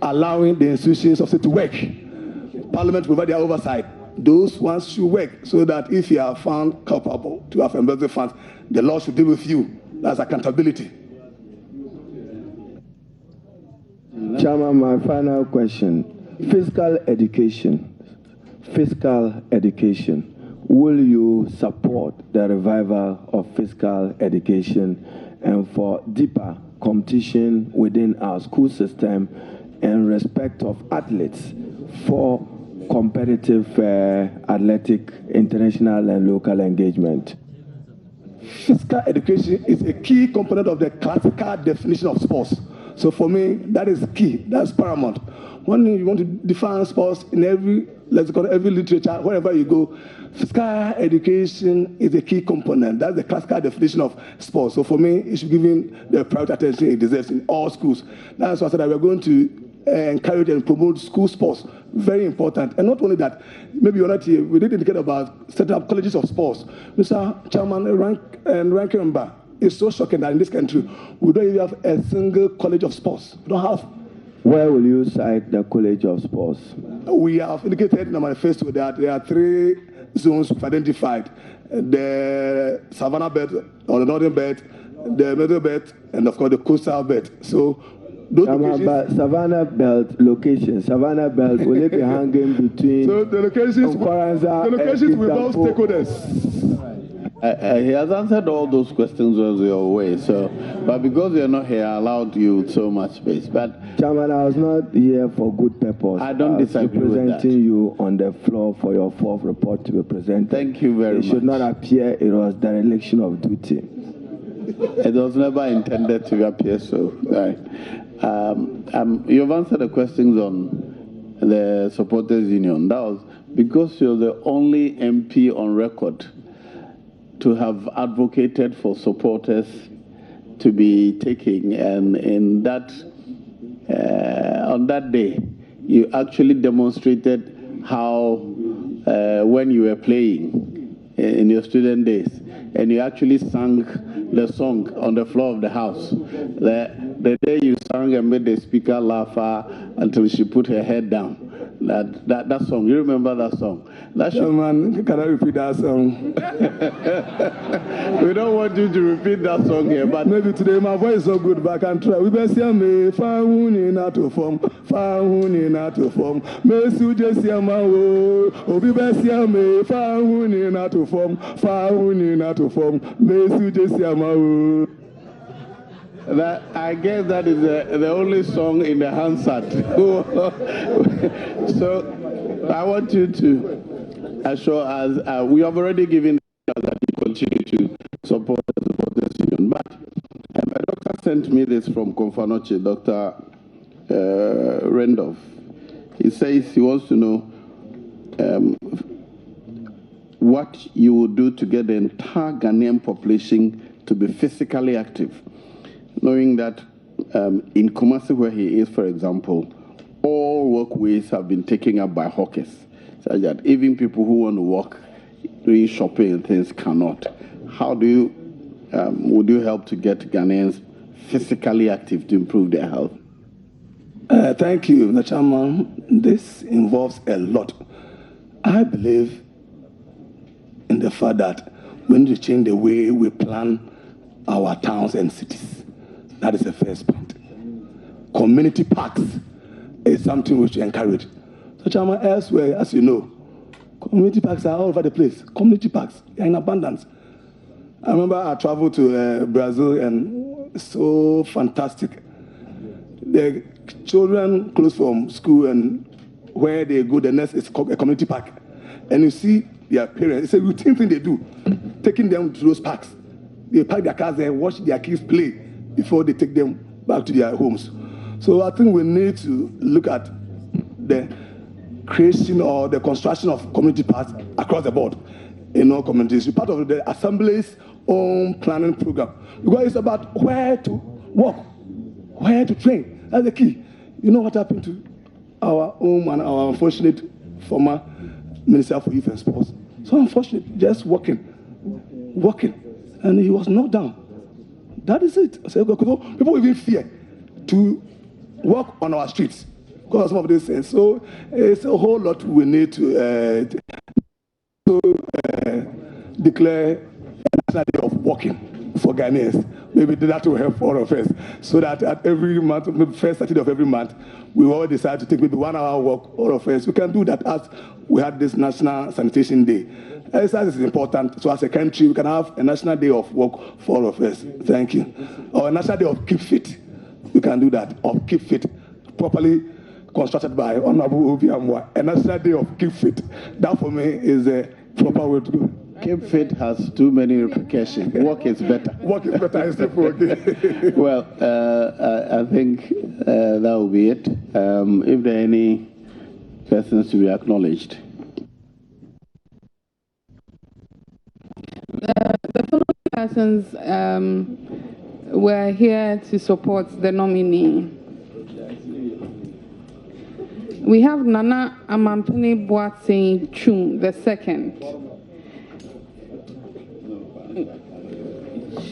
Allowing the institutions of state to work. Parliament will provide their oversight. Those ones should work so that if you are found culpable to have embezzled funds, the law should deal with you. That's accountability. Chairman, my final question. Fiscal education. will you support the revival of physical education and for deeper competition within our school system and respect of athletes for competitive athletic, international and local engagement? Physical education is a key component of the classical definition of sports. So for me, that is key. That's paramount. When you want to define sports in every lexicon, every literature, wherever you go, physical education is a key component. That's the classical definition of sports. So for me, it should be given the private attention it deserves in all schools. That's why I said that we're going to encourage and promote school sports. Very important. And not only that, maybe you're not here, we did indicate about setting up colleges of sports. Mr. Chairman, ranking member, it's so shocking that in this country, we don't even have a single college of sports. We don't have. Where will you cite the college of sports? We have indicated in the manifesto that there are 3 zones we've identified. The Savannah belt, or the Northern belt, the Middle belt, and of course the Coastal belt. So those Savannah belt location. Savannah belt will it be hanging between? So the locations without stakeholders. He has answered all those questions as your way. So, but because you're not here, I allowed you so much space. But Chairman, I was not here for good purpose. I don't disagree with that. Representing you on the floor for your 4th report to be presented. Thank you very much. It should not appear it was dereliction of duty. It was never intended to appear so. Right. You've answered the questions on the supporters union. That was because you're the only MP on record to have advocated for supporters to be taking, and in that on that day, you actually demonstrated how when you were playing in your student days, and you actually sang the song on the floor of the house. The day you sang and made the speaker laugh until she put her head down. That song, you remember that song? Man, can I repeat that song? We don't want you to repeat that song here, but maybe today my voice is so good, but I can try. We best hear me, Fahuni not to form, Fahuni not to form. Mesu just hear my word. Oh, we best hear me, Fahuni not to form, Fahuni not to form. Mesu just hear my word. I guess that is the only song in the Hansard. So I want you to assure us, we have already given that you continue to support the supporters union. But my doctor sent me this from Confanoche, Dr. Rendolph. He says he wants to know what you will do to get the entire Ghanaian population to be physically active. Knowing that in Kumasi, where he is, for example, all walkways have been taken up by hawkers, such that even people who want to walk, doing shopping and things cannot. How do you, would you help to get Ghanaians physically active to improve their health? Thank you, Mr. Chairman. This involves a lot. I believe in the fact that we need to change the way we plan our towns and cities. That is the first point. Community parks is something we should encourage. So, Chairman, elsewhere, as you know, community parks are all over the place. Community parks are in abundance. I remember I traveled to Brazil, and it's so fantastic. The children close from school, and where they go, the next is a community park. And you see their parents, it's a routine thing they do, taking them to those parks. They park their cars there, watch their kids play before they take them back to their homes. So I think we need to look at the creation or the construction of community parks across the board in all communities. It's part of the Assembly's own planning program. Because it's about where to walk, where to train. That's the key. You know what happened to our own and our unfortunate former Minister for Youth and Sports? So unfortunate, just walking, and he was knocked down. That is it. So people even fear to walk on our streets because of some of these things. So it's a whole lot we need to declare National Day of Walking for Ghanaians. Maybe that will help all of us. So that at every month, maybe first Saturday of every month, we all decide to take maybe 1 hour walk, all of us. We can do that as we had this National Sanitation Day. Exercise is important. So as a country, we can have a National Day of Walk for all of us. Thank you. Or a National Day of Keep Fit. We can do that. Of Keep Fit. Properly constructed by Honorable Obi Amwa. A National Day of Keep Fit. That for me is a proper way to go. Keep fit has too many repercussions. Walk is better. Walk is better. Is okay. Well, I think that will be it. If there are any persons to be acknowledged. The following persons were here to support the nominee. We have Nana Amampene Boateng Chung, the second.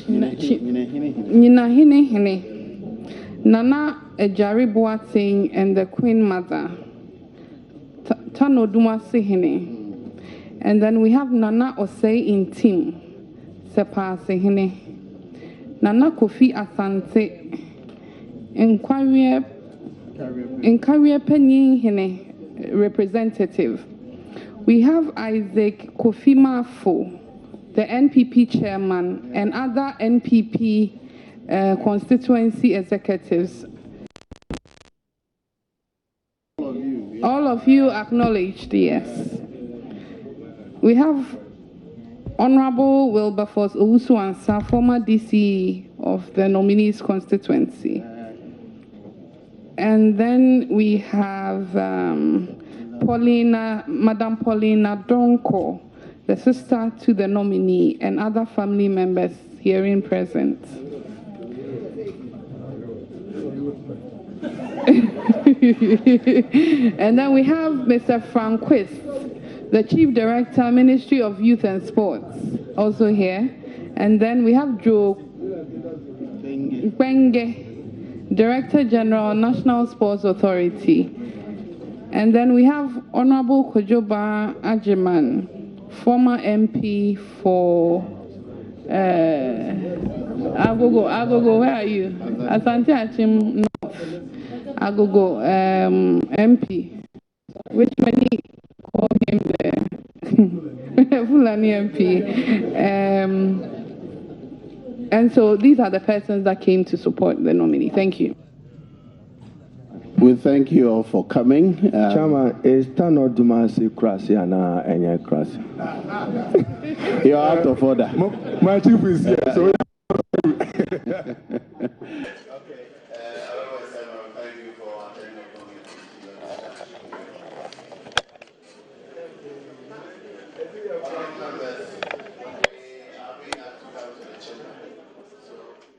Nina Hine, Nana Ejari Boateng and the Queen Mother, Tano Dumasi Hine. And then we have Nana Osei in Tim, Sepa Sehine, Nana Kofi Asante, Inquiry Penny Hine, representative. We have Isaac Kofi Mafo, the NPP chairman, and other NPP constituency executives. All of you acknowledged, yes. We have Honorable Wilberforce Owusu Ansah, former DC of the nominees constituency. And then we have Madam Paulina Donko, the sister to the nominee, and other family members herein present. And then we have Mr. Franquist, the Chief Director, Ministry of Youth and Sports, also here. And then we have Joe Gwenge, Director General, National Sports Authority. And then we have Honorable Kojoba Ajiman, former MP for Agogo, where are you? Asante Achim North. Agogo MP, which many call him the Fulani MP. And so these are the persons that came to support the nominee. Thank you. We thank you all for coming. Chama, is Tano Dumasi Krasi and Enya Krasi? You're out of order. My chief is here, so